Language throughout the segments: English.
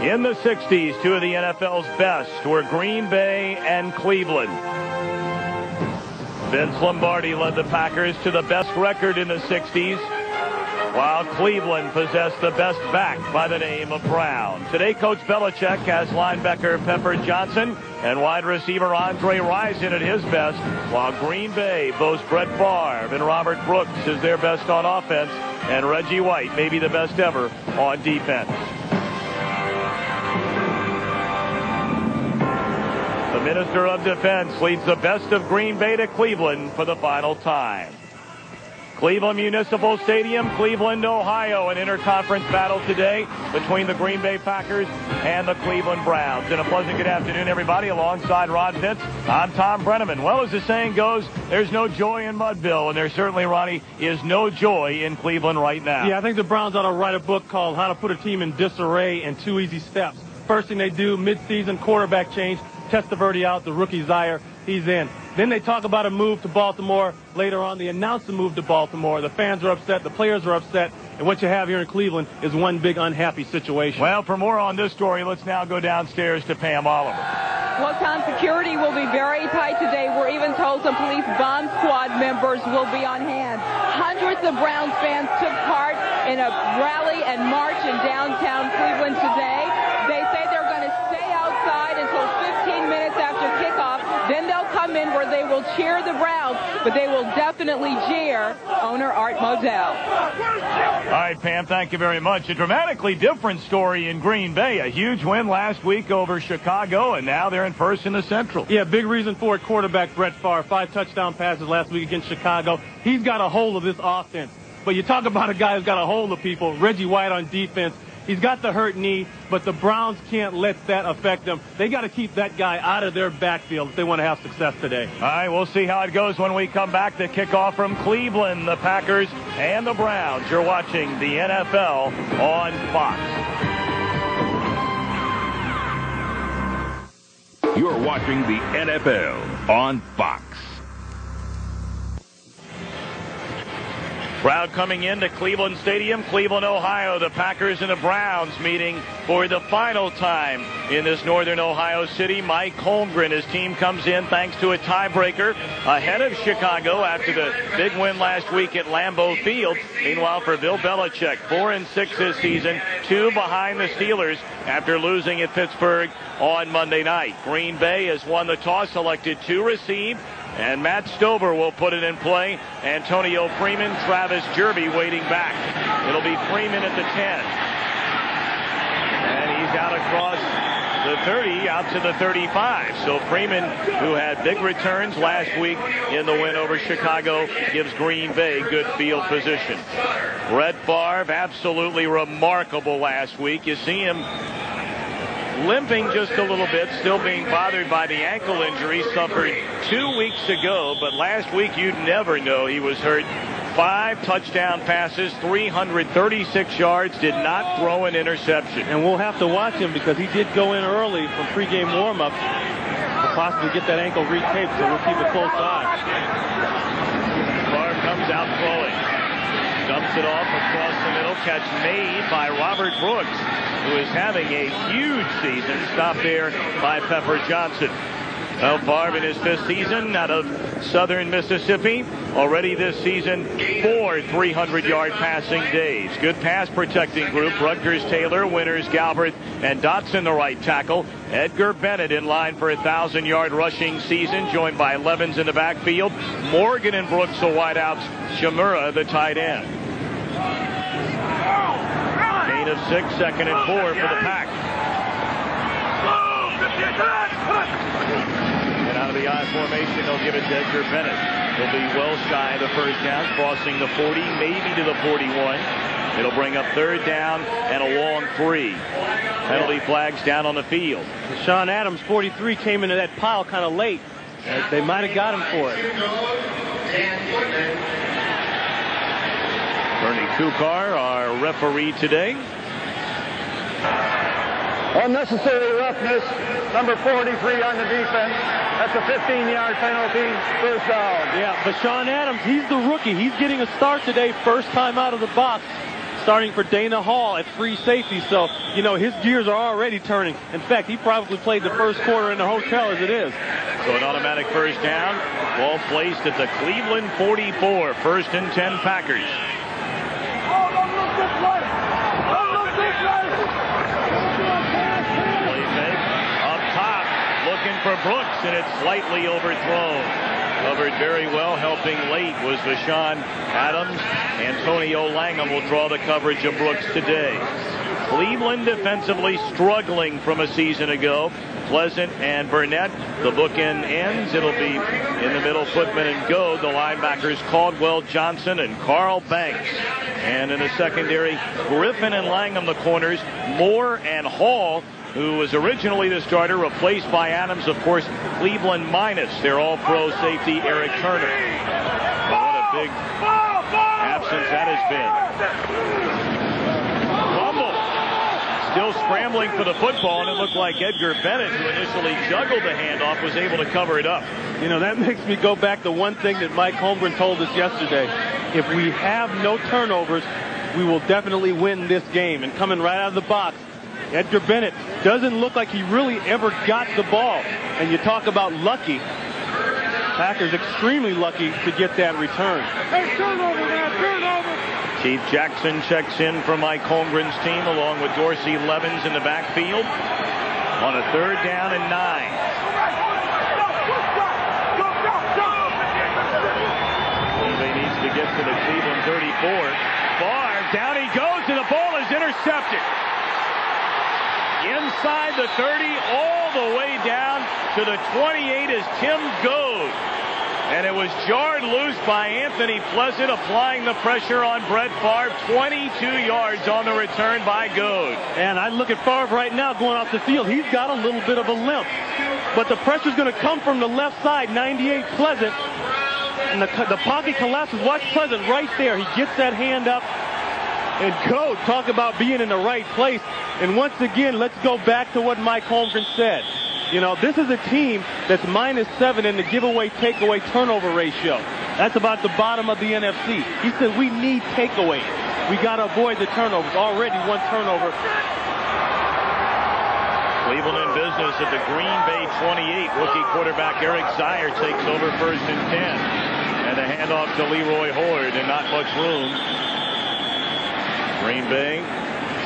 In the 60s, two of the NFL's best were Green Bay and Cleveland. Vince Lombardi led the Packers to the best record in the 60s, while Cleveland possessed the best back by the name of Brown. Today, Coach Belichick has linebacker Pepper Johnson and wide receiver Andre Rison at his best, while Green Bay boasts Brett Favre and Robert Brooks as their best on offense, and Reggie White may be the best ever on defense. The Minister of Defense leads the best of Green Bay to Cleveland for the final time. Cleveland Municipal Stadium, Cleveland, Ohio, an interconference battle today between the Green Bay Packers and the Cleveland Browns. And a pleasant good afternoon, everybody. Alongside Ron Pitts, I'm Tom Brenneman. Well, as the saying goes, there's no joy in Mudville, and there certainly, Ronnie, is no joy in Cleveland right now. Yeah, I think the Browns ought to write a book called How to Put a Team in Disarray in 2 Easy Steps. First thing they do, mid-season quarterback change. Testaverde out, the rookie Zaire, he's in. Then they talk about a move to Baltimore. Later on, they announce the move to Baltimore. The fans are upset. The players are upset. And what you have here in Cleveland is one big unhappy situation. Well, for more on this story, let's now go downstairs to Pam Oliver. Well, Tom, security will be very tight today. We're even told some police bomb squad members will be on hand. Hundreds of Browns fans took part in a rally and march in downtown Cleveland today. They say they're going to stay outside until 15 minutes after kickoff. Then they'll come in where they will cheer the Browns, but they will definitely jeer owner Art Modell. All right, Pam, thank you very much. A dramatically different story in Green Bay. A huge win last week over Chicago, and now they're in first in the Central. Yeah, big reason for it. Quarterback Brett Favre, 5 touchdown passes last week against Chicago. He's got a hold of this offense. But you talk about a guy who's got a hold of people, Reggie White on defense. He's got the hurt knee, but the Browns can't let that affect them. They got to keep that guy out of their backfield if they want to have success today. All right, we'll see how it goes when we come back. The kickoff from Cleveland, the Packers and the Browns. You're watching the NFL on Fox. You're watching the NFL on Fox. Crowd coming into Cleveland Stadium, Cleveland, Ohio. The Packers and the Browns meeting for the final time in this northern Ohio city. Mike Holmgren, his team comes in thanks to a tiebreaker ahead of Chicago after the big win last week at Lambeau Field. Meanwhile, for Bill Belichick, 4-6 this season, 2 behind the Steelers after losing at Pittsburgh on Monday night. Green Bay has won the toss, elected to receive, and Matt Stover will put it in play. Antonio Freeman, Travis Jerby waiting back. It'll be Freeman at the 10. And he's out across the 30, out to the 35. So Freeman, who had big returns last week in the win over Chicago, gives Green Bay good field position. Brett Favre, absolutely remarkable last week. You see him limping just a little bit, still being bothered by the ankle injury suffered 2 weeks ago, but last week you'd never know he was hurt. 5 touchdown passes, 336 yards, did not throw an interception. And we'll have to watch him because he did go in early from pregame warm-ups to possibly get that ankle retaped, so we'll keep a close eye. Favre comes out throwing. Dumps it off across the middle. Catch made by Robert Brooks, who is having a huge season. Stopped there by Pepper Johnson. Well, Favre in his 5th season out of southern Mississippi. Already this season, 4 300-yard passing days. Good pass protecting group. Rutgers, Taylor, Winters, Galbraith, and Dotson the right tackle. Edgar Bennett in line for a 1,000-yard rushing season, joined by Levens in the backfield. Morgan and Brooks the wideouts. Shimura the tight end. Gain of 6, 2nd and 4 for the Pack. And out of the I formation, they'll give it to Edgar Bennett. He'll be well shy of the first down, crossing the 40, maybe to the 41. It'll bring up 3rd down and a long 3. Penalty flags down on the field. Sean Adams, 43, came into that pile kind of late. They might have got him for it. Bernie Kukar, our referee today. Unnecessary roughness, number 43 on the defense. That's a 15-yard penalty, first down. Yeah, but Sean Adams, he's the rookie. He's getting a start today, first time out of the box. starting for Dana Hall at free safety. So, you know, his gears are already turning. In fact, he probably played the first quarter in the hotel as it is. So an automatic first down. Ball placed at the Cleveland 44. First and 10 Packers. Play fake. Up top. Looking for Brooks, and it's slightly overthrown. Covered very well, helping late was Vashon Adams. Antonio Langham will draw the coverage of Brooks today. Cleveland defensively struggling from a season ago. Pleasant and Burnett, the bookend ends. It'll be in the middle, Footman and Goad. The linebackers Caldwell, Johnson, and Carl Banks. And in the secondary, Griffin and Langham, the corners. Moore and Hall, who was originally the starter, replaced by Adams. Of course, Cleveland minus their all-pro safety, Eric Turner. What a big absence that has been. Fumble. Still scrambling for the football, and it looked like Edgar Bennett, who initially juggled the handoff, was able to cover it up. You know, that makes me go back to one thing that Mike Holmgren told us yesterday. If we have no turnovers, we will definitely win this game. And coming right out of the box, Edgar Bennett doesn't look like he really ever got the ball. And you talk about lucky. Packers extremely lucky to get that return. Hey, turnover, man, turnover. Keith Jackson checks in for Mike Holmgren's team, along with Dorsey Levens in the backfield on a third down and 9. He needs to get to the Cleveland 34. Favre, down he goes, and the ball is intercepted. Inside the 30, all the way down to the 28 is Tim Goad. And it was jarred loose by Anthony Pleasant, applying the pressure on Brett Favre. 22 yards on the return by Goad. And I look at Favre right now going off the field. He's got a little bit of a limp. But the pressure's going to come from the left side, 98 Pleasant. And the pocket collapses. Watch Pleasant right there. He gets that hand up. And Goad, talk about being in the right place. And once again, let's go back to what Mike Holmgren said. You know, this is a team that's -7 in the giveaway, takeaway, turnover ratio. That's about the bottom of the NFC. He said we need takeaways. We got to avoid the turnovers. Already one turnover. Cleveland in business at the Green Bay 28. Rookie quarterback Eric Zier takes over first and 10. And a handoff to Leroy Horde, and not much room. Green Bay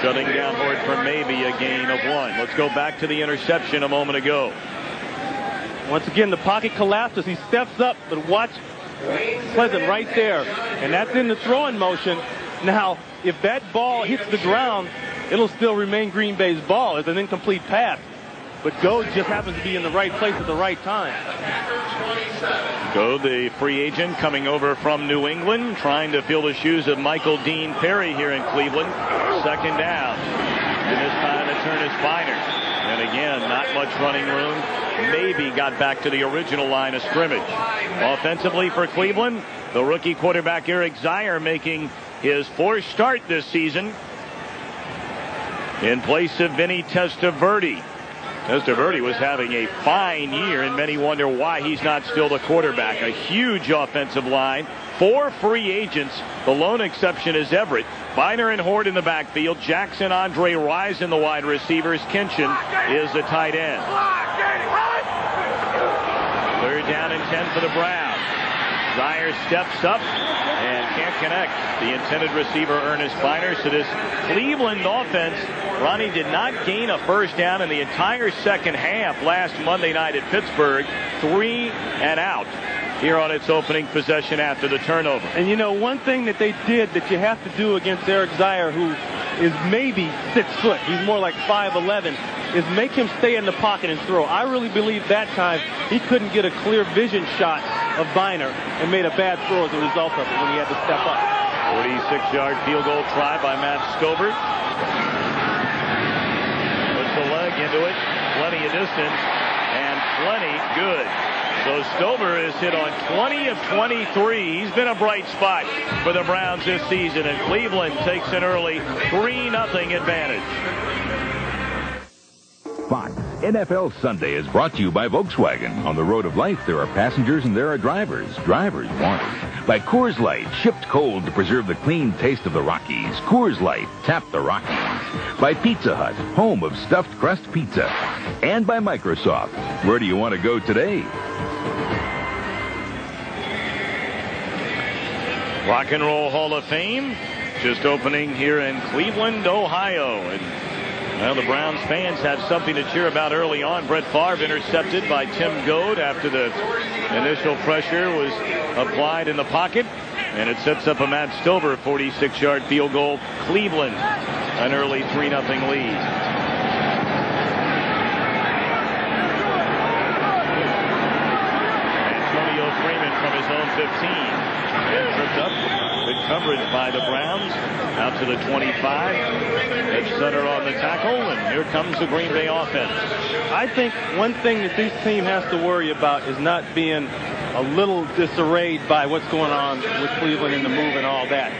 shutting down Horde for maybe a gain of 1. Let's go back to the interception a moment ago. Once again, the pocket collapses. He steps up, but watch Pleasant right there. And that's in the throwing motion. Now, if that ball hits the ground, it'll still remain Green Bay's ball. It's an incomplete pass. But Goad just happens to be in the right place at the right time. Goad, the free agent, coming over from New England, trying to fill the shoes of Michael Dean Perry here in Cleveland. Second down. And this time the turn is Biner. And again, not much running room. Maybe got back to the original line of scrimmage. Offensively for Cleveland, the rookie quarterback Eric Zier making his 4th start this season in place of Vinny Testaverde. Testaverde was having a fine year, and many wonder why he's not still the quarterback. A huge offensive line. 4 free agents. The lone exception is Everett. Biner and Horde in the backfield. Jackson, Andre Rison, the wide receivers. Kinchin is the tight end. Third down and 10 for the Browns. Zier steps up and can't connect the intended receiver, Ernest Biner. So this Cleveland offense, Ronnie, did not gain a first down in the entire second half last Monday night at Pittsburgh. 3 and out here on its opening possession after the turnover. And you know, one thing that they did that you have to do against Eric Zier, who is maybe 6 foot, he's more like 5'11", is make him stay in the pocket and throw. I really believe that time he couldn't get a clear vision shot of Biner and made a bad throw as a result of it when he had to step up. 46-yard field goal try by Matt Scobert. Puts the leg into it. Plenty of distance and plenty good. So Stover is hit on 20 of 23. He's been a bright spot for the Browns this season, and Cleveland takes an early 3-0 advantage. Fox NFL Sunday is brought to you by Volkswagen. On the road of life, there are passengers and there are drivers. Drivers wanted. By Coors Light, shipped cold to preserve the clean taste of the Rockies. Coors Light, tap the Rockies. By Pizza Hut, home of stuffed crust pizza. And by Microsoft. Where do you want to go today? Rock and Roll Hall of Fame just opening here in Cleveland, Ohio. And well, the Browns fans have something to cheer about early on. Brett Favre intercepted by Tim Goad after the initial pressure was applied in the pocket. And it sets up a Matt Stover 46-yard field goal. Cleveland, an early 3-0 lead. Antonio Freeman from his own 15. And tripped up. Good coverage by the Browns. Out to the 25. Edge center on the tackle. And here comes the Green Bay offense. I think one thing that this team has to worry about is not being a little disarrayed by what's going on with Cleveland in the move and all that.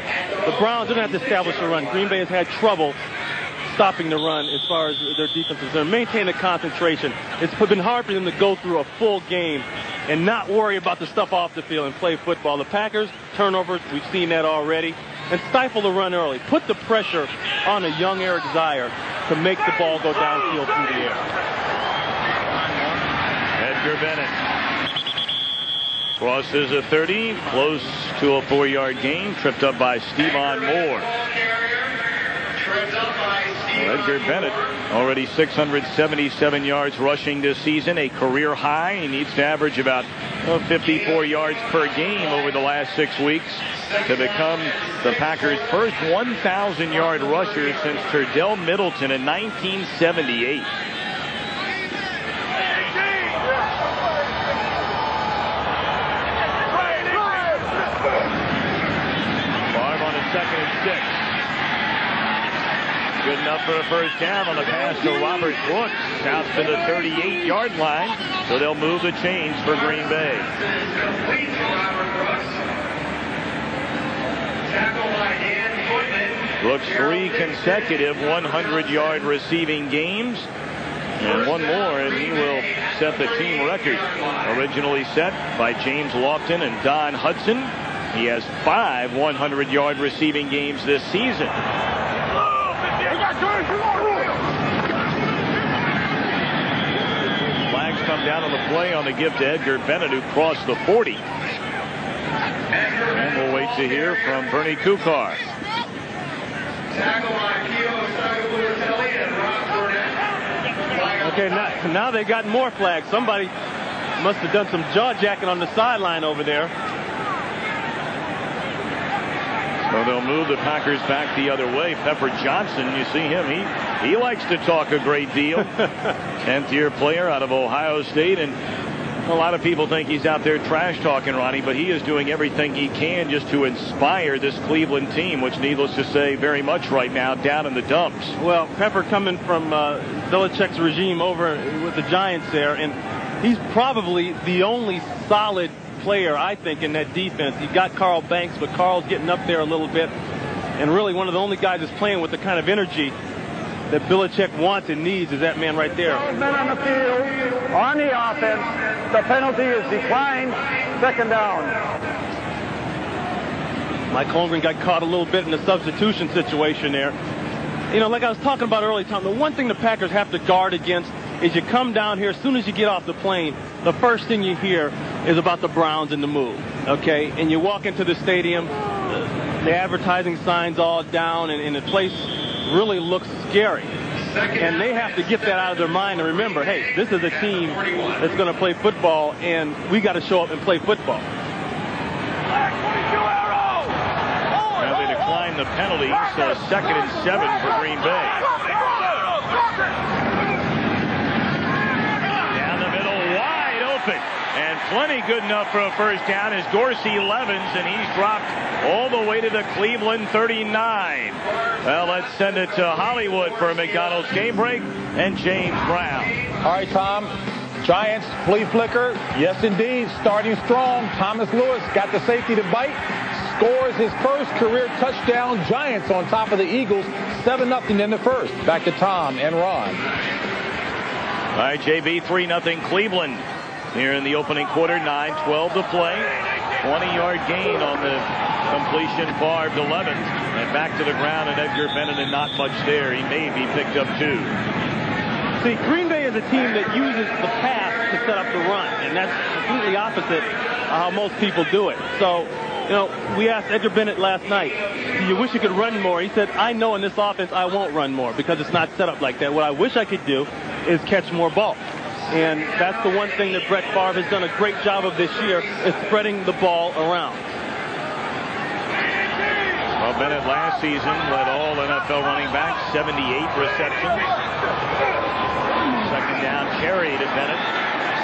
The Browns don't have to establish a run. Green Bay has had trouble stopping the run as far as their defense is concerned. Maintain the concentration. It's been hard for them to go through a full game and not worry about the stuff off the field and play football. The Packers, turnovers, we've seen that already. And stifle the run early. Put the pressure on a young Eric Zier to make the ball go downfield through the air. Edgar Bennett crosses a 30, close to a 4-yard gain, tripped up by Stephon Moore. Edgar Bennett already 677 yards rushing this season, a career high. He needs to average about 54 yards per game over the last 6 weeks to become the Packers' first 1,000-yard rusher since Turdell Middleton in 1978. Favre on a 2nd and 6. Good enough for a first down on the pass to Robert Brooks out to the 38-yard line. So they'll move the chains for Green Bay. Brooks 3 consecutive 100-yard receiving games. And one more, and he will set the team record. Originally set by James Lofton and Don Hudson. He has 5 100-yard receiving games this season. Flags come down on the play on the give to Edgar Bennett, who crossed the 40. And we'll wait to hear from Bernie Kukar. Okay, now they got more flags. Somebody must have done some jaw-jacking on the sideline over there. So they'll move the Packers back the other way. Pepper Johnson, you see him, he likes to talk a great deal. 10th-year player out of Ohio State, and a lot of people think he's out there trash talking, Ronnie, but he is doing everything he can just to inspire this Cleveland team, which, needless to say, very much right now down in the dumps. Well, Pepper coming from Belichick's regime over with the Giants there, and he's probably the only solid player, I think, in that defense. You got Carl Banks, but Carl's getting up there a little bit, and really one of the only guys that's playing with the kind of energy that Belichick wants and needs is that man right there. Men on the field, on the offense, the penalty is declined, 2nd down. Mike Holmgren got caught a little bit in the substitution situation there. You know, like I was talking about earlier, Tom, the one thing the Packers have to guard against is you come down here, as soon as you get off the plane, the first thing you hear is about the Browns and the move, okay? And you walk into the stadium, the advertising signs all down, and the place really looks scary. And they have to get that out of their mind and remember, hey, this is a team that's going to play football, and we got to show up and play football. Now they decline the penalty, so 2nd and 7 for Green Bay. Down the middle, wide open. And plenty good enough for a first down is Dorsey Levens, and he's dropped all the way to the Cleveland 39. Well, let's send it to Hollywood for a McDonald's game break and James Brown. All right, Tom. Giants flea flicker. Yes, indeed. Starting strong. Thomas Lewis got the safety to bite. Scores his first career touchdown. Giants on top of the Eagles. 7-0 in the first. Back to Tom and Ron. All right, JB, 3-0 Cleveland here in the opening quarter. 9:12 to play. 20-yard gain on the completion. Favre to Levens. And back to the ground, and Edgar Bennett, and not much there. He may be picked up 2. See, Green Bay is a team that uses the pass to set up the run, and that's completely opposite how most people do it. So, you know, we asked Edgar Bennett last night, do you wish you could run more? He said, I know in this offense I won't run more because it's not set up like that. What I wish I could do is catch more ball. And that's the one thing that Brett Favre has done a great job of this year, is spreading the ball around. Well, Bennett last season led all NFL running backs, 78 receptions. Second down carry to Bennett.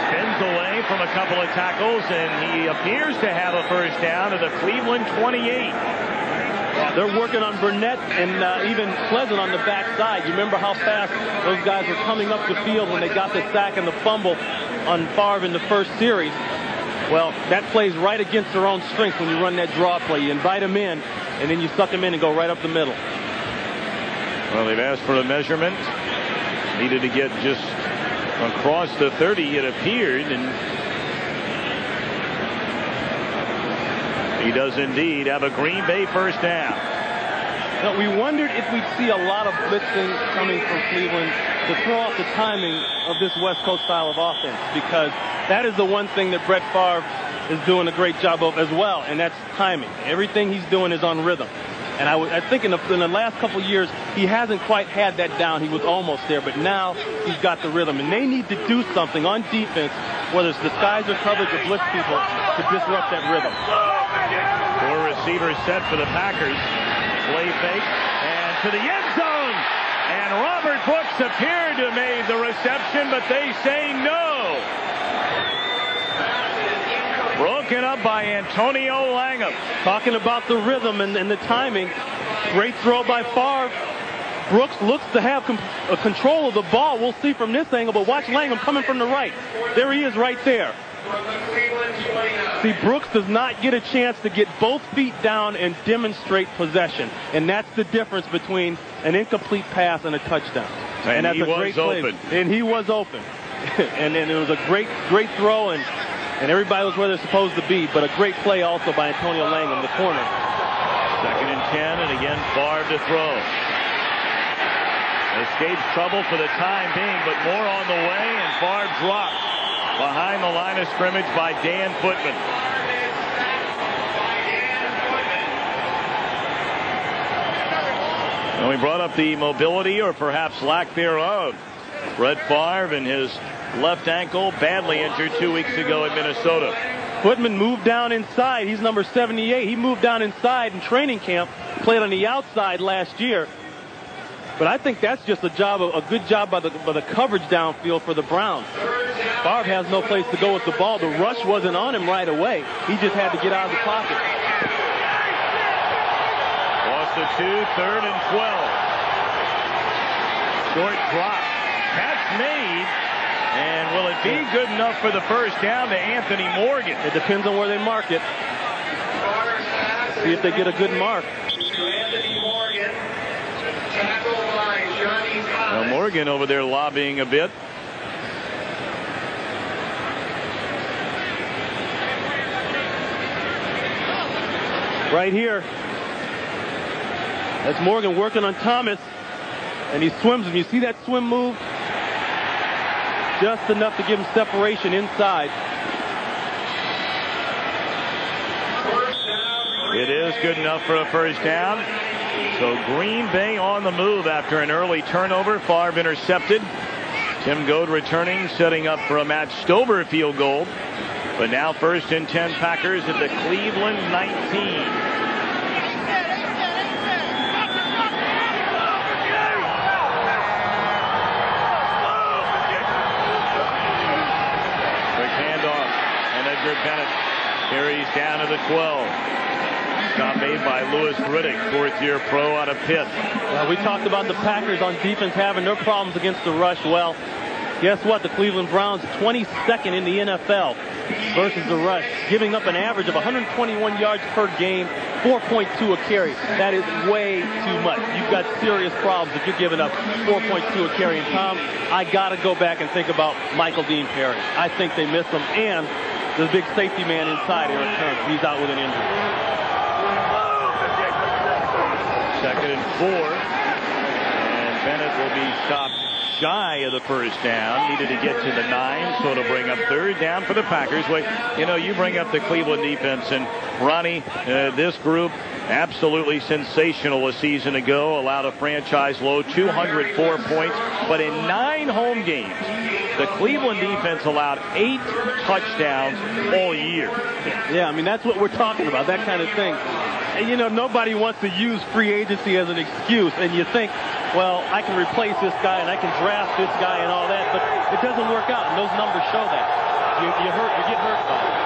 Spins away from a couple of tackles, and he appears to have a first down to the Cleveland 28. Yeah, they're working on Burnett and even Pleasant on the backside. You remember how fast those guys were coming up the field when they got the sack and the fumble on Favre in the first series. Well, that plays right against their own strength when you run that draw play. You invite them in, and then you suck them in and go right up the middle. Well, they've asked for a measurement. Needed to get just across the 30, it appeared, and he does indeed have a Green Bay first down. Now, we wondered if we'd see a lot of blitzing coming from Cleveland to throw off the timing of this West Coast style of offense, because that is the one thing that Brett Favre is doing a great job of as well, and that's timing. Everything he's doing is on rhythm. And I think in the last couple of years, he hasn't quite had that down. He was almost there, but now he's got the rhythm. And they need to do something on defense, whether it's disguise or coverage or blitz people, to disrupt that rhythm. 4 receivers set for the Packers. Play fake, and to the end zone. And Robert Brooks appeared to have made the reception, but they say no. Broken up by Antonio Langham. Talking about the rhythm and the timing. Great throw by Favre. Brooks looks to have control of the ball. We'll see from this angle, but watch Langham coming from the right. There he is right there. See, Brooks does not get a chance to get both feet down and demonstrate possession. And that's the difference between an incomplete pass and a touchdown. And that's he a was great open. Play. And he was open. and it was a great throw, and everybody was where they're supposed to be. But a great play also by Antonio Langham, the corner. 2nd and 10, and again Favre to throw. Escapes trouble for the time being, but more on the way, and Favre dropped behind the line of scrimmage by Dan Footman. And we brought up the mobility, or perhaps lack thereof. Brett Favre and his left ankle, badly injured 2 weeks ago in Minnesota. Footman moved down inside. He's number 78. He moved down inside in training camp, played on the outside last year. But I think that's just a good job by the coverage downfield for the Browns. Favre has no place to go with the ball. The rush wasn't on him right away. He just had to get out of the pocket. Lost to 2, 3rd and 12. Short drop. Catch made. And will it be good enough for the first down to Anthony Morgan? It depends on where they mark it. See if they get a good mark. Well, Morgan over there lobbying a bit. Right here. That's Morgan working on Thomas. And he swims him. You see that swim move? Just enough to give him separation inside. It is good enough for a first down. So Green Bay on the move after an early turnover. Favre intercepted. Tim Goad returning, setting up for a Matt Stover field goal. But now 1st and 10 Packers at the Cleveland 19. Quick handoff, and Edgar Bennett carries down to the 12. Stop made by Louis Riddick, 4th-year pro out of Pitt. Well, we talked about the Packers on defense having their problems against the rush. Well, guess what? The Cleveland Browns, 22nd in the NFL. versus the rush, giving up an average of 121 yards per game, 4.2 a carry. That is way too much. You've got serious problems if you're giving up 4.2 a carry. And Tom, I got to go back and think about Michael Dean Perry. I think they miss him, and the big safety man inside, Eric Kurtz, he's out with an injury. 2nd and 4. And Bennett will be stopped shy of the first down. Needed to get to the 9, so it'll bring up 3rd down for the Packers. Wait, you bring up the Cleveland defense, and Ronnie, this group, absolutely sensational a season ago, allowed a franchise low 204 points, but in 9 home games, the Cleveland defense allowed 8 touchdowns all year. Yeah, I mean, that's what we're talking about, that kind of thing. And, nobody wants to use free agency as an excuse, and you think, well, I can replace this guy and I can draft this guy and all that, but it doesn't work out, and those numbers show that. You get hurt by it.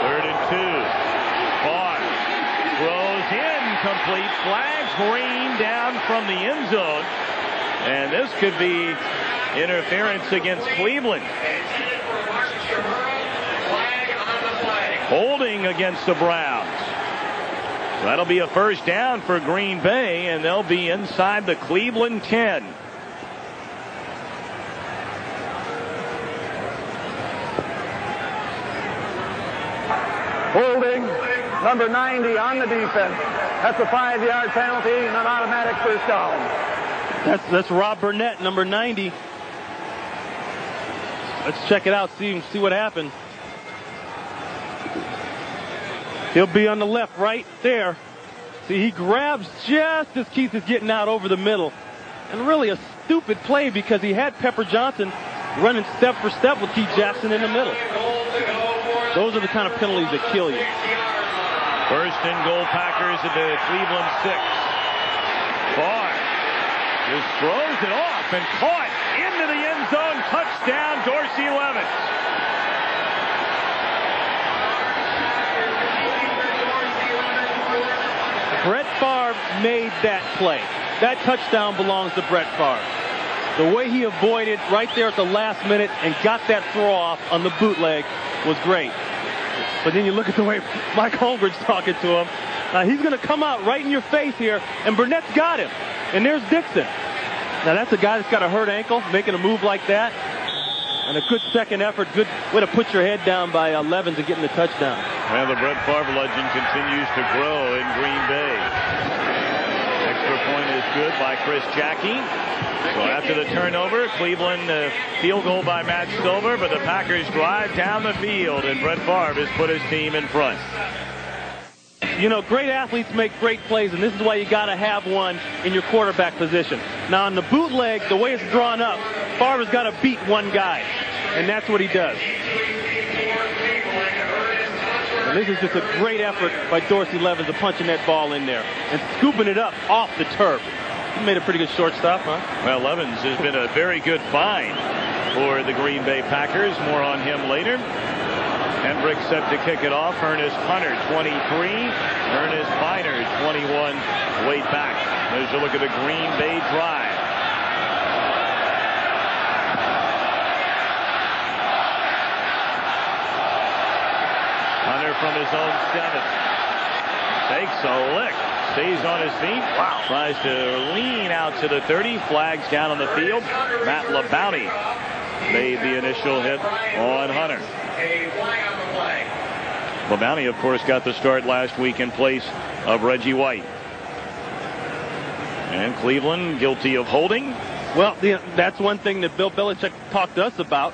3rd and 2. Barr throws incomplete. Flags green down from the end zone, and this could be interference against Cleveland. Holding against the Browns. So that'll be a first down for Green Bay, and they'll be inside the Cleveland 10. Holding number 90 on the defense. That's a 5-yard penalty and an automatic first down. That's Rob Burnett, number 90. Let's check it out, see what happens. He'll be on the left right there. See, he grabs just as Keith is getting out over the middle. And really a stupid play because he had Pepper Johnson running step for step with Keith Jackson in the middle. Those are the kind of penalties that kill you. 1st and goal, Packers at the Cleveland 6. Barr just throws it off and caught into the end zone. Touchdown, Dorsey Levens. Brett Favre made that play. That touchdown belongs to Brett Favre. The way he avoided right there at the last minute and got that throw off on the bootleg was great. But then you look at the way Mike Holmgren's talking to him. He's going to come out right in your face here, and Burnett's got him. And there's Dixon. Now that's a guy that's got a hurt ankle, making a move like that. And a good second effort, good way to put your head down by Levens and getting the touchdown. Well, the Brett Favre legend continues to grow in Green Bay. Extra point is good by Chris Jackie. So after the turnover, Cleveland field goal by Matt Stover, but the Packers drive down the field, and Brett Favre has put his team in front. Great athletes make great plays, and this is why you got to have one in your quarterback position. Now, on the bootleg, the way it's drawn up, Favre's got to beat one guy, and that's what he does. And this is just a great effort by Dorsey Levens of punching that ball in there and scooping it up off the turf. He made a pretty good shortstop, huh? Well, Levens has been a very good find for the Green Bay Packers. More on him later. Hendricks set to kick it off. Ernest Hunter, 23. Ernest Biner, 21. Way back. There's a look at the Green Bay drive. Hunter from his own 7. Takes a lick. Stays on his feet. Wow. Tries to lean out to the 30. Flags down on the field. Matt LaBounty made the initial hit on Hunter. LaBounty, of course, got the start last week in place of Reggie White. And Cleveland guilty of holding. Well, that's one thing that Bill Belichick talked to us about,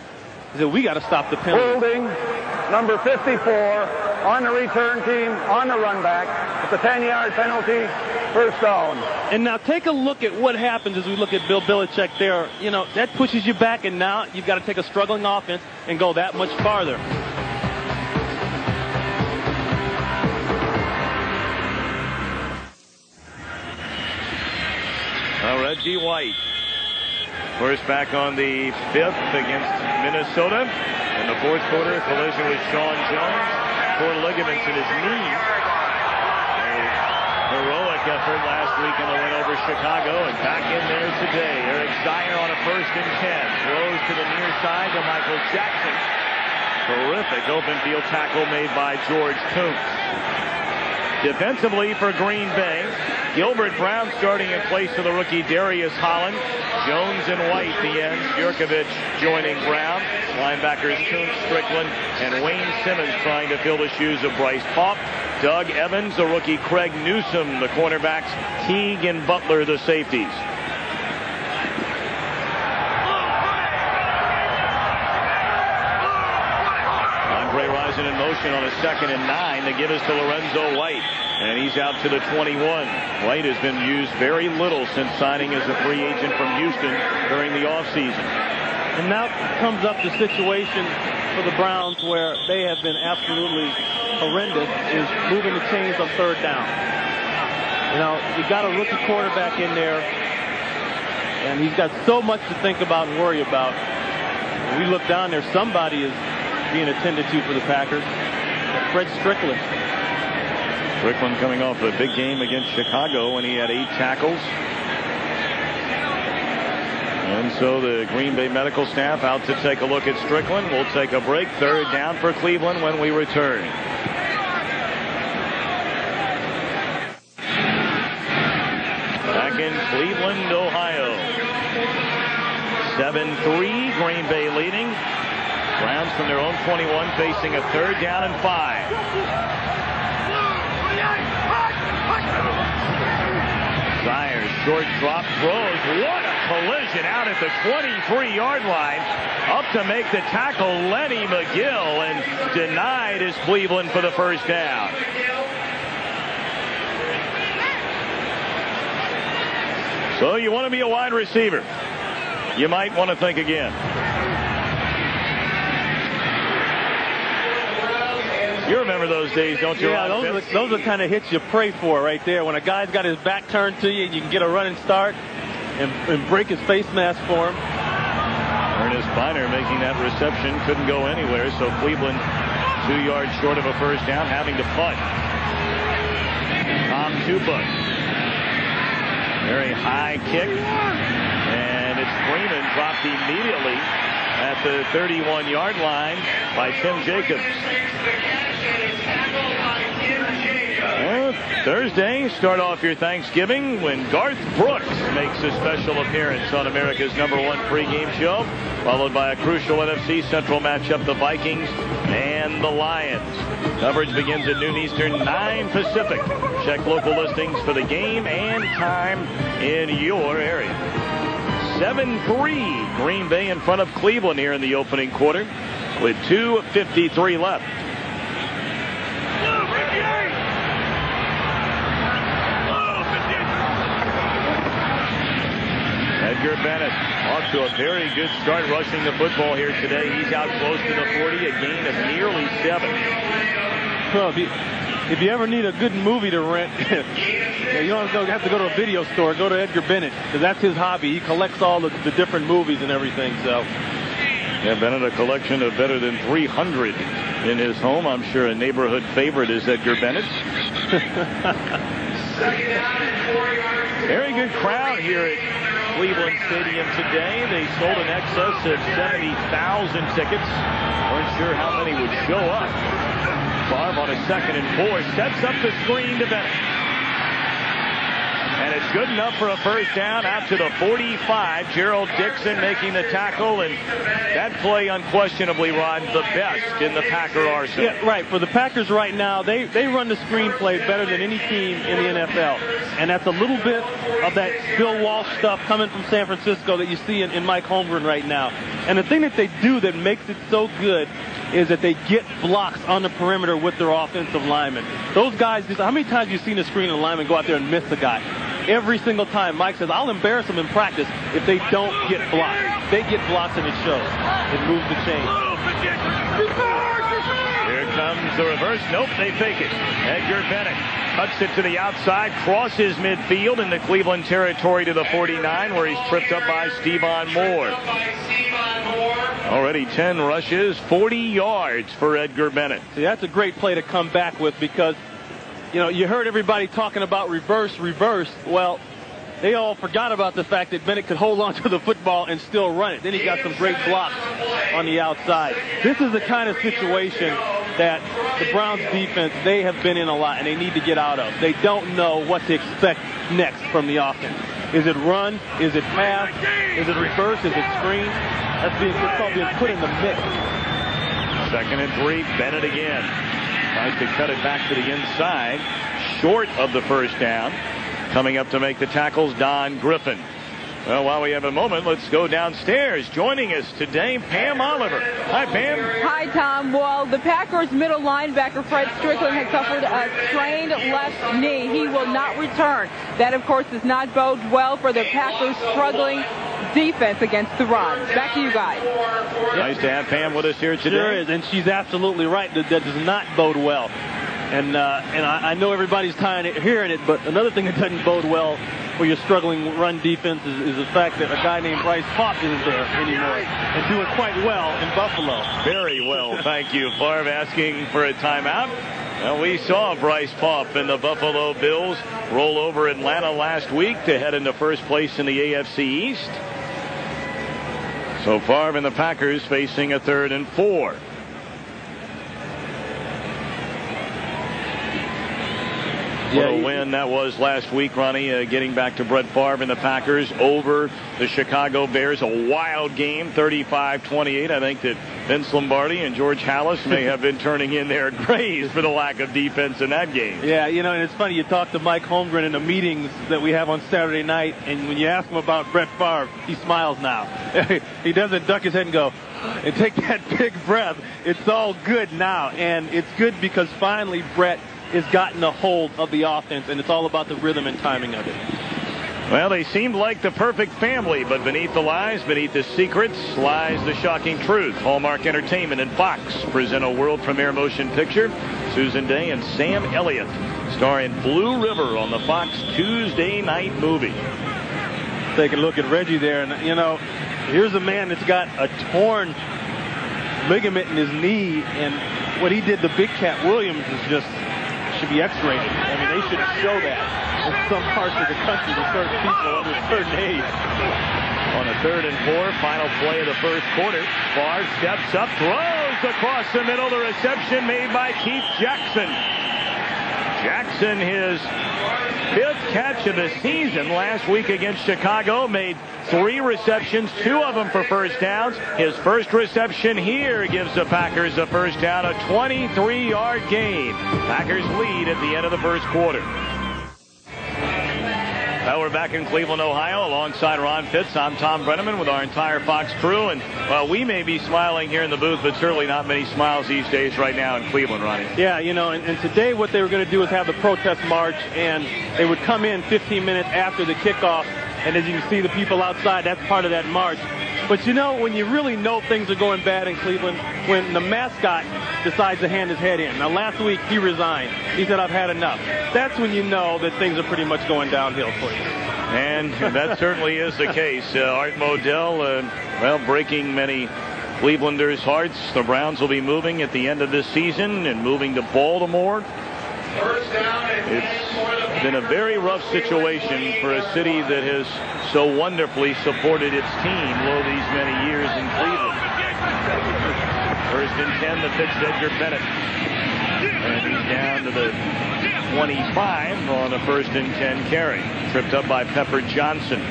is that we got to stop the penalty. Holding number 54 on the return team, on the run back. It's a 10-yard penalty, first down. And now take a look at what happens as we look at Bill Belichick there. That pushes you back, and now you've got to take a struggling offense and go that much farther. Reggie White. First back on the 5th against Minnesota. In the 4th quarter, collision with Sean Jones. Torn ligaments in his knee. A heroic effort last week in the win over Chicago, and back in there today. Eric Dyer on a 1st and 10. Throws to the near side to Michael Jackson. Terrific open field tackle made by George Toombs. Defensively for Green Bay, Gilbert Brown starting in place of the rookie Darius Holland. Jones and White the ends. Jurkovich joining Brown. Linebackers Toombs, Strickland, and Wayne Simmons trying to fill the shoes of Bryce Paup. Doug Evans, the rookie Craig Newsome, the cornerbacks. Teague and Butler, the safeties. Andre Rison in motion on a 2nd and 9. They give us to Lorenzo White, and he's out to the 21. White has been used very little since signing as a free agent from Houston during the offseason. And now comes up the situation for the Browns where they have been absolutely horrendous, is moving the chains on 3rd down. You know, you got a rookie quarterback in there, and he's got so much to think about and worry about. When we look down there, somebody is being attended to for the Packers. Fred Strickland. Strickland coming off a big game against Chicago when he had 8 tackles. And so the Green Bay medical staff out to take a look at Strickland. We'll take a break. 3rd down for Cleveland when we return. Back in Cleveland, Ohio. 7-3, Green Bay leading. Browns from their own 21 facing a 3rd down and 5. Zayers, short drop throws. What a collision out at the 23-yard line. Up to make the tackle, Lenny McGill, and denied is Cleveland for the 1st down. So you want to be a wide receiver, you might want to think again. You remember those days, don't you? Yeah, those are the kind of hits you pray for right there. When a guy's got his back turned to you and you can get a running start and break his face mask for him. Ernest Biner making that reception, couldn't go anywhere, so Cleveland 2 yards short of a 1st down, having to punt. Tom Tupa. Very high kick, and it's Freeman, dropped immediately at the 31-yard line by Tim Jacobs. Thursday, start off your Thanksgiving when Garth Brooks makes a special appearance on America's #1 pregame show, followed by a crucial NFC Central matchup, the Vikings and the Lions. Coverage begins at noon Eastern, 9 Pacific. Check local listings for the game and time in your area. 7-3, Green Bay in front of Cleveland here in the opening quarter with 2:53 left. Edgar Bennett off to a very good start rushing the football here today. He's out close to the 40, a gain of nearly 7. Well, if you ever need a good movie to rent, you don't have to go to a video store. Go to Edgar Bennett, because that's his hobby. He collects all the different movies and everything. So, yeah, Bennett, a collection of better than 300 in his home. I'm sure a neighborhood favorite is Edgar Bennett. Very good crowd here at Cleveland Stadium today. They sold in excess of 70,000 tickets. Weren't sure how many would show up. Favre on a 2nd and 4 sets up the screen to Bennett. And it's good enough for a 1st down out to the 45. Gerald Dixon making the tackle, and that play unquestionably, Rod, the best in the Packer arsenal. Yeah, right. For the Packers right now, they run the screen play better than any team in the NFL. And that's a little bit of that Bill Walsh stuff coming from San Francisco that you see in Mike Holmgren right now. And the thing that they do that makes it so good is that they get blocks on the perimeter with their offensive linemen. Those guys, how many times have you seen a screen and a lineman go out there and miss the guy? Every single time. Mike says, I'll embarrass them in practice if they don't get blocked. They get blocks and it shows. It moves the chain. Here comes the reverse. Nope, they fake it. Edgar Bennett cuts it to the outside, crosses midfield into Cleveland territory to the 49, where he's tripped up by Stevan Moore. Already 10 rushes, 40 yards for Edgar Bennett. See, that's a great play to come back with, because, you know, you heard everybody talking about reverse. Well, they all forgot about the fact that Bennett could hold on to the football and still run it. Then he got some great blocks on the outside. This is the kind of situation that the Browns defense, they have been in a lot, and they need to get out of. They don't know what to expect next from the offense. Is it run? Is it pass? Is it reverse? Is it screen? It's all being put in the mix. 2nd and 3, Bennett again. Tries to cut it back to the inside. Short of the first down. Coming up to make the tackles, Don Griffin. Well, while we have a moment, let's go downstairs. Joining us today, Pam Oliver. Hi, Pam. Hi, Tom. Well, the Packers middle linebacker, Fred Strickland, has suffered a strained left knee. He will not return. That, of course, does not bode well for the Packers' struggling defense against the run. Back to you guys. Nice to have Pam with us here today. Sure is, and she's absolutely right. That does not bode well. And I know everybody's tired of hearing it, but another thing that doesn't bode well for your struggling run defense is the fact that a guy named Bryce Popp isn't there anymore and doing quite well in Buffalo. Very well, thank you. Favre asking for a timeout. Well, we saw Bryce Popp and the Buffalo Bills roll over Atlanta last week to head into first place in the AFC East. So Favre and the Packers facing a 3rd and 4. What a win that was last week, Ronnie, getting back to Brett Favre and the Packers over the Chicago Bears. A wild game, 35-28. I think that Vince Lombardi and George Halas may have been turning in their graves for the lack of defense in that game. Yeah, you know, and it's funny, you talk to Mike Holmgren in the meetings that we have on Saturday night, and when you ask him about Brett Favre, he smiles now. He doesn't duck his head and go, and take that big breath. It's all good now, and it's good because finally Brett has gotten a hold of the offense, and it's all about the rhythm and timing of it. Well, they seemed like the perfect family, but beneath the lies, beneath the secrets, lies the shocking truth. Hallmark Entertainment and Fox present a world premiere motion picture. Susan Day and Sam Elliott star in Blue River on the Fox Tuesday night movie. Take a look at Reggie there, and you know, here's a man that's got a torn ligament in his knee, and what he did to Big Cat Williams is just should be X-rated. I mean, they should show that in some parts of the country to certain people under a certain age. On a 3rd and 4, final play of the first quarter. Favre steps up, throws across the middle. The reception made by Keith Jackson. Jackson, his 5th catch of the season last week against Chicago, made 3 receptions, 2 of them for first downs. His first reception here gives the Packers a first down, a 23-yard gain. Packers lead at the end of the first quarter. Well, we're back in Cleveland, Ohio, alongside Ron Fitz. I'm Tom Brenneman with our entire Fox crew. And, well, we may be smiling here in the booth, but certainly not many smiles these days right now in Cleveland, Ronnie. Yeah, you know, and today what they were going to do is have the protest march, and they would come in 15 minutes after the kickoff. And as you can see, the people outside, that's part of that march. But, you know, when you really know things are going bad in Cleveland, when the mascot decides to hand his head in. Now, last week, he resigned. He said, I've had enough. That's when you know that things are pretty much going downhill for you. And that certainly is the case. Art Modell, well, breaking many Clevelanders' hearts. The Browns will be moving at the end of this season and moving to Baltimore. It's been a very rough situation for a city that has so wonderfully supported its team all these many years in Cleveland. 1st and 10, the pitch to Edgar Bennett. And he's down to the 25 on a 1st and 10 carry. Tripped up by Pepper Johnson.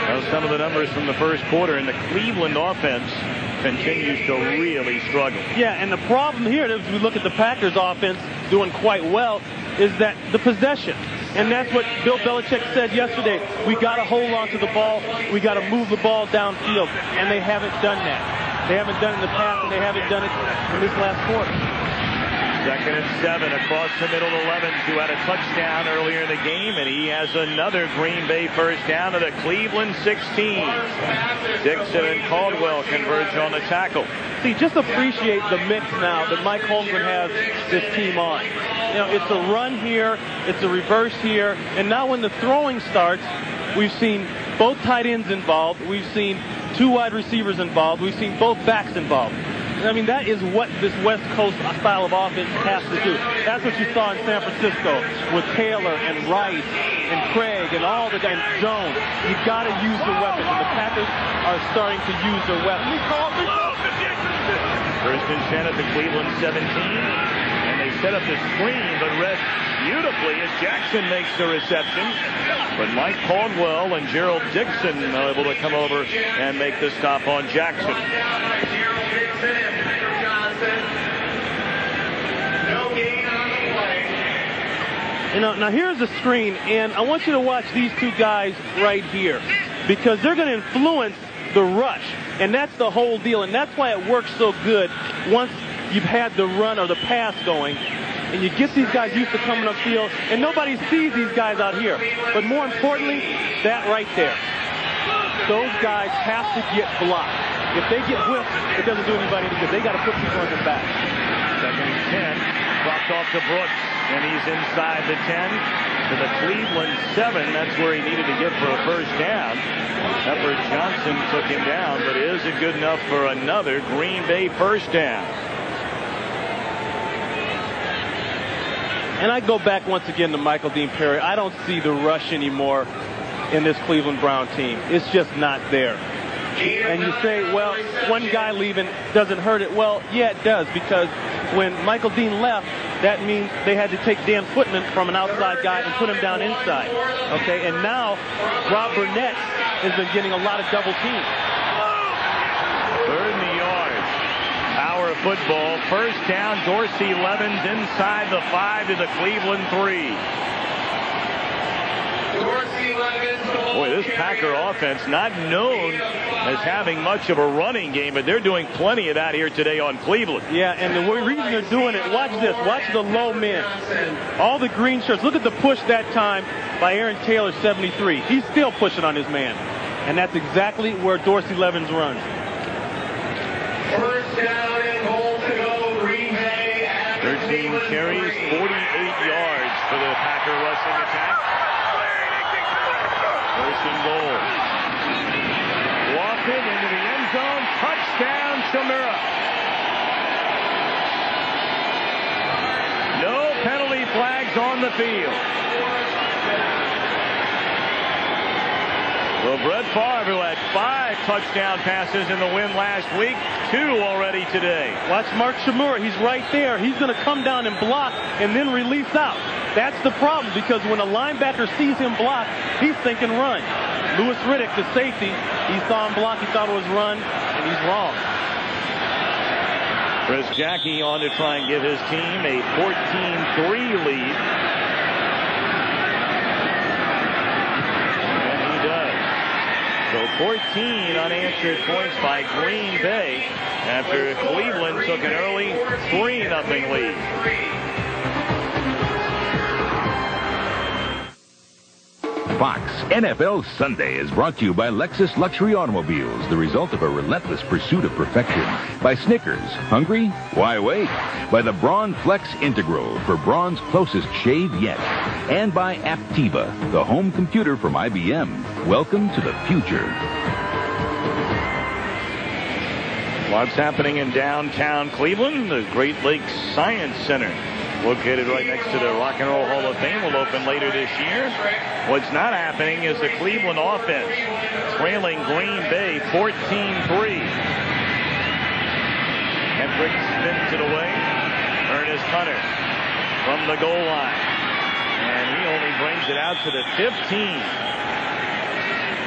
Well, some of the numbers from the first quarter, and the Cleveland offense continues to really struggle. Yeah, and the problem here, as we look at the Packers offense doing quite well, is that the possession. And that's what Bill Belichick said yesterday. We got to hold on to the ball. We got to move the ball downfield. And they haven't done that. They haven't done it in the past, and they haven't done it in this last quarter. 2nd and 7 across the middle. Levens, who had a touchdown earlier in the game, and he has another Green Bay first down to the Cleveland 16. Dixon and Caldwell converge on the tackle. See, just appreciate the mix now that Mike Holmgren has this team on. You know, it's a run here, it's a reverse here, and now when the throwing starts, we've seen both tight ends involved, we've seen 2 wide receivers involved, we've seen both backs involved. I mean, that is what this West Coast style of offense has to do. That's what you saw in San Francisco with Taylor and Rice and Craig and all the guys, Jones. You've got to use the weapons, and the Packers are starting to use their weapons. First and 10 at the Cleveland 17. And they set up the screen, but read beautifully as Jackson makes the reception. But Mike Caldwell and Gerald Dixon are able to come over and make the stop on Jackson. Now here's the screen, and I want you to watch these two guys right here, because they're going to influence the rush, and that's the whole deal, and that's why it works so good once you've had the run or the pass going, and you get these guys used to coming upfield, and nobody sees these guys out here. But more importantly, that right there. Those guys have to get blocked. If they get whipped, it doesn't do anybody any good. They got to put people on their back. Second and 10, dropped off to Brooks, and he's inside the 10 to the Cleveland 7. That's where he needed to get for a first down. Pepper Johnson took him down, but it isn't good enough for another Green Bay first down. And I go back once again to Michael Dean Perry. I don't see the rush anymore in this Cleveland Brown team. It's just not there. And you say, well, one guy leaving doesn't hurt it. Well, yeah, it does, because when Michael Dean left, that means they had to take Dan Footman from an outside guy and put him down inside. Okay, and now Rob Burnett has been getting a lot of double teams. Third in the yard. Power football. First down. Dorsey Levens inside the 5 to the Cleveland 3. Boy, this Packer offense not known as having much of a running game, but they're doing plenty of that here today on Cleveland. Yeah, and the reason they're doing it, watch this. Watch the low men. All the green shirts. Look at the push that time by Aaron Taylor, 73. He's still pushing on his man. And that's exactly where Dorsey Levens runs. First down and goal to go, Green Bay. 13 carries, 48 yards for the Packer rushing attack. First and goal. Lofted into the end zone. Touchdown, Chimera. No penalty flags on the field. Well, Brett Favre, who had 5 touchdown passes in the win last week, 2 already today. Watch Mark Chimera. He's right there. He's going to come down and block and then release out. That's the problem, because when a linebacker sees him block, he's thinking run. Louis Riddick, the safety, he saw him block, he thought it was run, and he's wrong. Chris Jackie on to try and give his team a 14-3 lead. And he does. So 14 unanswered points by Green Bay after Cleveland took an early 3-0 lead. Fox NFL Sunday is brought to you by Lexus Luxury Automobiles, the result of a relentless pursuit of perfection. By Snickers, hungry? Why wait? By the Braun Flex Integral, for Braun's closest shave yet. And by Aptiva, the home computer from IBM. Welcome to the future. What's happening in downtown Cleveland? The Great Lakes Science Center, located right next to the Rock and Roll Hall of Fame, will open later this year. What's not happening is the Cleveland offense trailing Green Bay 14-3. Hendricks spins it away. Ernest Hunter from the goal line. And he only brings it out to the 15.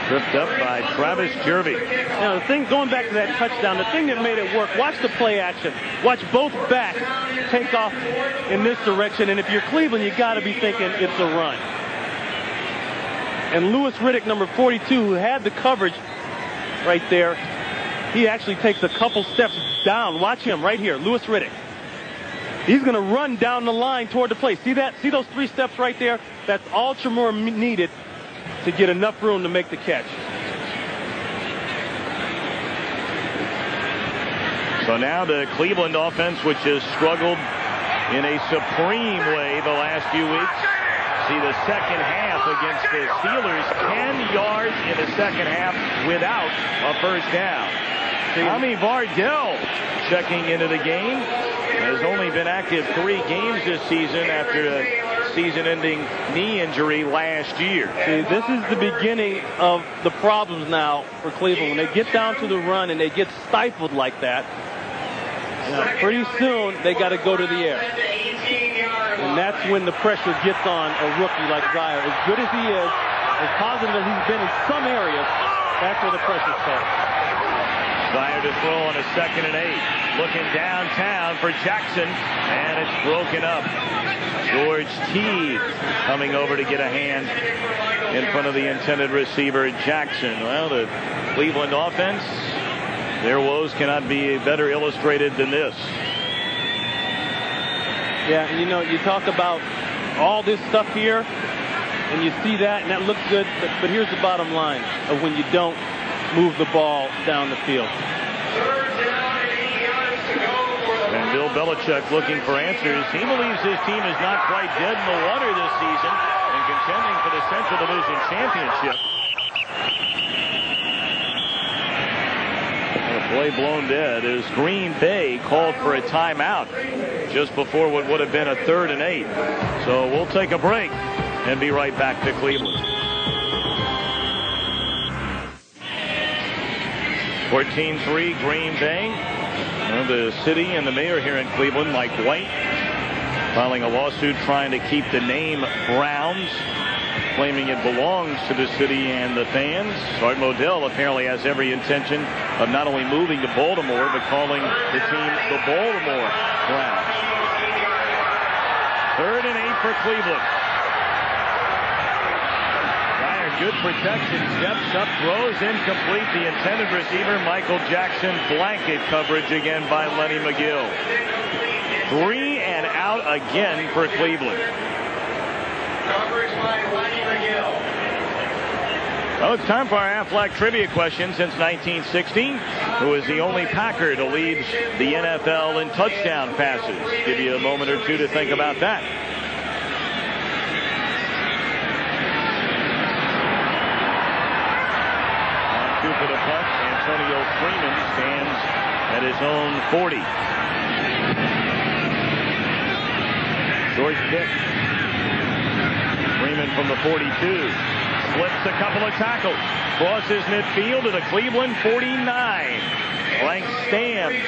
Tripped up by Travis Jervey. Now, the thing, going back to that touchdown, the thing that made it work, watch the play action. Watch both backs take off in this direction. And if you're Cleveland, you got to be thinking it's a run. And Louis Riddick, number 42, who had the coverage right there, he actually takes a couple steps down. Watch him right here, Louis Riddick. He's going to run down the line toward the play. See that? See those 3 steps right there? That's all Chimera needed to get enough room to make the catch. So now the Cleveland offense, which has struggled in a supreme way the last few weeks, See the second half against the Steelers, 10 yards in the second half without a first down. Tommy Vardell checking into the game. Has only been active 3 games this season after a season-ending knee injury last year. See, this is the beginning of the problems now for Cleveland. When they get down to the run and they get stifled like that, pretty soon they got to go to the air. And that's when the pressure gets on a rookie like Zier. As good as he is, as positive as he's been in some areas, that's where the pressure's coming. Zier to throw on a 2nd and 8. Looking downtown for Jackson, and it's broken up. George Teague coming over to get a hand in front of the intended receiver, Jackson. Well, the Cleveland offense, their woes cannot be better illustrated than this. Yeah, and you talk about all this stuff here, and you see that, and that looks good, but here's the bottom line of when you don't move the ball down the field. And Bill Belichick looking for answers. He believes his team is not quite dead in the water this season and contending for the Central Division Championship. And a play blown dead as Green Bay called for a timeout just before what would have been a 3rd and 8. So we'll take a break and be right back to Cleveland. 14-3 Green Bay. Well, the city and the mayor here in Cleveland, Mike White, filing a lawsuit trying to keep the name Browns, claiming it belongs to the city and the fans. Art Modell apparently has every intention of not only moving to Baltimore, but calling the team the Baltimore Browns. 3rd and 8 for Cleveland. Good protection, steps up, throws incomplete. The intended receiver, Michael Jackson, blanket coverage again by Lenny McGill. 3 and out again for Cleveland. Coverage by Lenny McGill. Well, it's time for our Aflac trivia question. Since 1960, who is the only Packer to lead the NFL in touchdown passes? Give you a moment or two to think about that. For the punt, Antonio Freeman stands at his own 40. Short kick. Freeman from the 42. Slips a couple of tackles. Crosses midfield to the Cleveland 49. Frank Stamms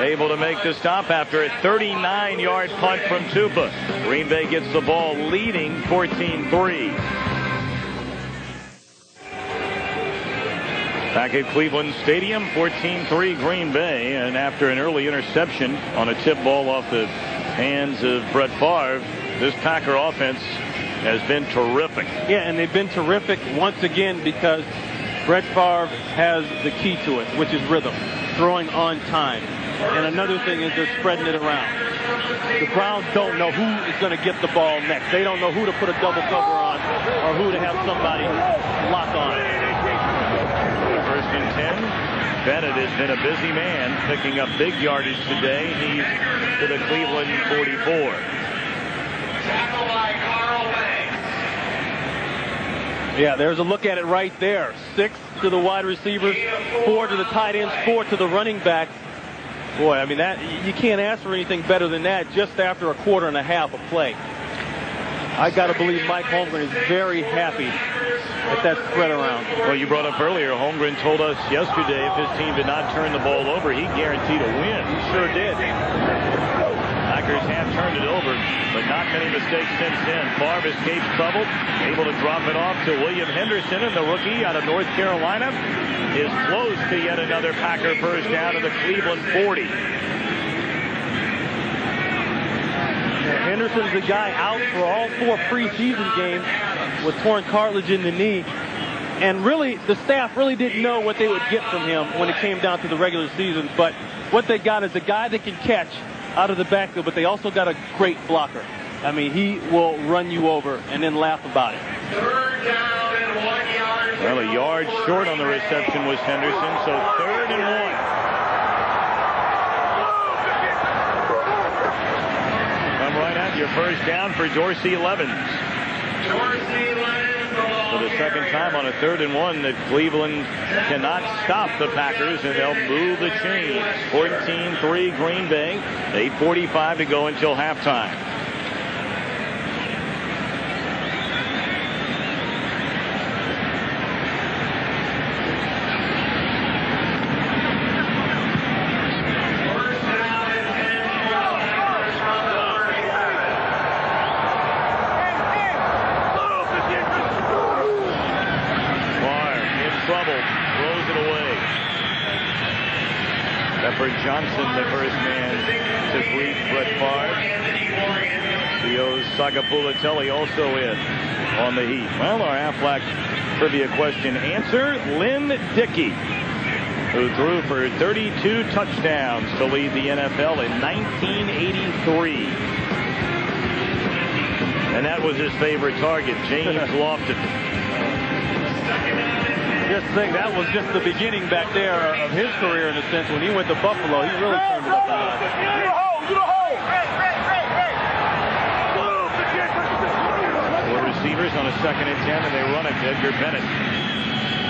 able to make the stop after a 39-yard punt from Tupa. Green Bay gets the ball leading 14-3. Back at Cleveland Stadium, 14-3 Green Bay, and after an early interception on a tip ball off the hands of Brett Favre, this Packer offense has been terrific. Yeah, and they've been terrific once again because Brett Favre has the key to it, which is rhythm, throwing on time. And another thing is they're spreading it around. The Browns don't know who is going to get the ball next. They don't know who to put a double cover on or who to have somebody lock on. 1st and 10. Bennett has been a busy man picking up big yardage today. He's to the Cleveland 44. Tackle by Carl Banks. Yeah, there's a look at it right there. 6 to the wide receivers, 4 to the tight ends, 4 to the running back. Boy, I mean, that you can't ask for anything better than that just after a quarter and a half of play. I got to believe Mike Holmgren is very happy at that spread around. Well, you brought up earlier, Holmgren told us yesterday if his team did not turn the ball over, he guaranteed a win. He sure did. Packers have turned it over, but not many mistakes since then. Favre escapes trouble, able to drop it off to William Henderson, and the rookie out of North Carolina is close to yet another Packer first down to the Cleveland 40. Henderson's the guy out for all 4 preseason games with torn cartilage in the knee. And really, the staff really didn't know what they would get from him when it came down to the regular season. But what they got is a guy that can catch out of the backfield, but they also got a great blocker. I mean, he will run you over and then laugh about it. 3rd down and 1 yard. Well, a yard short on the reception was Henderson, so 3rd and 1. Come right at your first down for Dorsey Levens. For the second time on a 3rd and 1 that Cleveland cannot stop the Packers, and they'll move the chains. 14-3 Green Bay. 8:45 to go until halftime. Johnson, the first man to greet Brett Favre. Theo Sagapulatelli also in on the Heat. Well, our Aflac trivia question answer, Lynn Dickey, who threw for 32 touchdowns to lead the NFL in 1983. And that was his favorite target, James Lofton. Just think that was just the beginning back there of his career in a sense. When he went to Buffalo, he really turned it up a notch. Four receivers on a 2nd and 10, and they run it. Edgar Bennett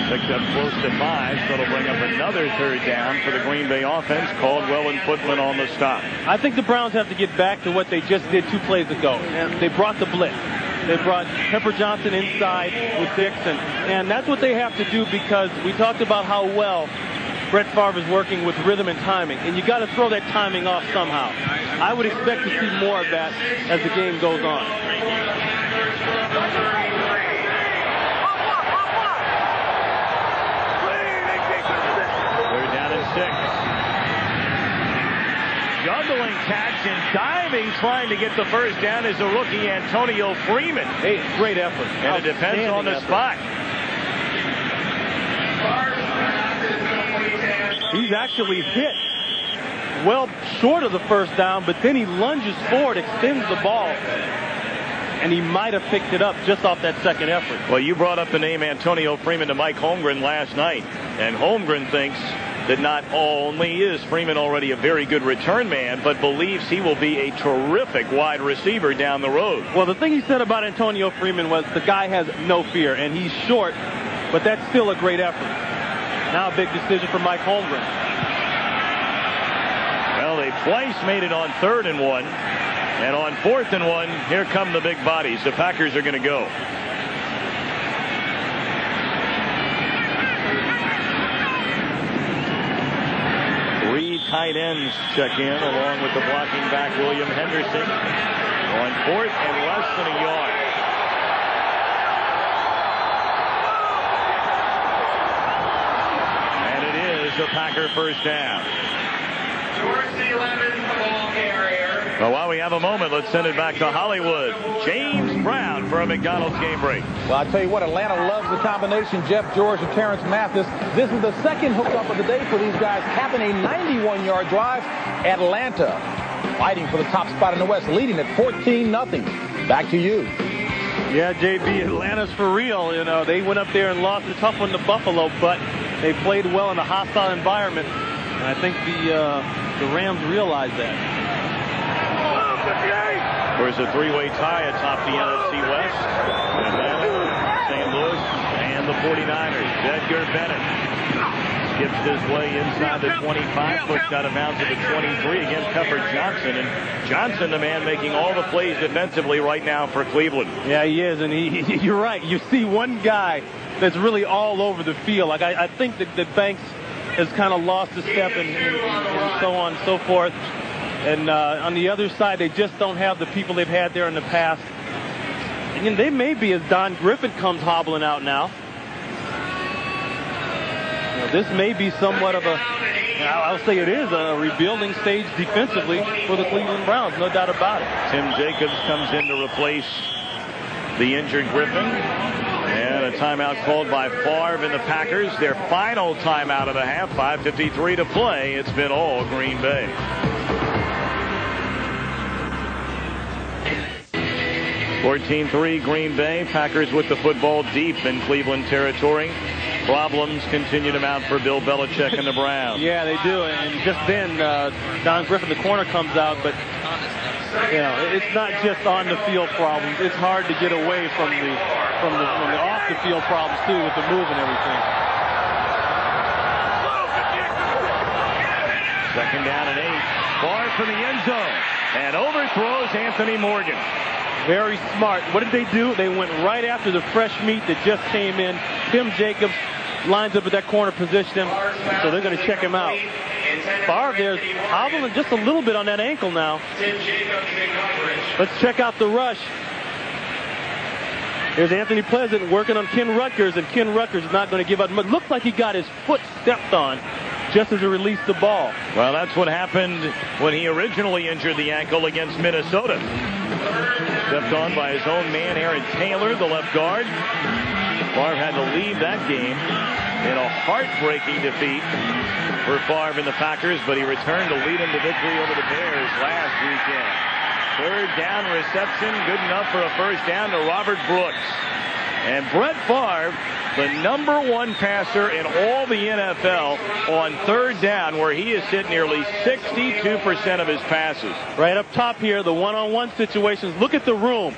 picked up close to 5, so it'll bring up another 3rd down for the Green Bay offense. Caldwell and Footman on the stop. I think the Browns have to get back to what they just did 2 plays ago. They brought the blitz. They brought Pepper Johnson inside with Dixon, and that's what they have to do, because we talked about how well Brett Favre is working with rhythm and timing, and you got to throw that timing off somehow. I would expect to see more of that as the game goes on. 3rd down and 6. Juggling catch and diving, trying to get the first down is the rookie Antonio Freeman. Hey, great effort. And it depends on the spot. He's actually hit well short of the first down, but then he lunges forward, extends the ball, and he might have picked it up just off that second effort. Well, you brought up the name Antonio Freeman to Mike Holmgren last night, and Holmgren thinks that not only is Freeman already a very good return man, but believes he will be a terrific wide receiver down the road. Well, the thing he said about Antonio Freeman was the guy has no fear, and he's short, but that's still a great effort. Now a big decision for Mike Holmgren. Well, they twice made it on 3rd and 1, and on 4th and 1, here come the big bodies. The Packers are going to go. Tight ends check in along with the blocking back William Henderson on 4th and less than a yard. And it is a Packer first down. Towards the 11th, the ball carrier. Well, while we have a moment, let's send it back to Hollywood. James Brown for a McDonald's game break. Well, I tell you what, Atlanta loves the combination. Jeff George and Terrence Mathis. This is the second hookup of the day for these guys, capping a 91-yard drive. Atlanta fighting for the top spot in the West, leading at 14-0. Back to you. Yeah, JB, Atlanta's for real. You know, they went up there and lost a tough one to Buffalo, but they played well in a hostile environment. And I think the Rams realized that. There's a 3-way tie atop the NFC West. Atlanta, St. Louis, and the 49ers. Edgar Bennett skips his way inside the 25, pushed out of bounds at the 23 against Pepper Johnson. And Johnson, the man making all the plays defensively right now for Cleveland. Yeah, he is, and you're right. You see one guy that's really all over the field. Like I think that Banks has kind of lost a step and so on and so forth. And on the other side, they just don't have the people they've had there in the past. And they may be as Don Griffin comes hobbling out now. You know, this may be somewhat of a, I'll say it is a rebuilding stage defensively for the Cleveland Browns, no doubt about it. Tim Jacobs comes in to replace the injured Griffin. And a timeout called by Favre and the Packers. Their final timeout of the half, 5:53 to play. It's been all Green Bay. 14-3 Green Bay. Packers with the football deep in Cleveland territory. Problems continue to mount for Bill Belichick and the Browns. Yeah, they do. And just then, Don Griffin, the corner, comes out, but You know, it's not just on the field problems. It's hard to get away from the off the field problems too, with the move and everything. Second down and 8. Far from the end zone. And overthrows Anthony Morgan. Very smart. What did they do? They went right after the fresh meat that just came in. Tim Jacobs lines up at that corner position, so they're going to check him out. Favre there's hobbling just a little bit on that ankle now. Let's check out the rush. Here's Anthony Pleasant working on Ken Rutgers, and Ken Rutgers is not going to give up. It looks like he got his foot stepped on just as he released the ball. Well, that's what happened when he originally injured the ankle against Minnesota. Stepped on by his own man, Aaron Taylor, the left guard. Favre had to leave that game in a heartbreaking defeat for Favre and the Packers, but he returned to lead them to victory over the Bears last weekend. Third down reception, good enough for a first down to Robert Brooks. And Brett Favre, the #1 passer in all the NFL on third down, where he has hit nearly 62% of his passes. Right up top here, the one-on-one situations. Look at the room.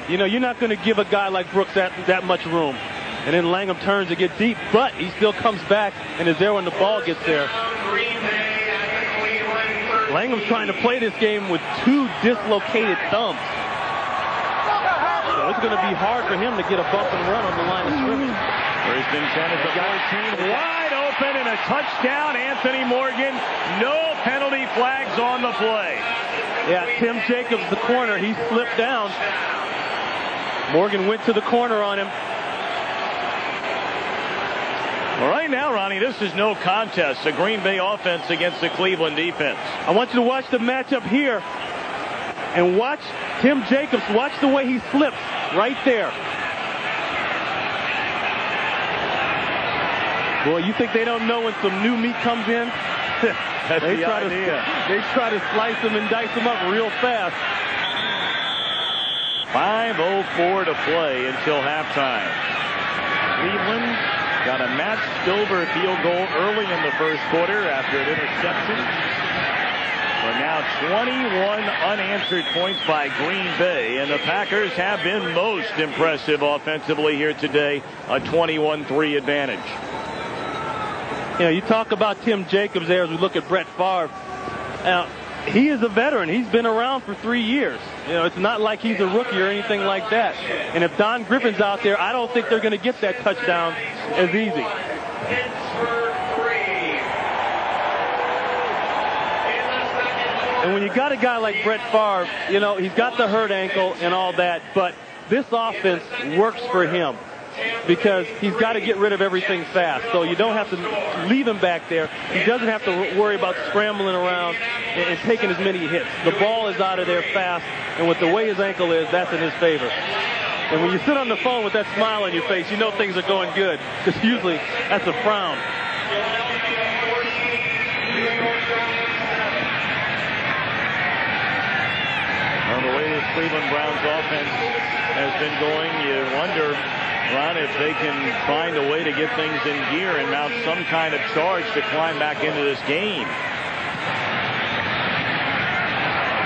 You know, you're not going to give a guy like Brooks that much room. And then Langham turns to get deep, but he still comes back and is there when the ball gets there. Langham's trying to play this game with 2 dislocated thumbs. So it's going to be hard for him to get a bump and run on the line of scrimmage. First and 10 at the 14. Wide open and a touchdown, Anthony Morgan. No penalty flags on the play. Yeah, Tim Jacobs, the corner, he slipped down. Morgan went to the corner on him. Well, right now, Ronnie, this is no contest. The Green Bay offense against the Cleveland defense. I want you to watch the matchup here and watch Tim Jacobs. Watch the way he slips right there. Boy, you think they don't know when some new meat comes in? That's the idea. They try to slice them and dice them up real fast. 5:04 to play until halftime. Cleveland got a Matt Stover field goal early in the first quarter after an interception. But now 21 unanswered points by Green Bay, and the Packers have been most impressive offensively here today, a 21-3 advantage. You know, you talk about Tim Jacobs there as we look at Brett Favre. Now, he is a veteran. He's been around for 3 years. You know, it's not like he's a rookie or anything like that. And if Don Griffin's out there, I don't think they're going to get that touchdown as easy. And when you got a guy like Brett Favre, you know, he's got the hurt ankle and all that, but this offense works for him because he's got to get rid of everything fast. So you don't have to leave him back there. He doesn't have to worry about scrambling around and taking as many hits. The ball is out of there fast, and with the way his ankle is, that's in his favor. And when you sit on the phone with that smile on your face, you know things are going good, because usually that's a frown. Well, the way this Cleveland Browns offense has been going, you wonder, Ron, if they can find a way to get things in gear and mount some kind of charge to climb back into this game.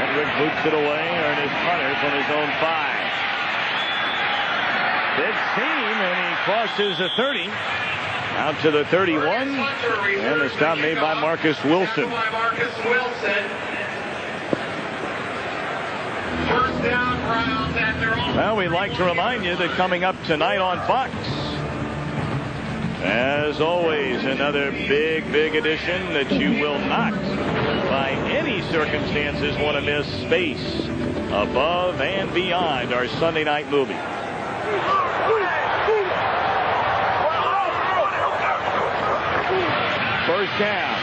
Hendrick boots it away, Ernest Hunter from his own 5. Big seam, and he crosses the 30. Out to the 31, and the stop made by Marcus Wilson. First down, Browns at their own. Well, we'd like to remind you that coming up tonight on Fox, as always, another big edition that you will not, by any circumstances, want to miss. Space Above and Beyond, our Sunday night movie. First down.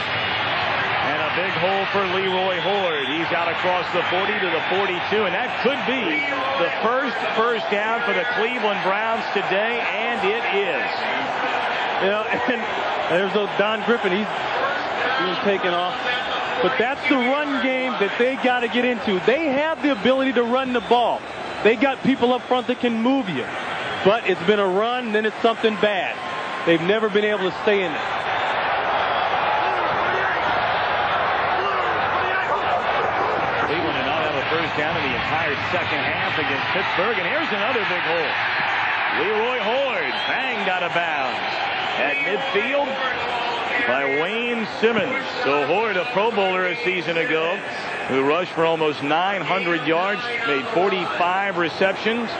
And a big hole for Leroy Horde. He's out across the 40 to the 42, and that could be the first down for the Cleveland Browns today, and it is. You know, and there's Don Griffin. He's taking off. But that's the run game that they got to get into. They have the ability to run the ball. They got people up front that can move you. But it's been a run, then it's something bad. They've never been able to stay in it. first down in the entire second half against Pittsburgh. And here's another big hole. Leroy Horde banged out of bounds at midfield by Wayne Simmons. So Horde, a Pro Bowler a season ago, who rushed for almost 900 yards, made 45 receptions,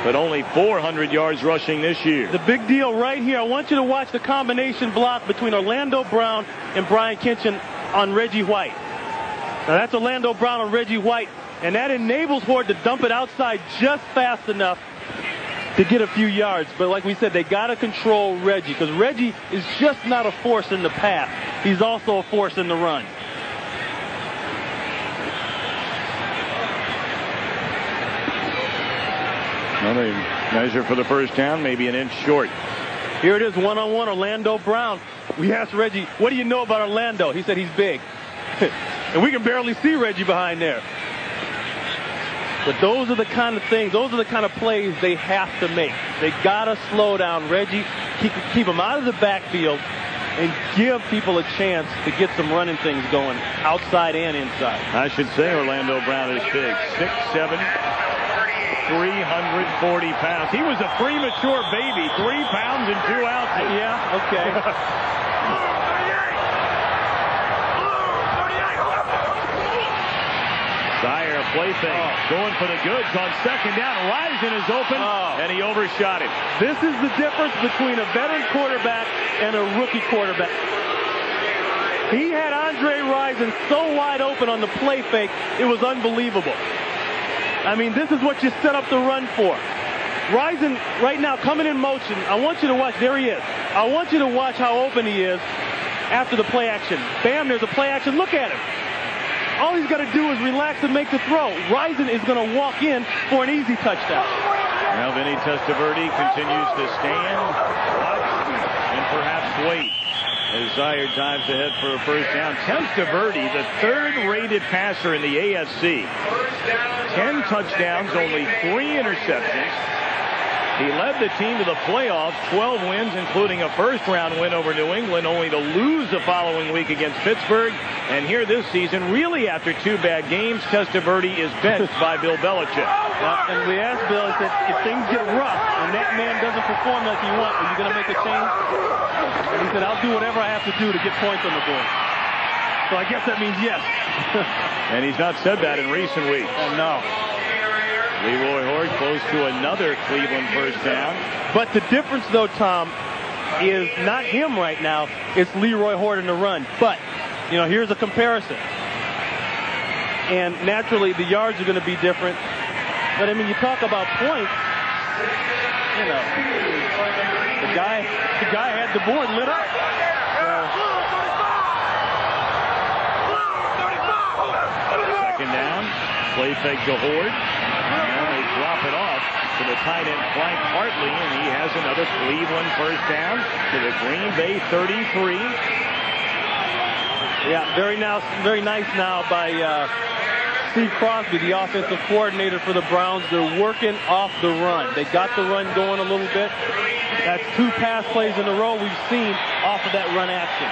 but only 400 yards rushing this year. The big deal right here, I want you to watch the combination block between Orlando Brown and Brian Kinchin on Reggie White. Now that's Orlando Brown on Reggie White, and that enables Horde to dump it outside just fast enough to get a few yards. But like we said, they got to control Reggie, because Reggie is just not a force in the pass. He's also a force in the run. Another measure for the first down, maybe an inch short. Here it is, one-on-one, Orlando Brown. We asked Reggie, what do you know about Orlando? He said he's big. And we can barely see Reggie behind there. But those are the kind of things, those are the kind of plays they have to make. They got to slow down Reggie, keep him out of the backfield, and give people a chance to get some running things going outside and inside. I should say Orlando Brown is big. 6'7", 340 pounds. He was a premature baby, 3 pounds and 2 ounces. Yeah, okay. Dyer, play fake, going for the goods on second down. Risen is open, and he overshot it. This is the difference between a veteran quarterback and a rookie quarterback. He had Andre Rison so wide open on the play fake, it was unbelievable. I mean, this is what you set up the run for. Rison right now coming in motion. I want you to watch. There he is. I want you to watch how open he is after the play action. Bam, there's a play action. Look at him. All he's got to do is relax and make the throw. Rison is going to walk in for an easy touchdown. Now Vinny Testaverde continues to stand, watch, and perhaps wait as Dyer dives ahead for a first down. Testaverde, the third-rated passer in the AFC. 10 touchdowns, only 3 interceptions. He led the team to the playoffs, 12 wins, including a first-round win over New England, only to lose the following week against Pittsburgh. And here this season, really after 2 bad games, Testaverde is benched by Bill Belichick. And we asked Bill, he said, if things get rough and that man doesn't perform like you want, are you going to make a change? And he said, I'll do whatever I have to do to get points on the board. So I guess that means yes. And he's not said that in recent weeks. No. Leroy Horde close to another Cleveland first down. But the difference, though, Tom, is not him right now. It's Leroy Horde in the run. But, you know, here's a comparison. And naturally, the yards are going to be different. But, I mean, you talk about points. You know, the guy had the board lit up. Second down, play fake to Horde. And they drop it off to the tight end Frank Hartley, and he has another Cleveland first down to the Green Bay 33. Yeah, very nice now by Steve Crosby, the offensive coordinator for the Browns. They're working off the run. They got the run going a little bit. That's 2 pass plays in a row we've seen off of that run action.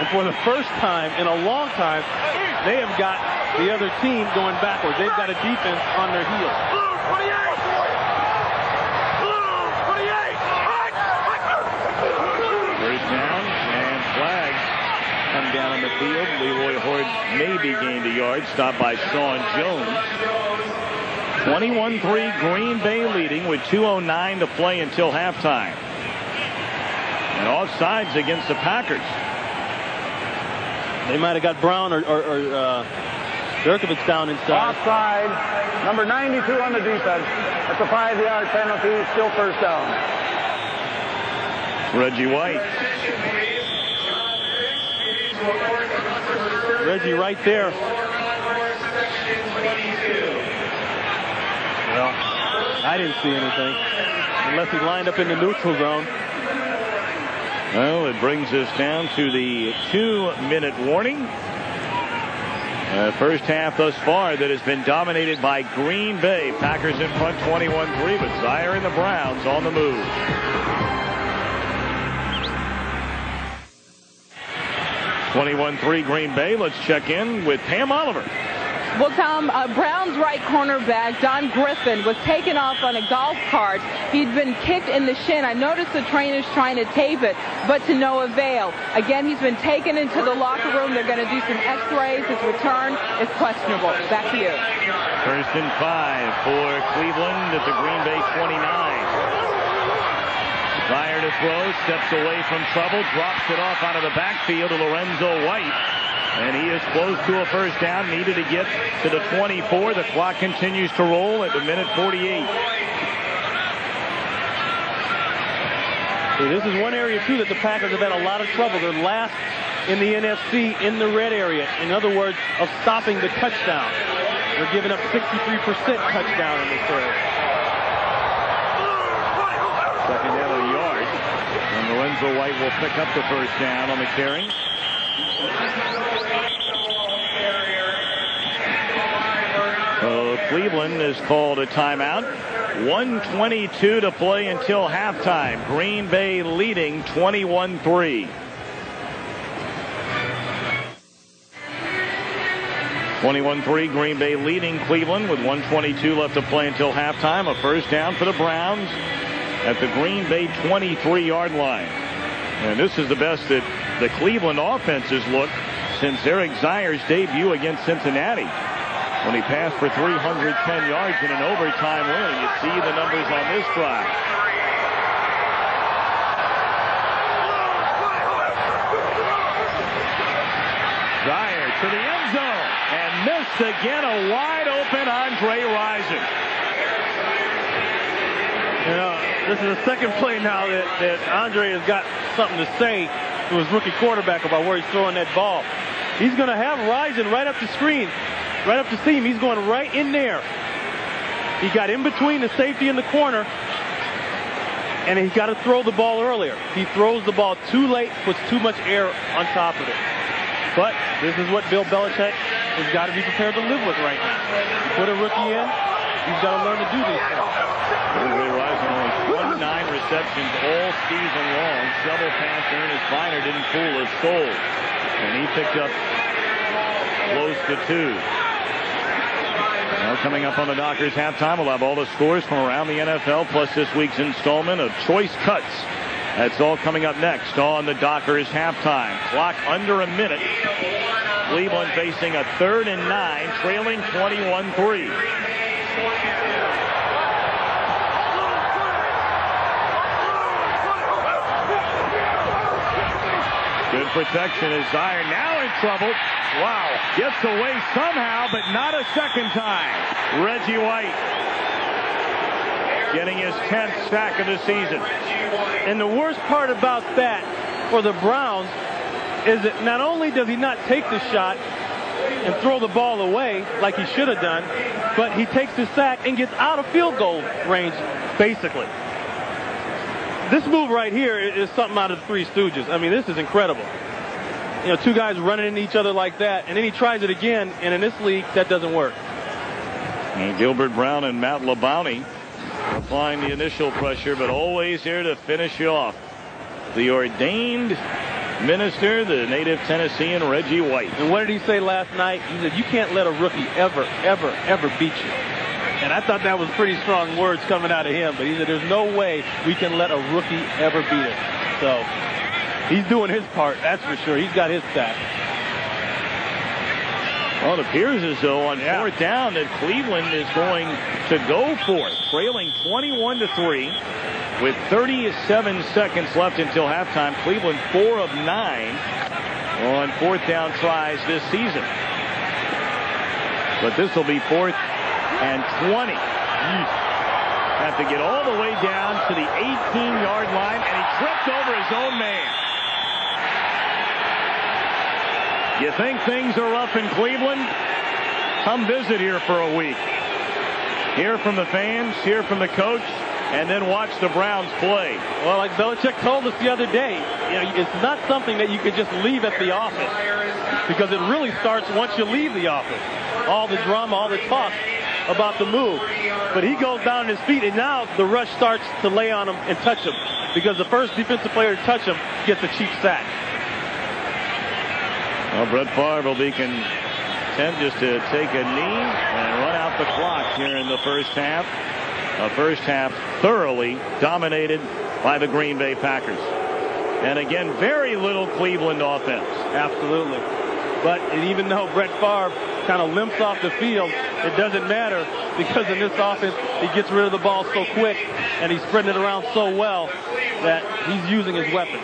And for the first time in a long time, they have got the other team going backwards. They've got a defense on their heels. First down, and flags come down on the field. Leroy Horde maybe gained a yard. Stopped by Sean Jones. 21-3, Green Bay leading with 2:09 to play until halftime. And offsides against the Packers. They might have got Brown or Durkovich down inside. Offside, number 92 on the defense. That's a 5-yard penalty, still first down. Reggie White. Reggie right there. Well, I didn't see anything unless he lined up in the neutral zone. Well, it brings us down to the 2-minute warning. First half thus far that has been dominated by Green Bay. Packers in front 21-3, but Dyer and the Browns on the move. 21-3 Green Bay. Let's check in with Pam Oliver. Well, Tom, Brown's right cornerback, Don Griffin, was taken off on a golf cart. He'd been kicked in the shin. I noticed the trainers trying to tape it, but to no avail. Again, he's been taken into the locker room. They're going to do some x-rays. His return is questionable. Back to you. 1st and 5 for Cleveland at the Green Bay 29. Zier to throw, steps away from trouble, drops it off out of the backfield to Lorenzo White. And he is close to a first down, needed to get to the 24. The clock continues to roll at the minute 48. This is one area, too, that the Packers have had a lot of trouble. They're last in the NFC in the red area. In other words, of stopping the touchdown. They're giving up 63% touchdown in this area. Second down of the yard. And Lorenzo White will pick up the first down on the carry. So Cleveland has called a timeout. 1:22 to play until halftime. Green Bay leading 21-3. 21-3 Green Bay leading Cleveland with 1:22 left to play until halftime. A first down for the Browns at the Green Bay 23-yard line. And this is the best that the Cleveland offense has looked since Eric Zier's debut against Cincinnati, when he passed for 310 yards in an overtime win. You see the numbers on this drive. Zier to the end zone and missed again. A wide open Andre Rison. You know, this is the second play now that Andre has got something to say to his rookie quarterback about where he's throwing that ball. He's going to have Rison right up the screen, right up the seam. He's going right in there. He got in between the safety and the corner, and he's got to throw the ball earlier. He throws the ball too late, puts too much air on top of it. But this is what Bill Belichick has got to be prepared to live with right now. You put a rookie in, he's got to learn to do these things. Andre Rison only 29 receptions all season long. Shovel pass to Ernest Biner didn't fool his soul. And he picked up close to 2. Now coming up on the Dockers halftime, we'll have all the scores from around the NFL, plus this week's installment of Choice Cuts. That's all coming up next on the Dockers halftime. Clock under a minute. Cleveland facing a 3rd and 9, trailing 21-3. Good protection as Zier now in trouble. Wow. Gets away somehow, but not a second time. Reggie White getting his 10th sack of the season. And the worst part about that for the Browns is that not only does he not take the shot and throw the ball away like he should have done, but he takes the sack and gets out of field goal range, basically. This move right here is something out of the Three Stooges. I mean, this is incredible. You know, two guys running into each other like that, and then he tries it again, and in this league, that doesn't work. And Gilbert Brown and Matt LeBounty applying the initial pressure, but always here to finish you off. The ordained minister, the native Tennessean Reggie White. And what did he say last night? He said, you can't let a rookie ever beat you. And I thought that was pretty strong words coming out of him, but he said there's no way we can let a rookie ever beat us. So he's doing his part, that's for sure. He's got his sack. Well, it appears as though on 4th down that Cleveland is going to go for it, trailing 21-3 with 37 seconds left until halftime. Cleveland 4 of 9 on 4th down tries this season. But this will be 4th and 20. Have to get all the way down to the 18-yard line, and he tripped over his own man. You think things are rough in Cleveland? Come visit here for a week. Hear from the fans, hear from the coach, and then watch the Browns play. Well, like Belichick told us the other day, you know, it's not something that you could just leave at the office, because it really starts once you leave the office. All the drama, all the talk about the move. But he goes down on his feet, and now the rush starts to lay on him and touch him, because the first defensive player to touch him gets a cheap sack. Well, Brett Favre will be content just to take a knee and run out the clock here in the first half. A first half thoroughly dominated by the Green Bay Packers. And again, very little Cleveland offense. Absolutely. But even though Brett Favre kind of limps off the field, it doesn't matter, because in this offense, he gets rid of the ball so quick and he's spreading it around so well that he's using his weapons.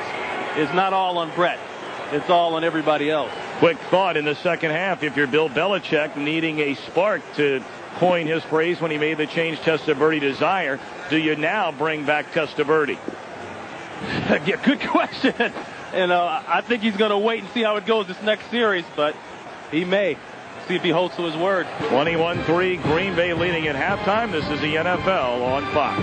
It's not all on Brett. It's all on everybody else. Quick thought in the second half, if you're Bill Belichick needing a spark to coin his phrase when he made the change Testaverde desire, do you now bring back Testaverde? Yeah, good question. And I think he's going to wait and see how it goes this next series, but he may. See if he holds to his word. 21-3, Green Bay leading at halftime. This is the NFL on Fox.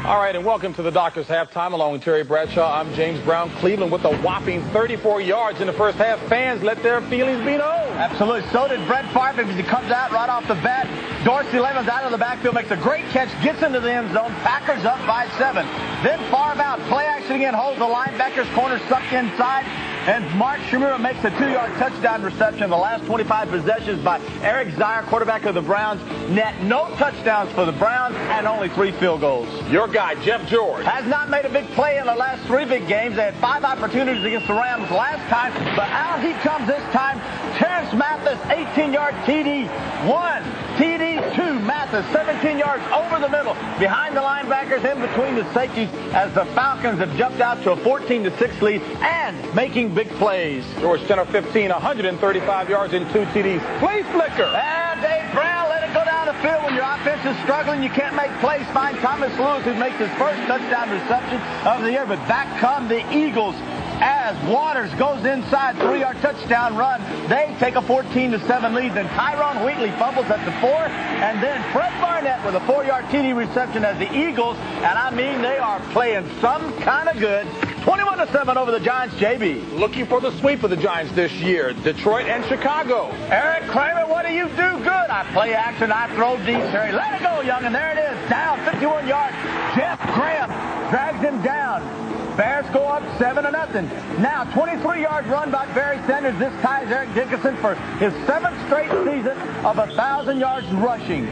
All right, and welcome to the Doctor's Halftime. Along with Terry Bradshaw, I'm James Brown. Cleveland with a whopping 34 yards in the first half. Fans let their feelings be known. Absolutely. So did Brett Favre because he comes out right off the bat. Dorsey Levens out of the backfield, makes a great catch, gets into the end zone. Packers up by 7. Then Favre out. Play action again, holds the linebackers, corner sucked inside. And Mark Shimura makes a 2-yard touchdown reception. The last 25 possessions by Eric Zier, quarterback of the Browns. Net no touchdowns for the Browns and only 3 field goals. Your guy, Jeff George, has not made a big play in the last 3 big games. They had 5 opportunities against the Rams last time, but out he comes this time. Terrence Mathis, 18-yard TD. 1, TD, 2. Mathis, 17 yards over the middle, behind the linebackers, in between the safeties, as the Falcons have jumped out to a 14-6 lead and making big plays. George 10 of 15, 135 yards and 2 TDs. Play flicker. And Dave Brown let it go down the field. When your offense is struggling, you can't make plays. Find Thomas Lewis, who makes his first touchdown reception of the year. But back come the Eagles as Waters goes inside, 3-yard touchdown run. They take a 14-7 lead. Then Tyrone Wheatley fumbles at the 4. And then Fred Barnett with a 4-yard TD reception as the Eagles, and I mean they are playing some kind of good. 21-7 over the Giants, JB. Looking for the sweep of the Giants this year. Detroit and Chicago. Eric Kramer, what do you do good? I play action, I throw deep. Terry, let it go, young, and there it is. Down 51 yards. Jeff Graham drags him down. Bears go up 7-0. Now 23-yard run by Barry Sanders. This ties Eric Dickerson for his 7th straight season of 1,000 yards rushing.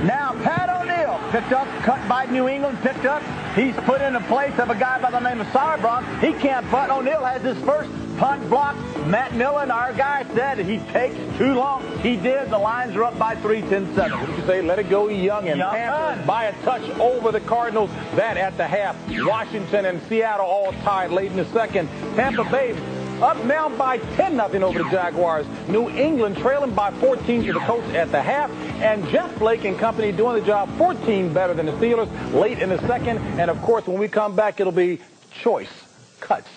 Now Pat O'Neill picked up, cut by New England, picked up. He's put in the place of a guy by the name of Sauerbrunn. He can't punt. O'Neill has his first punt block. Matt Millen, our guy, said he takes too long. He did. The Lions are up by 3, 10-7. What did you say? Let it go, young, and Panthers by a touch over the Cardinals. That at the half. Washington and Seattle all tied late in the second. Tampa Bay up now by 10-0 over the Jaguars. New England trailing by 14 to the Colts at the half. And Jeff Blake and company doing the job 14 better than the Steelers late in the second. And, of course, when we come back, it'll be choice cuts.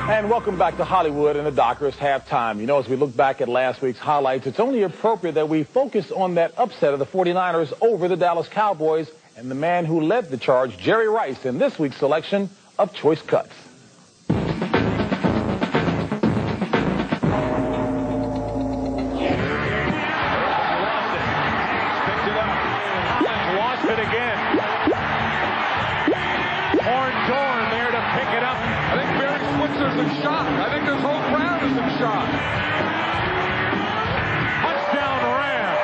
And welcome back to Hollywood and the Doctor's Halftime. You know, as we look back at last week's highlights, it's only appropriate that we focus on that upset of the 49ers over the Dallas Cowboys and the man who led the charge, Jerry Rice, in this week's selection of Choice Cuts. I think this whole crowd is in shock. Touchdown Rams.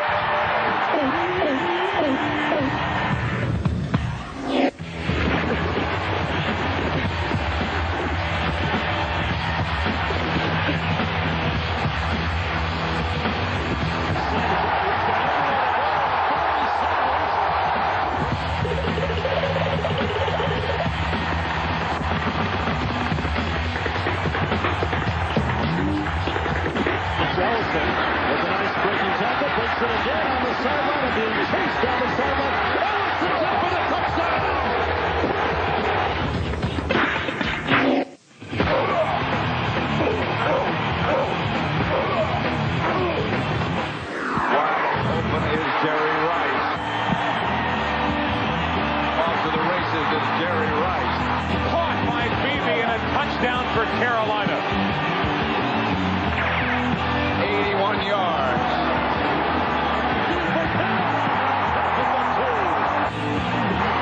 21 yards.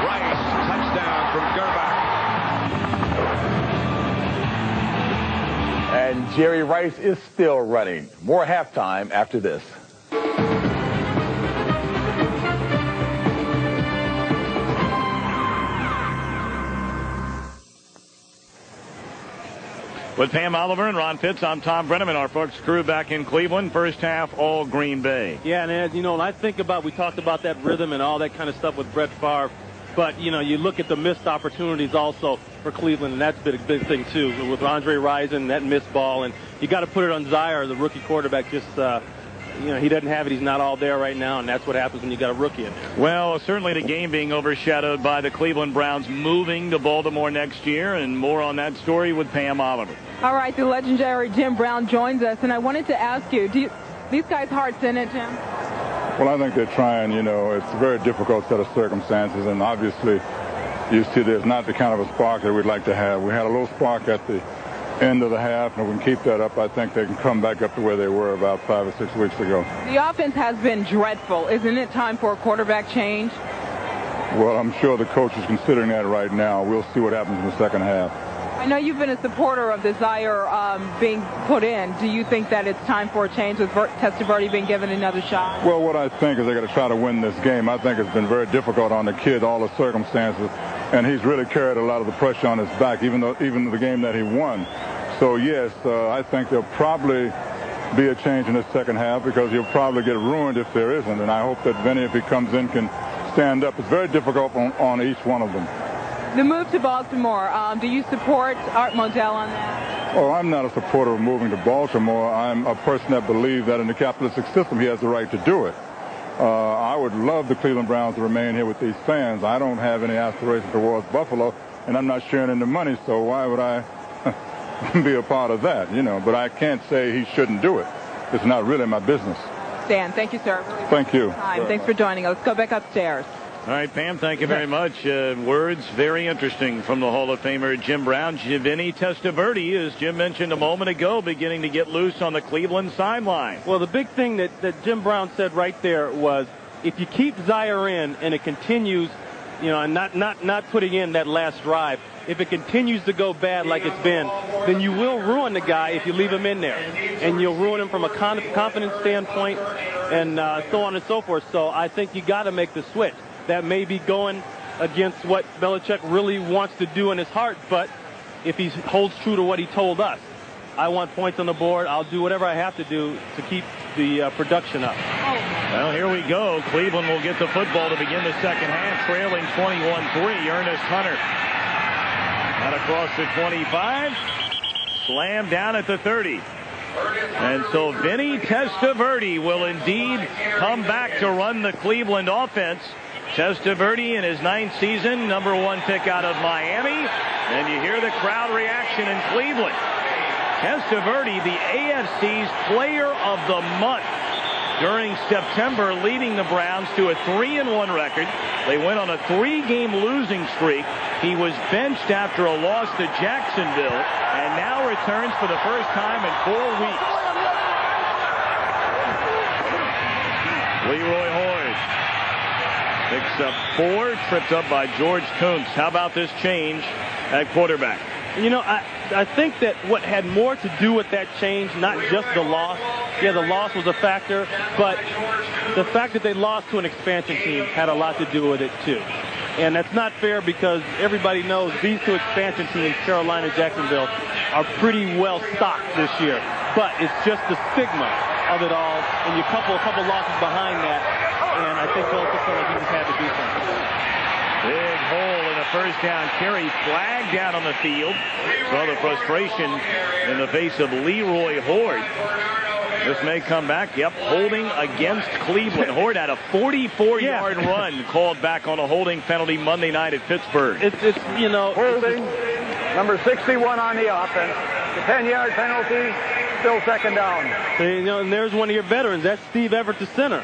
Rice, touchdown from Gerbach. And Jerry Rice is still running. More halftime after this. With Pam Oliver and Ron Fitz, I'm Tom Brenneman, our Fox crew back in Cleveland. First half, all Green Bay. Yeah, and as you know, when I think about, we talked about that rhythm and all that kind of stuff with Brett Favre, but, you know, you look at the missed opportunities also for Cleveland, and that's been a big thing, too, with Andre Rison, that missed ball, and you got to put it on Zaire, the rookie quarterback, just, you know, he doesn't have it. He's not all there right now, and that's what happens when you got a rookie in there. Well, certainly the game being overshadowed by the Cleveland Browns moving to Baltimore next year, and more on that story with Pam Oliver. All right, the legendary Jim Brown joins us, and I wanted to ask you, these guys' hearts in it, Jim? Well, I think they're trying. You know, it's a very difficult set of circumstances, and obviously you see there's not the kind of a spark that we'd like to have. We had a little spark at the end of the half, and if we can keep that up, I think they can come back up to where they were about 5 or 6 weeks ago. The offense has been dreadful. Isn't it time for a quarterback change? Well, I'm sure the coach is considering that right now. We'll see what happens in the second half. I know you've been a supporter of the Zaire being put in. Do you think that it's time for a change with Testaverde being given another shot? Well, what I think is they're going to try to win this game. I think it's been very difficult on the kid, all the circumstances, and he's really carried a lot of the pressure on his back, even the game that he won. So, yes, I think there'll probably be a change in the second half because he'll probably get ruined if there isn't, and I hope that Vinny, if he comes in, can stand up. It's very difficult on each one of them. The move to Baltimore, do you support Art Modell on that? Oh, I'm not a supporter of moving to Baltimore. I'm a person that believes that in the capitalistic system he has the right to do it. I would love the Cleveland Browns to remain here with these fans. I don't have any aspirations towards Buffalo, and I'm not sharing in the money, so why would I be a part of that, you know? But I can't say he shouldn't do it. It's not really my business. Dan, thank you, sir. Really thank you. Thanks for joining us. Let's go back upstairs. All right, Pam, thank you very much. Words very interesting from the Hall of Famer Jim Brown. Vinny Testaverde, as Jim mentioned a moment ago, beginning to get loose on the Cleveland sideline. Well, the big thing that Jim Brown said right there was if you keep Zaire in and it continues, you know, and not putting in that last drive, if it continues to go bad like it's been, then you will ruin the guy if you leave him in there. And you'll ruin him from a confidence standpoint and so on and so forth. So I think you got to make the switch. That may be going against what Belichick really wants to do in his heart, but if he holds true to what he told us, I want points on the board. I'll do whatever I have to do to keep the production up. Well, here we go. Cleveland will get the football to begin the second half, trailing 21-3. Ernest Hunter out across the 25, slammed down at the 30. And so Vinny Testaverde will indeed come back to run the Cleveland offense. Testaverde in his 9th season, #1 pick out of Miami. And you hear the crowd reaction in Cleveland. Testaverde, the AFC's Player of the Month during September, leading the Browns to a 3-1 record. They went on a 3-game losing streak. He was benched after a loss to Jacksonville and now returns for the first time in 4 weeks. Leroy Hoyt picks up 4, tripped up by George Kuntz. How about this change at quarterback? You know, I think that what had more to do with that change, not just the loss. Yeah, the loss was a factor, but the fact that they lost to an expansion team had a lot to do with it, too. And that's not fair because everybody knows these two expansion teams, Carolina and Jacksonville, are pretty well stocked this year. But it's just the stigma of it all, and you couple a couple losses behind that, and I think Belichick felt like he just had to do something. Big hole in a first down carry, flag down on the field. Saw the frustration in the face of Leroy Hoard. This may come back. Yep, holding against Cleveland. Hoard had a 44-yard run called back on a holding penalty Monday night at Pittsburgh. It's you know, holding number 61 on the offense. The 10-yard penalty, still second down. You know, and there's one of your veterans. That's Steve Everett, the center.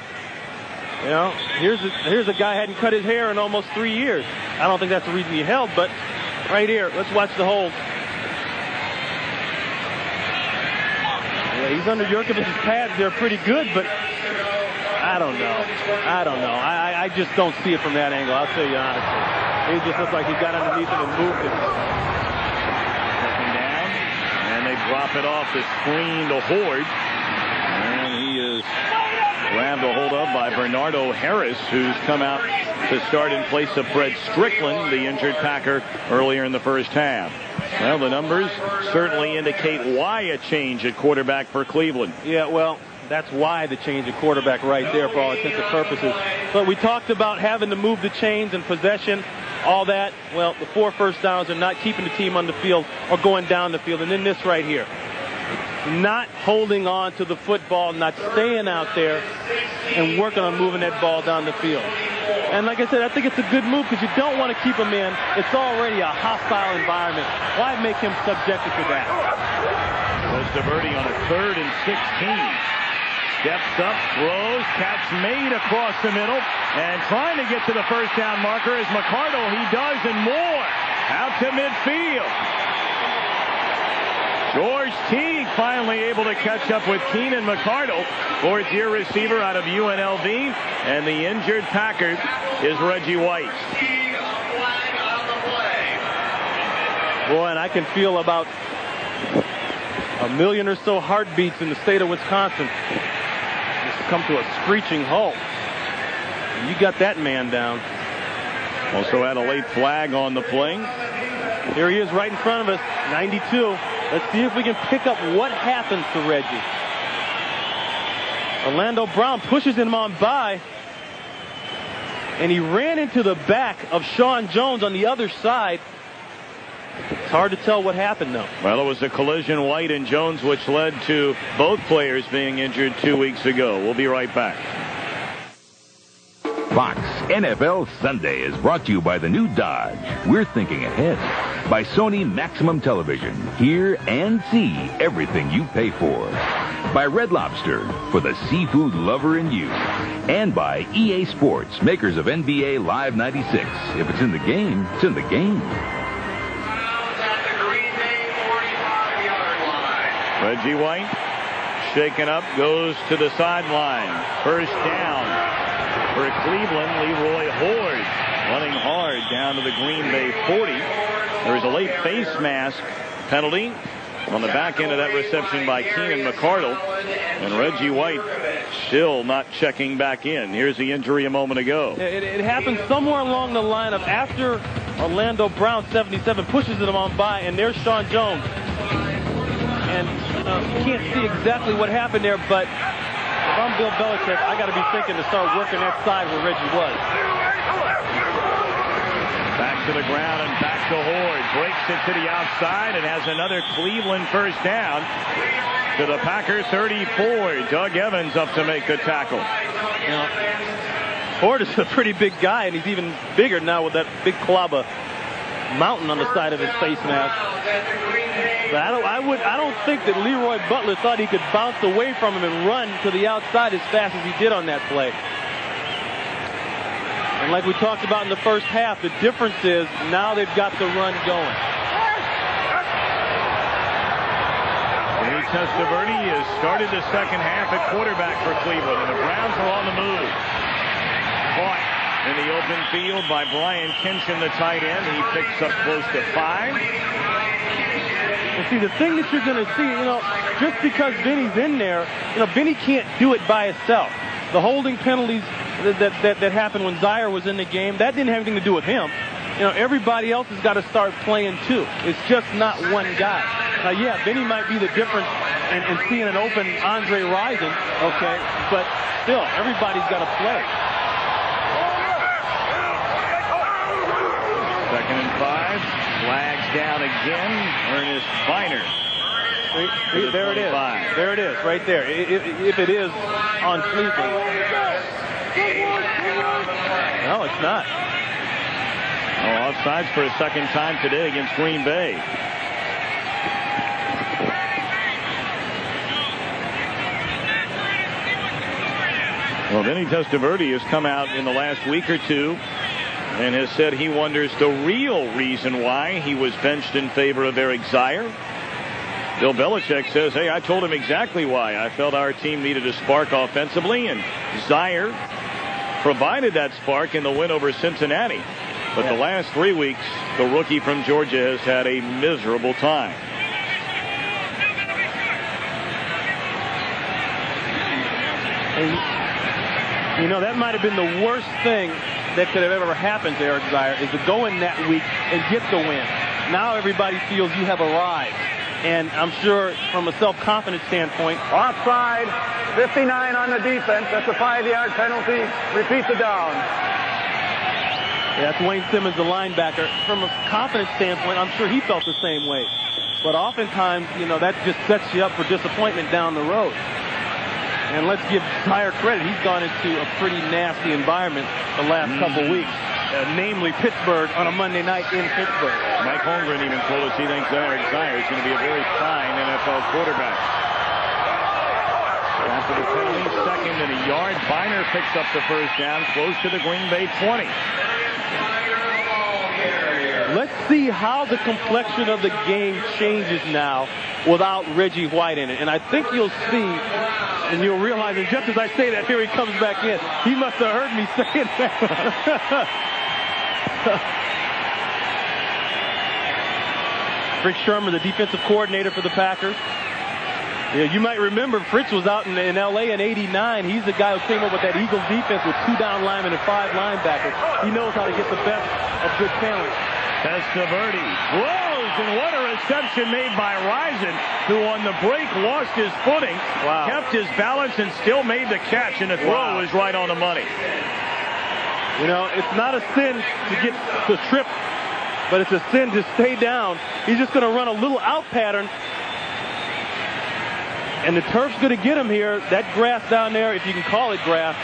You know, here's a guy who hadn't cut his hair in almost 3 years. I don't think that's the reason he held, but right here, let's watch the hold. Yeah, he's under Jurkovic's pads. They're pretty good, but I don't know. I just don't see it from that angle. I'll tell you honestly. It just looks like he got underneath it and moved it. Second down, and they drop it off the screen to Horde. And he is grabbed a hold of by Bernardo Harris, who's come out to start in place of Fred Strickland, the injured Packer, earlier in the first half. Well, the numbers certainly indicate why a change at quarterback for Cleveland. Yeah, well, that's why the change at quarterback right there for all intents and purposes. But we talked about having to move the chains and possession, all that. Well, the 4 first downs are not keeping the team on the field or going down the field. And then this right here. Not holding on to the football, not staying out there and working on moving that ball down the field. And like I said, I think it's a good move because you don't want to keep him in. It's already a hostile environment. Why make him subjected to that? Testaverde on a 3rd and 16. Steps up, throws, catch made across the middle, and trying to get to the first down marker is McCardle. He does, and more. Out to midfield. George Teague finally able to catch up with Keenan McCardle, fourth-year receiver out of UNLV, and the injured Packer is Reggie White. Boy, and I can feel about a million or so heartbeats in the state of Wisconsin just to come to a screeching halt. You got that man down. Also had a late flag on the play. Here he is right in front of us, 92. Let's see if we can pick up what happens to Reggie. Orlando Brown pushes him on by, and he ran into the back of Sean Jones on the other side. It's hard to tell what happened, though. Well, it was a collision, White and Jones, which led to both players being injured 2 weeks ago. We'll be right back. Fox NFL Sunday is brought to you by the new Dodge. We're thinking ahead. By Sony Maximum Television. Hear and see everything you pay for. By Red Lobster, for the seafood lover in you. And by EA Sports, makers of NBA Live 96. If it's in the game, it's in the game. Reggie White, shaken up, goes to the sideline. First down for Cleveland. Leroy Horde running hard down to the Green Bay 40. There's a late face mask penalty on the back end of that reception by Keenan McCardle. And Reggie White still not checking back in. Here's the injury a moment ago. It happened somewhere along the line of after Orlando Brown, 77, pushes him on by, and there's Sean Jones. And you can't see exactly what happened there, but if I'm Bill Belichick, I got to be thinking to start working that side where Reggie was. Back to the ground and back to Horde. Breaks it to the outside and has another Cleveland first down to the Packer 34. Doug Evans up to make the tackle. Now, Horde is a pretty big guy, and he's even bigger now with that big Kalaba mountain on the side of his face mask. But I don't think that Leroy Butler thought he could bounce away from him and run to the outside as fast as he did on that play. And like we talked about in the first half, the difference is now they've got the run going. Vinny Testaverde has started the second half at quarterback for Cleveland, and the Browns are on the move. Caught in the open field by Brian Kinchin, the tight end. He picks up close to 5. And see, the thing that you're going to see, just because Vinny's in there, Vinny can't do it by himself. The holding penalties that happened when Zaire was in the game, that didn't have anything to do with him. Everybody else has got to start playing too. It's just not one guy. Now, yeah, Vinny might be the difference in seeing an open Andre Rison, okay, but still, everybody's got to play. Second and 5. Flags down again. Ernest Biner. There it is. There it is, right there. If it is on Cleveland. No, it's not. Oh, offsides for a second time today against Green Bay. Well, Vinny Testaverde has come out in the last week or two and has said he wonders the real reason why he was benched in favor of Eric Zaire. Bill Belichick says, hey, I told him exactly why. I felt our team needed a spark offensively, and Zier provided that spark in the win over Cincinnati. But the last 3 weeks, the rookie from Georgia has had a miserable time. And, you know, that might have been the worst thing that could have ever happened to Eric Zier, is to go in that week and get the win. Now everybody feels you have arrived. And I'm sure from a self-confidence standpoint. Offside, 59 on the defense. That's a 5-yard penalty. Repeat the down. Yeah, that's Wayne Simmons, the linebacker. From a confidence standpoint, I'm sure he felt the same way. But oftentimes, you know, that just sets you up for disappointment down the road. And let's give Zier credit. He's gone into a pretty nasty environment the last couple weeks. Namely Pittsburgh on a Monday night in Pittsburgh. Mike Holmgren even told us he thinks Eric Zier is going to be a very fine NFL quarterback. After the penalty, second and a yard. Biner picks up the first down close to the Green Bay 20. Let's see how the complexion of the game changes now without Reggie White in it. And I think you'll see, and you'll realize, and just as I say that, here he comes back in. He must have heard me saying that. Rick Sherman, the defensive coordinator for the Packers. Yeah, you might remember Fritz was out in L.A. in '89. He's the guy who came up with that Eagles defense with 2 down linemen and 5 linebackers. He knows how to get the best of good talent. Testaverde throws, and what a reception made by Rison, who on the break lost his footing, kept his balance, and still made the catch, and the throw was right on the money. You know, it's not a sin to get the trip, but it's a sin to stay down. He's just going to run a little out pattern. And the turf's going to get him here. That grass down there, if you can call it grass.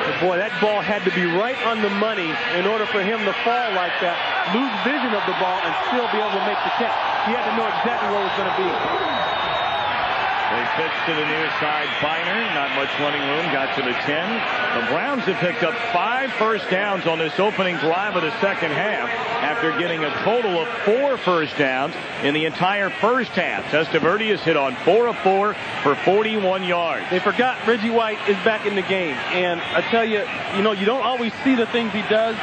But boy, that ball had to be right on the money in order for him to fall like that, lose vision of the ball, and still be able to make the catch. He had to know exactly where it was going to be. They pitch to the near side. Biner, not much running room, got to the 10. The Browns have picked up 5 first downs on this opening drive of the second half after getting a total of 4 first downs in the entire first half. Testaverde is hit on 4 of 4 for 41 yards. They forgot Reggie White is back in the game. And I tell you, you know, you don't always see the things he does,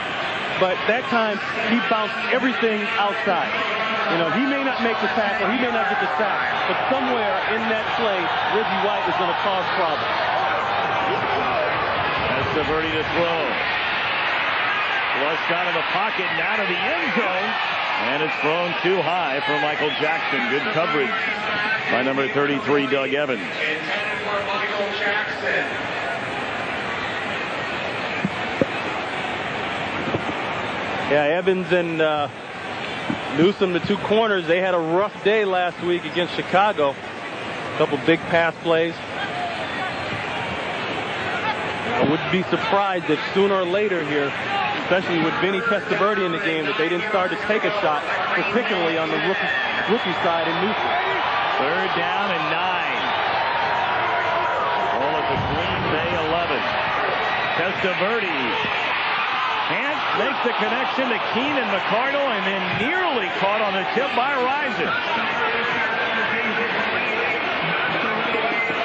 but that time he bounced everything outside. You know, he may not make the tackle, he may not get the sack, but somewhere in that play, Reggie White is going to cause problems. Testaverde to throw. Flushed out of the pocket and out of the end zone. And it's thrown too high for Michael Jackson. Good coverage by number 33, Doug Evans. Yeah, Evans and Newsom, the 2 corners, they had a rough day last week against Chicago. A couple big pass plays. I wouldn't be surprised if sooner or later here, especially with Vinny Testaverde in the game, that they didn't start to take a shot, particularly on the rookie side in Newsom. 3rd down and 9. Ball at the Green Bay 11. Testaverde can't make the connection to Keenan McCardle, and then nearly caught on the tip by Rison.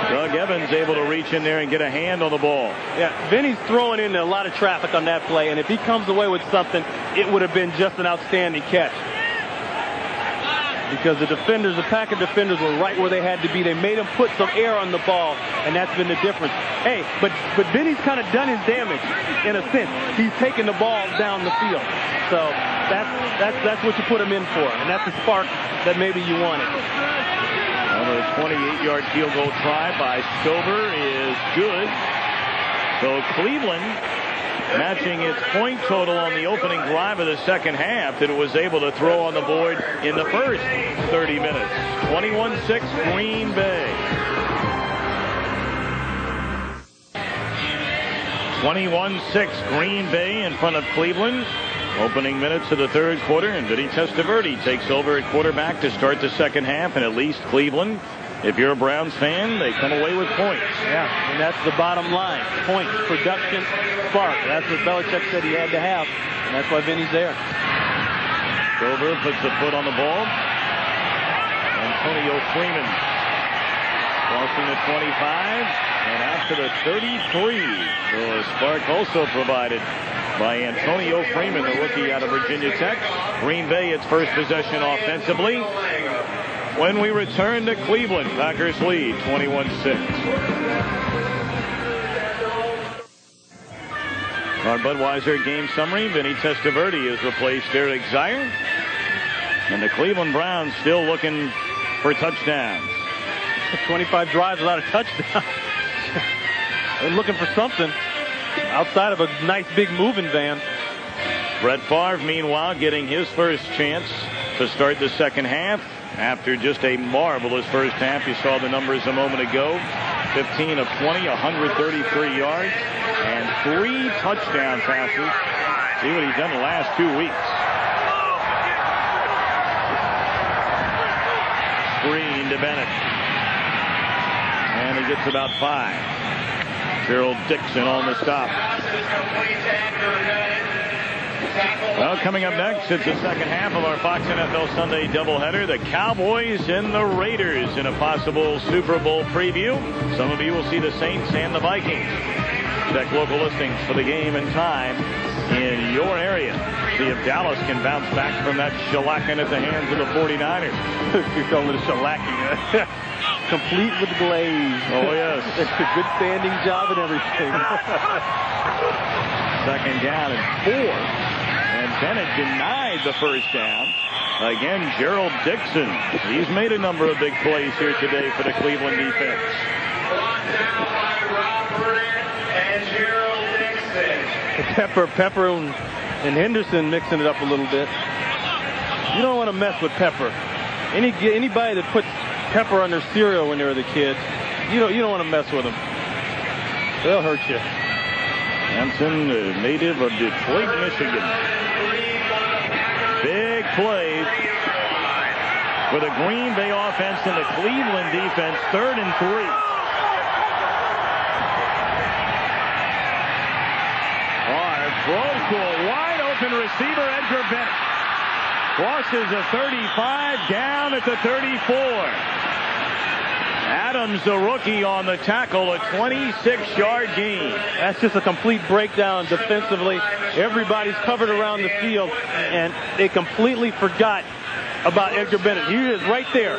Doug Evans able to reach in there and get a hand on the ball. Yeah, Vinny's throwing in a lot of traffic on that play, and if he comes away with something, it would have been just an outstanding catch. Because the defenders, the Packer defenders, were right where they had to be. They made him put some air on the ball, and that's been the difference. Hey, but Vinny's kind of done his damage in a sense. He's taken the ball down the field. So that's what you put him in for, and that's the spark that maybe you wanted. Another 28-yard field goal try by Stover is good. So Cleveland, matching its point total on the opening drive of the second half, that it was able to throw on the board in the first 30 minutes. 21-6 Green Bay. 21-6 Green Bay in front of Cleveland. Opening minutes of the third quarter, and Vinny Testaverde takes over at quarterback to start the second half, and at least Cleveland, if you're a Browns fan, they come away with points. Yeah, and that's the bottom line. Points, production, spark. That's what Belichick said he had to have, and that's why Vinny's there. Stover puts the foot on the ball. Antonio Freeman crossing the 25 and out to the 33. So a spark also provided by Antonio Freeman, the rookie out of Virginia Tech. Green Bay its first possession offensively. When we return to Cleveland, Packers lead 21-6. Our Budweiser game summary: Vinny Testaverde has replaced Derek Zier. And the Cleveland Browns still looking for touchdowns. 25 drives without a touchdown. They're looking for something outside of a nice big moving van. Brett Favre, meanwhile, getting his first chance to start the second half after just a marvelous first half. You saw the numbers a moment ago. 15 of 20, 133 yards, and 3 touchdown passes. See what he's done the last 2 weeks. Screen to Bennett. And he gets about 5. Gerald Dixon on the stop. Well, coming up next, it's the second half of our Fox NFL Sunday doubleheader. The Cowboys and the Raiders in a possible Super Bowl preview. Some of you will see the Saints and the Vikings. Check local listings for the game and time in your area. See if Dallas can bounce back from that shellacking at the hands of the 49ers. You're calling it a shellacking. Complete with glaze. Oh, yes. It's a good standing job and everything. Second down and 4. And Bennett denied the first down. Again, Gerald Dixon. He's made a number of big plays here today for the Cleveland defense. Pepper and Henderson mixing it up a little bit. You don't want to mess with Pepper. Anybody that puts Pepper on their cereal when they were the kids, you don't want to mess with them. They'll hurt you. Hanson, a native of Detroit, Michigan. Big play for the Green Bay offense and the Cleveland defense. 3rd and 3. Throws to a wide open receiver, Edgar Bennett. Crosses the 35, down at the 34. Adams, the rookie, on the tackle, a 26-yard gain. That's just a complete breakdown defensively. Everybody's covered around the field, and they completely forgot about Edgar Bennett. He is right there.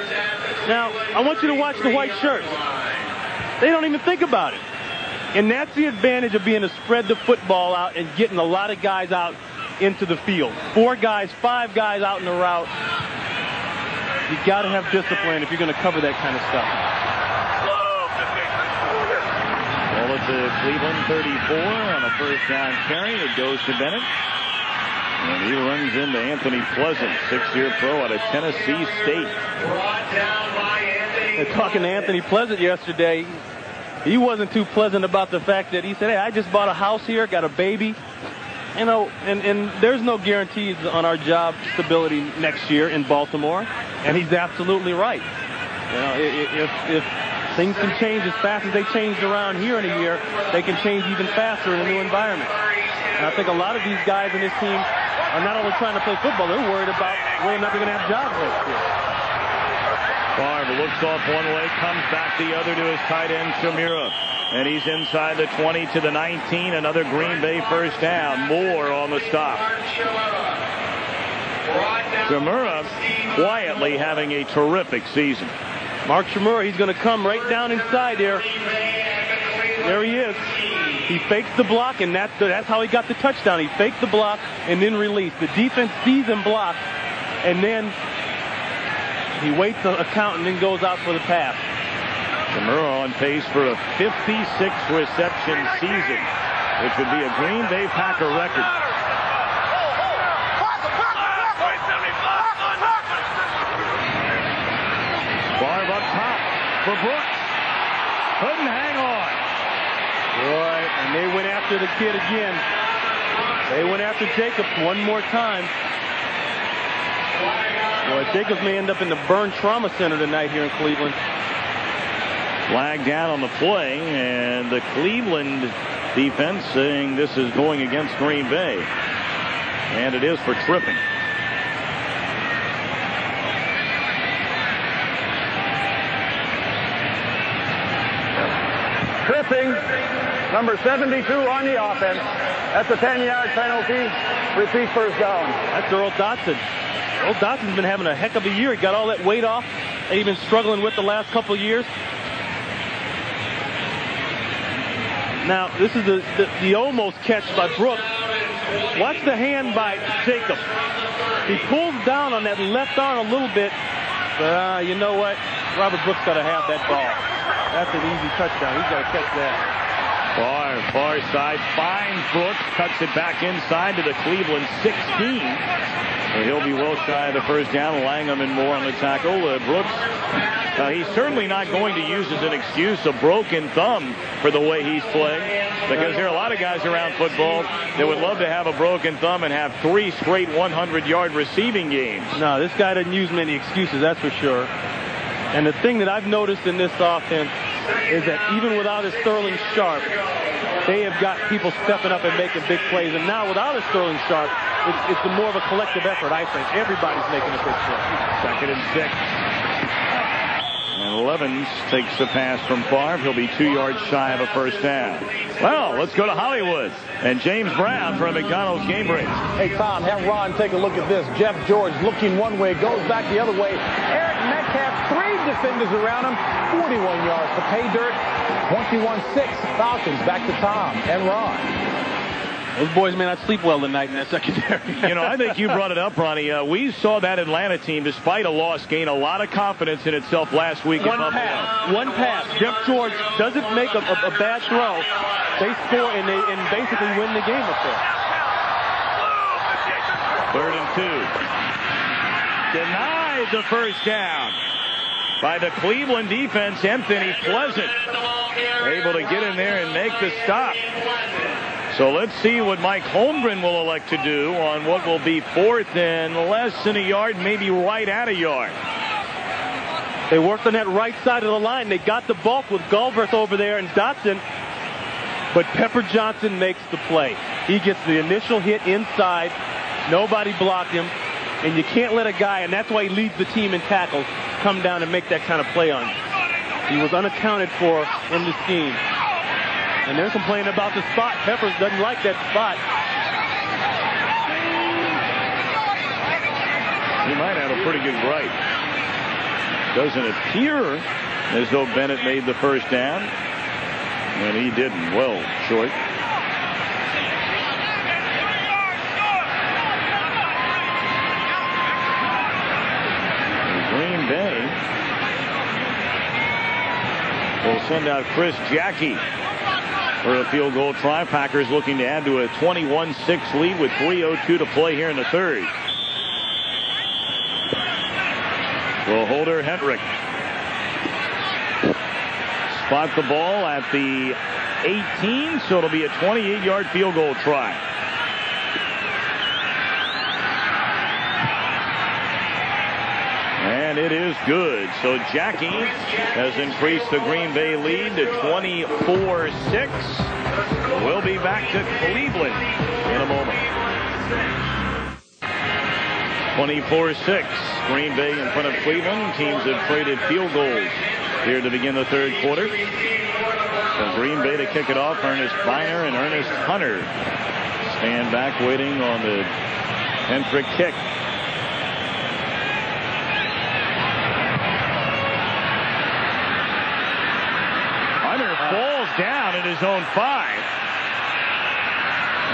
Now, I want you to watch the white shirts. They don't even think about it. And that's the advantage of being able to spread the football out and getting a lot of guys out into the field. 4 guys, 5 guys out in the route. You got to have discipline if you're going to cover that kind of stuff. Ball at the Cleveland 34 on a first down carry. It goes to Bennett. And he runs into Anthony Pleasant, 6-year pro out of Tennessee State. And talking to Anthony Pleasant yesterday, he wasn't too pleasant about the fact that he said, hey, I just bought a house here, got a baby. You know, and there's no guarantees on our job stability next year in Baltimore. And he's absolutely right. You know, if things can change as fast as they changed around here in a year, they can change even faster in a new environment. And I think a lot of these guys in this team are not only trying to play football, they're worried about whether or not they're going to have jobs next year. Favre looks off one way, comes back the other to his tight end, Shamira. And he's inside the 20 to the 19. Another Green Bay first down. Moore on the stop. Shamira quietly having a terrific season. Mark Shamura, he's going to come right down inside there. There he is. He fakes the block, and that's how he got the touchdown. He faked the block and then released. The defense sees him block, and then he waits a count and then goes out for the pass. Shamura on pace for a 56 reception season, which would be a Green Bay Packer record. Favre up top for Brooks. Couldn't hang on. Right, and they went after the kid again. They went after Jacobs one more time. Well, Jacobs may end up in the burn trauma center tonight here in Cleveland. Flag down on the play, and the Cleveland defense saying this is going against Green Bay. And it is for tripping. forcing number 72 on the offense. That's a 10-yard penalty. Repeat first down. That's Earl Dotson. Earl Dotson's been having a heck of a year. He got all that weight off that he's been struggling with the last couple of years. Now, this is the almost catch by Brooks. Watch the hand by Jacob. He pulls down on that left arm a little bit. But you know what? Robert Brooks got to have that ball. That's an easy touchdown. He's got to catch that. Far side finds Brooks, cuts it back inside to the Cleveland 16. So he'll be well shy of the first down. Langham and Moore on the tackle. Brooks, he's certainly not going to use as an excuse a broken thumb for the way he's playing, because there are a lot of guys around football that would love to have a broken thumb and have 3 straight 100-yard receiving games. No, this guy doesn't use many excuses, that's for sure. And the thing that I've noticed in this offense is that even without a Sterling Sharp, they have got people stepping up and making big plays. And now without a Sterling Sharp, it's more of a collective effort, I think. Everybody's making a big play. 2nd and 6. And Levens takes the pass from Favre. He'll be 2 yards shy of a first down. Well, let's go to Hollywood. And James Brown from McDonald's Game Break. Hey, Tom, have Ron take a look at this. Jeff George looking one way, goes back the other way. Eric Metcalf, 3 defenders around him, 41 yards to pay dirt. 21-6, Falcons back to Tom and Ron. Those boys may not sleep well tonight in that secondary. You know, I think you brought it up, Ronnie. We saw that Atlanta team, despite a loss, gain a lot of confidence in itself last week. One pass. Jeff George doesn't make a bad throw. They score and basically win the game up there. 3rd and 2. Denied the first down by the Cleveland defense. Anthony Pleasant able to get in there and make the stop. So let's see what Mike Holmgren will elect to do on what will be 4th and less than a yard, maybe right at a yard. They worked on that right side of the line. They got the bulk with Galbraith over there and Dotson. But Pepper Johnson makes the play. He gets the initial hit inside. Nobody blocked him. And you can't let a guy, and that's why he leads the team in tackles, come down and make that kind of play on you. He was unaccounted for in the scheme. And they're complaining about the spot. Peppers doesn't like that spot. He might have a pretty good right. Doesn't appear as though Bennett made the first down. And he didn't. Well short. Green Bay will send out Chris Jackie for a field goal try. Packers looking to add to a 21-6 lead with 3:02 to play here in the 3rd. Will Holder Hendrick spot the ball at the 18, so it'll be a 28-yard field goal try. And it is good. So Jackie has increased the Green Bay lead to 24-6. We'll be back to Cleveland in a moment. 24-6. Green Bay in front of Cleveland. Teams have traded field goals here to begin the 3rd quarter. So Green Bay to kick it off. Ernest Biner and Ernest Hunter stand back waiting on the Hendrick kick. Falls down at his own 5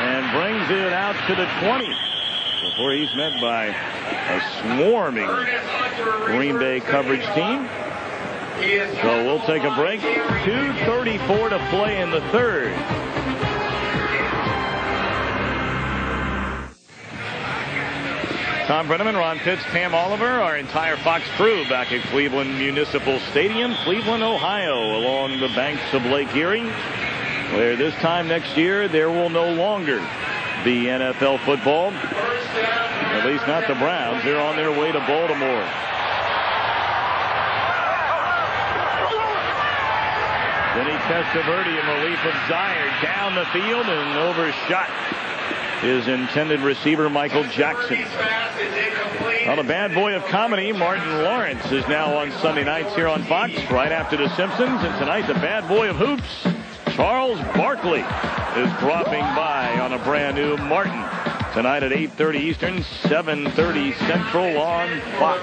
and brings it out to the 20 before he's met by a swarming Green Bay coverage team. So we'll take a break. 2:34 to play in the 3rd. Tom Brenneman, Ron Pitts, Pam Oliver, our entire Fox crew back at Cleveland Municipal Stadium, Cleveland, Ohio, along the banks of Lake Erie, where this time next year there will no longer be NFL football. At least not the Browns. They're on their way to Baltimore. Vinny Testaverde in relief of Zaire down the field and overshot his intended receiver, Michael Jackson. Well, the bad boy of comedy, Martin Lawrence, is now on Sunday nights here on Fox right after The Simpsons. And tonight, the bad boy of hoops, Charles Barkley is dropping by on a brand new Martin. Tonight at 8:30 Eastern, 7:30 Central on Fox.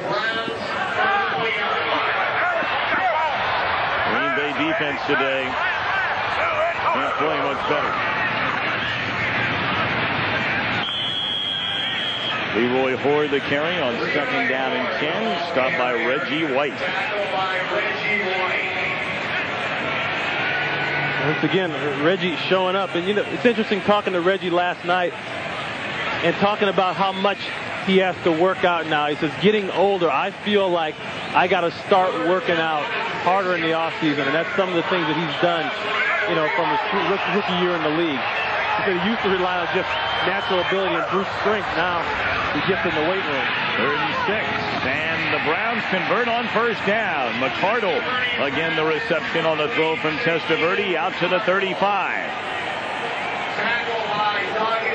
Green Bay defense today can't play much better. Leroy Horde the carry on 2nd down and 10. Stopped by Reggie White. Once again, Reggie showing up. And, you know, it's interesting talking to Reggie last night and talking about how much he has to work out now. He says, getting older, I feel like I got to start working out harder in the offseason. And that's some of the things that he's done, you know, from his rookie year in the league. He said he used to rely on just natural ability and brute strength. Now he gets in the weight room. 3rd and 6. And the Browns convert on 1st down. McCardle again the reception on the throw from Testaverde out to the 35.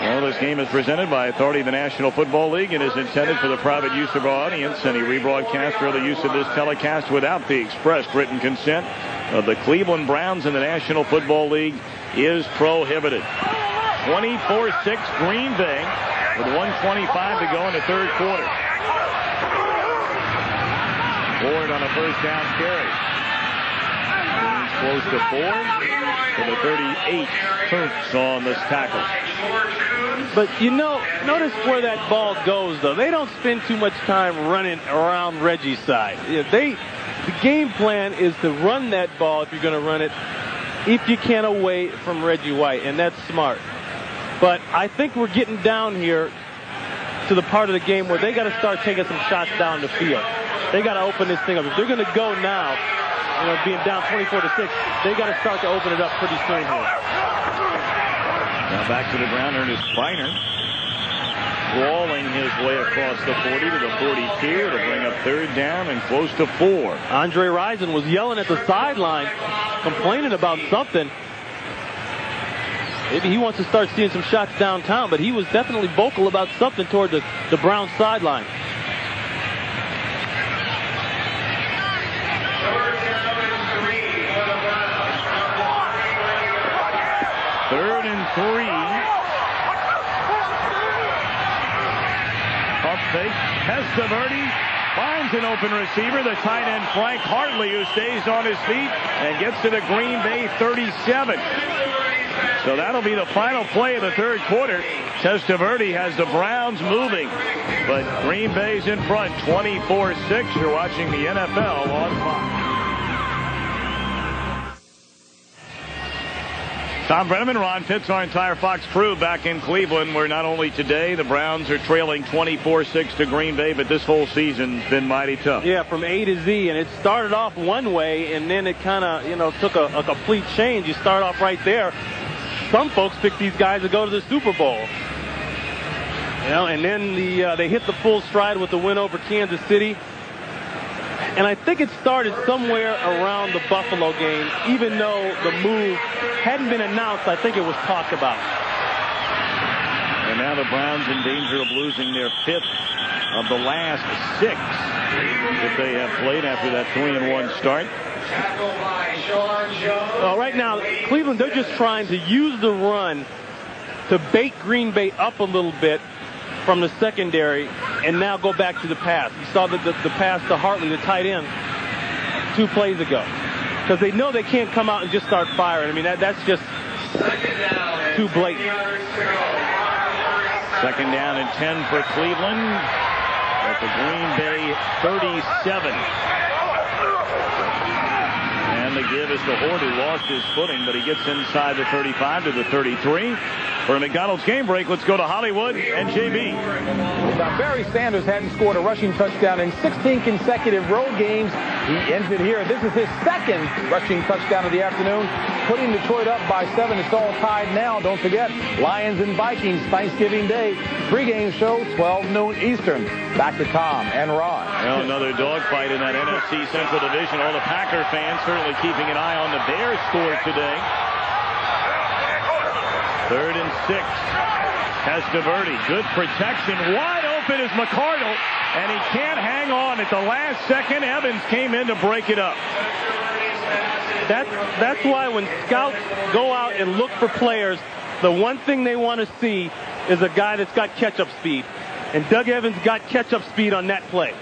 Well, this game is presented by authority of the National Football League and is intended for the private use of our audience. Any rebroadcast or the use of this telecast without the expressed written consent of the Cleveland Browns and the National Football League is prohibited. 24-6 Green Bay with 1:25 to go in the 3rd quarter. Ford on a 1st down carry. Close to 4 to the 38. Hurts on this tackle. But, you know, notice where that ball goes, though. They don't spend too much time running around Reggie's side. The game plan is to run that ball if you're going to run it, if you can, away from Reggie White, and that's smart. But I think we're getting down here to the part of the game where they got to start taking some shots down the field. They got to open this thing up. If they're going to go now, you know, being down 24-6, they got to start to open it up pretty soon here. Now back to the ground, Ernest Biner crawling his way across the 40 to the 42 to bring up 3rd down and close to 4. Andre Rison was yelling at the sideline, complaining about something. Maybe he wants to start seeing some shots downtown, but he was definitely vocal about something toward the Browns sideline. Third and 3. Pump fake. Testaverde finds an open receiver. The tight end Frank Hartley, who stays on his feet and gets to the Green Bay 37. So that'll be the final play of the 3rd quarter. Testaverde has the Browns moving, but Green Bay's in front 24-6. You're watching the NFL on Fox. Tom Brenneman, Ron Pitts, our entire Fox crew back in Cleveland, where not only today the Browns are trailing 24-6 to Green Bay, but this whole season's been mighty tough. Yeah, from A to Z, and it started off one way, and then it kind of, you know, took a complete change. You start off right there. Some folks pick these guys to go to the Super Bowl. You know, and then they hit the full stride with the win over Kansas City. And I think it started somewhere around the Buffalo game, even though the move hadn't been announced. I think it was talked about. And now the Browns in danger of losing their 5th of the last 6 that they have played after that 3-1 start. Well, right now, Cleveland, they're just trying to use the run to bait Green Bay up a little bit from the secondary and now go back to the pass. You saw the pass to Hartley, the tight end, 2 plays ago. Because they know they can't come out and just start firing. I mean, that's just too blatant. 2nd down and 10 for Cleveland at the Green Bay 37. And the give is to Horde, who lost his footing, but he gets inside the 35 to the 33. For a McDonald's game break, let's go to Hollywood and JB. Now, Barry Sanders hadn't scored a rushing touchdown in 16 consecutive road games. He ends it here. This is his 2nd rushing touchdown of the afternoon, putting Detroit up by 7. It's all tied now. Don't forget, Lions and Vikings, Thanksgiving Day. Pre-game show, 12 noon Eastern. Back to Tom and Ron. Well, another dogfight in that NFC Central Division. All the Packer fans certainly keeping an eye on the Bears score today. 3rd and 6. Testaverde, good protection. Wide open is McCardle, and he can't hang on at the last second. Evans came in to break it up. That's why when scouts go out and look for players, the one thing they want to see is a guy that's got catch-up speed. And Doug Evans got catch-up speed on that play.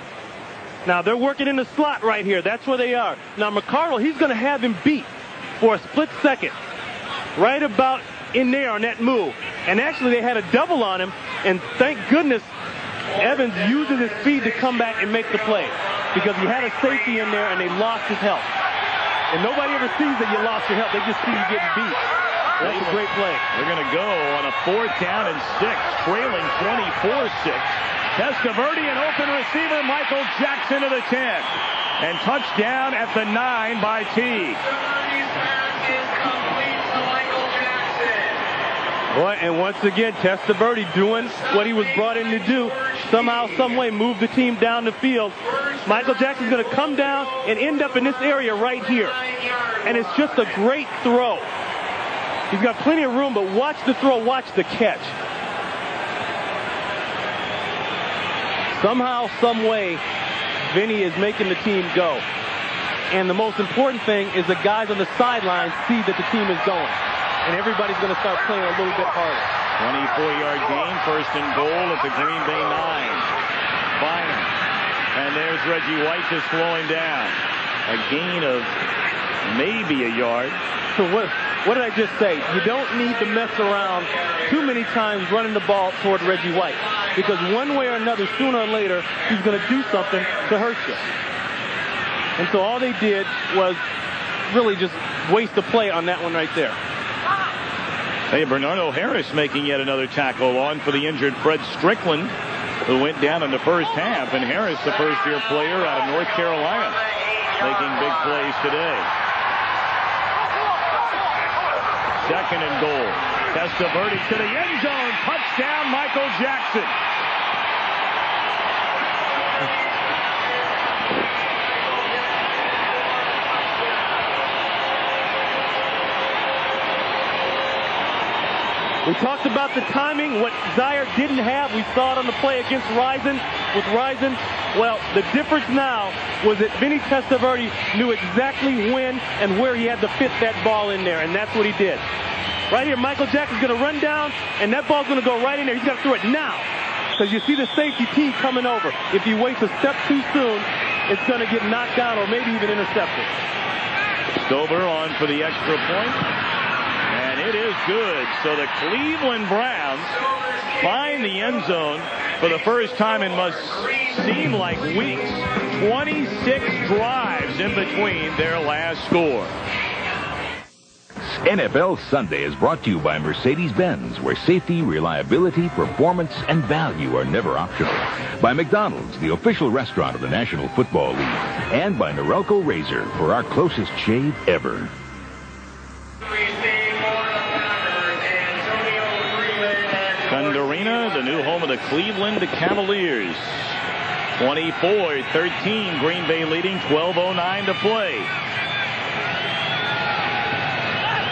Now, they're working in the slot right here. That's where they are. Now, McCardle, he's going to have him beat for a split second. Right about in there on that move. And actually, they had a double on him. And thank goodness Evans uses his speed to come back and make the play. Because he had a safety in there, and they lost his help. And nobody ever sees that you lost your help. They just see you getting beat. That's a great play. They're going to go on a 4th down and 6, trailing 24-6. Testaverde, an open receiver, Michael Jackson to the 10. And touchdown at the 9 by T. Boy, and once again, Testaverde doing what he was brought in to do. Somehow, some way, move the team down the field. Michael Jackson's going to come down and end up in this area right here. And it's just a great throw. He's got plenty of room, but watch the throw, watch the catch. Somehow, some way, Vinny is making the team go. And the most important thing is the guys on the sidelines see that the team is going. And everybody's going to start playing a little bit harder. 24-yard gain, 1st and goal at the Green Bay 9. Bynum. And there's Reggie White just slowing down. A gain of maybe a yard. So what did I just say? You don't need to mess around too many times running the ball toward Reggie White. Because one way or another, sooner or later, he's going to do something to hurt you. And so all they did was really just waste a play on that one right there. Hey, Bernardo Harris making yet another tackle on for the injured Fred Strickland, who went down in the first half. And Harris, the first-year player out of North Carolina, making big plays today. 2nd and goal. Testaverde to the end zone. Touchdown, Michael Jackson. We talked about the timing, what Zaire didn't have. We saw it on the play against Rison. With Rison, well, the difference now was that Vinny Testaverde knew exactly when and where he had to fit that ball in there, and that's what he did. Right here, Michael Jackson's going to run down, and that ball's going to go right in there. He's got to throw it now, because you see the safety T coming over. If he waits a step too soon, it's going to get knocked down or maybe even intercepted. Stover on for the extra point. And it is good. So the Cleveland Browns find the end zone for the first time in must seem like weeks. 26 drives in between their last score. NFL Sunday is brought to you by Mercedes-Benz, where safety, reliability, performance, and value are never optional. By McDonald's, the official restaurant of the National Football League. And by Norelco Razor, for our closest shave ever. Arena, the new home of the Cleveland Cavaliers. 24-13, Green Bay leading, 12:09 to play.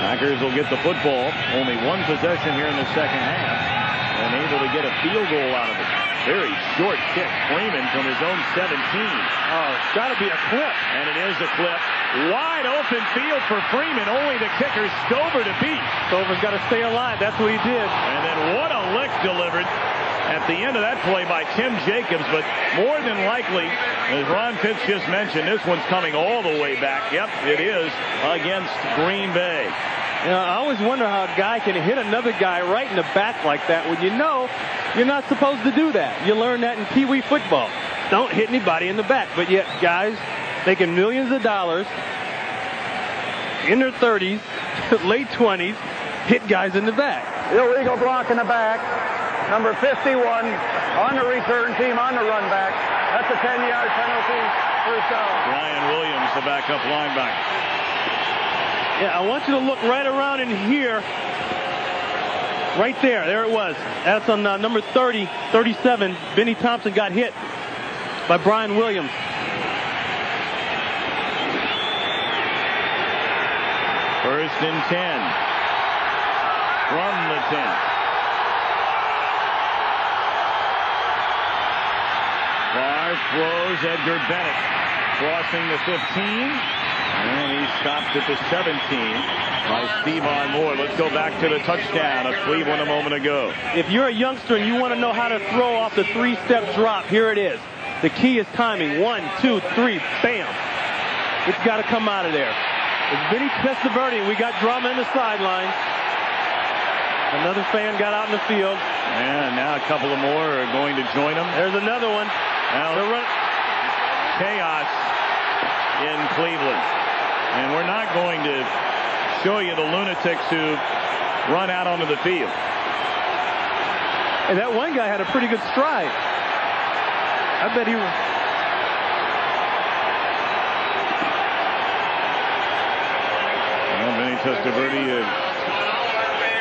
Packers will get the football. Only one possession here in the second half. And able to get a field goal out of it. Very short kick. Freeman from his own 17. Oh, it's got to be a clip. And it is a clip. Wide open field for Freeman. Only the kicker, Stover, to beat. Stover's got to stay alive. That's what he did. And then what a lick delivered at the end of that play by Tim Jacobs. But more than likely, as Ron Pitts just mentioned, this one's coming all the way back. Yep, it is against Green Bay. You know, I always wonder how a guy can hit another guy right in the back like that when you know you're not supposed to do that. You learn that in Pee Wee football. Don't hit anybody in the back. But yet, guys making millions of dollars in their 30s, late 20s, hit guys in the back. Illegal block in the back. Number 51 on the return team, on the run back. That's a 10-yard penalty. First down. Ryan Williams, the backup linebacker. Yeah, I want you to look right around in here. Right there. There it was. That's on number 30, 37. Benny Thompson got hit by Brian Williams. First and 10. From the 10. Barr throws. Edgar Bennett crossing the 15. And he's stopped at the 17 by Stephon Moore. Let's go back to the touchdown of Cleveland a moment ago. If you're a youngster and you want to know how to throw off the 3-step drop, here it is. The key is timing. 1, 2, 3, bam. It's got to come out of there. It's Vinny Testaverde, and we got drama in the sidelines. Another fan got out in the field. And now a couple of more are going to join him. There's another one. Now, chaos in Cleveland. And we're not going to show you the lunatics who run out onto the field. And that one guy had a pretty good stride. I bet he was. Well, Vinny Testaverde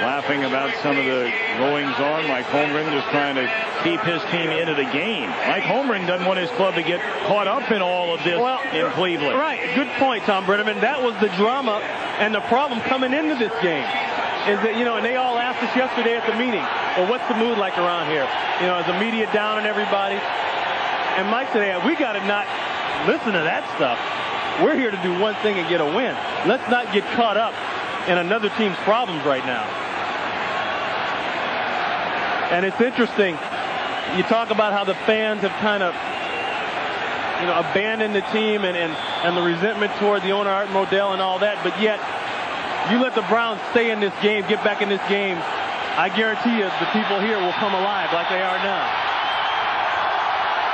laughing about some of the goings-on. Mike Holmgren just trying to keep his team into the game. Mike Holmgren doesn't want his club to get caught up in all of this in Cleveland. Right. Good point, Tom Brenneman. That was the drama and the problem coming into this game. Is that, and they all asked us yesterday at the meeting, well, what's the mood like around here? Is the media down on everybody? And Mike said, hey, we got to not listen to that stuff. We're here to do one thing and get a win. Let's not get caught up in another team's problems right now. And it's interesting. You talk about how the fans have kind of, abandoned the team and the resentment toward the owner, Art Modell, and all that. But yet, you let the Browns stay in this game, get back in this game, I guarantee you the people here will come alive like they are now.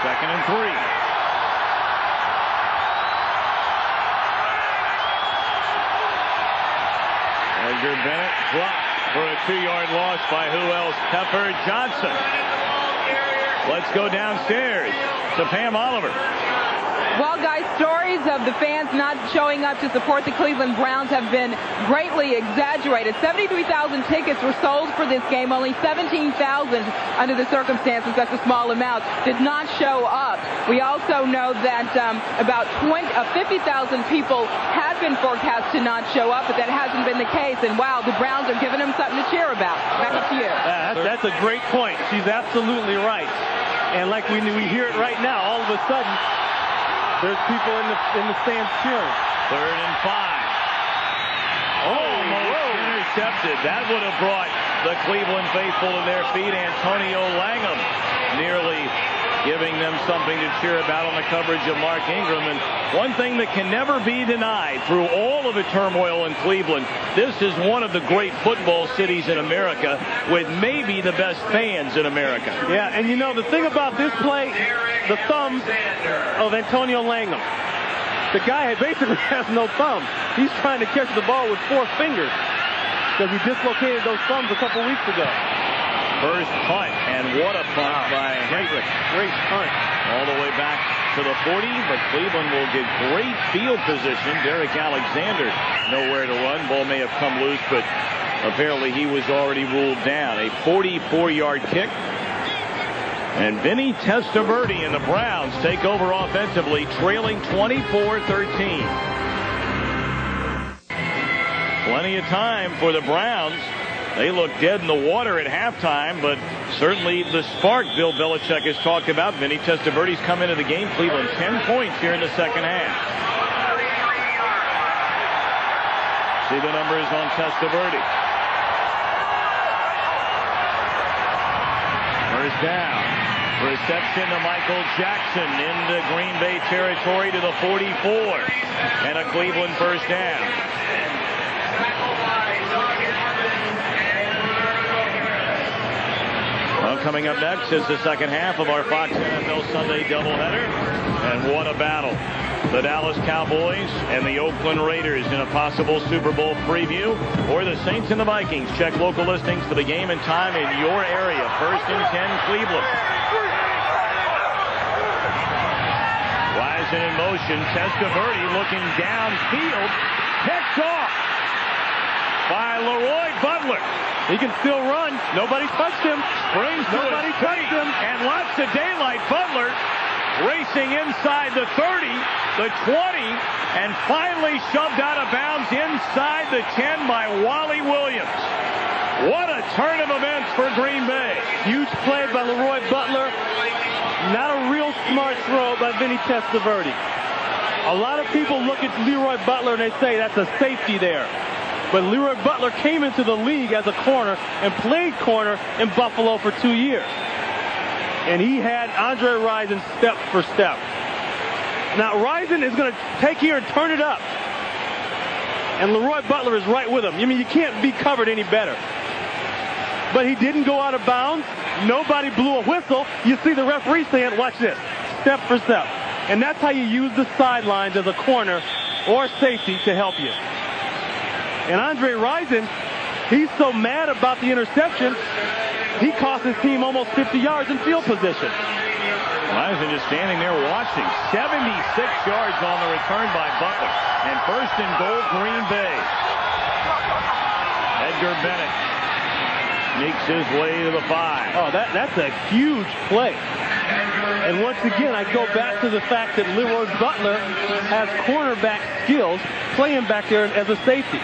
2nd and 3. Edgar Bennett dropped for a 2-yard loss by who else? Pepper Johnson. Let's go downstairs to Pam Oliver. Well, guys, stories of the fans not showing up to support the Cleveland Browns have been greatly exaggerated. 73,000 tickets were sold for this game. Only 17,000 under the circumstances, that's a small amount, did not show up. We also know that about 50,000 people had been forecast to not show up, but that hasn't been the case. And wow, the Browns are giving them something to cheer about. Back up to you. That's a great point. She's absolutely right. And like we hear it right now, all of a sudden, there's people in the stands cheering. 3rd and 5. Almost intercepted. That would have brought the Cleveland faithful to their feet. Antonio Langham nearly giving them something to cheer about on the coverage of Mark Ingram. And one thing that can never be denied through all of the turmoil in Cleveland, this is one of the great football cities in America with maybe the best fans in America. Yeah, and the thing about this play, the thumbs of Antonio Langham. The guy basically has no thumb. He's trying to catch the ball with 4 fingers because he dislocated those thumbs a couple weeks ago. First punt, and what a punt by Hendrick. Great punt. All the way back to the 40, but Cleveland will get great field position. Derek Alexander nowhere to run. Ball may have come loose, but apparently he was already ruled down. A 44-yard kick. And Vinny Testaverde and the Browns take over offensively, trailing 24-13. Plenty of time for the Browns. They look dead in the water at halftime, but certainly the spark Bill Belichick has talked about. Vinny Testaverde's come into the game. Cleveland 10 points here in the second half. See the numbers on Testaverde. First down. Reception to Michael Jackson into Green Bay territory to the 44. And a Cleveland first down. Well, coming up next is the second half of our Fox NFL Sunday doubleheader. And what a battle. The Dallas Cowboys and the Oakland Raiders in a possible Super Bowl preview. Or the Saints and the Vikings. Check local listings for the game and time in your area. 1st and 10 Cleveland. Rising in motion. Testaverde looking downfield. Picked off by Leroy Butler. He can still run. Nobody touched him. Springs to Nobody his touched him. And lots of daylight. Butler racing inside the 30, the 20, and finally shoved out of bounds inside the 10 by Wally Williams. What a turn of events for Green Bay. Huge play by Leroy Butler. Not a real smart throw by Vinny Testaverde. A lot of people look at Leroy Butler and they say that's a safety there. But Leroy Butler came into the league as a corner and played corner in Buffalo for 2 years. And he had Andre Rison step for step. Now Rison is going to take here and turn it up. And Leroy Butler is right with him. I mean, you can't be covered any better. But he didn't go out of bounds. Nobody blew a whistle. You see the referee saying, watch this, step for step. And that's how you use the sidelines as a corner or safety to help you. And Andre Rison, he's so mad about the interception, he cost his team almost 50 yards in field position. Rison just standing there watching. 76 yards on the return by Butler. And first and goal, Green Bay. Edgar Bennett sneaks his way to the 5. Oh, that's a huge play. And once again, I go back to the fact that Leroy Butler has cornerback skills playing back there as a safety.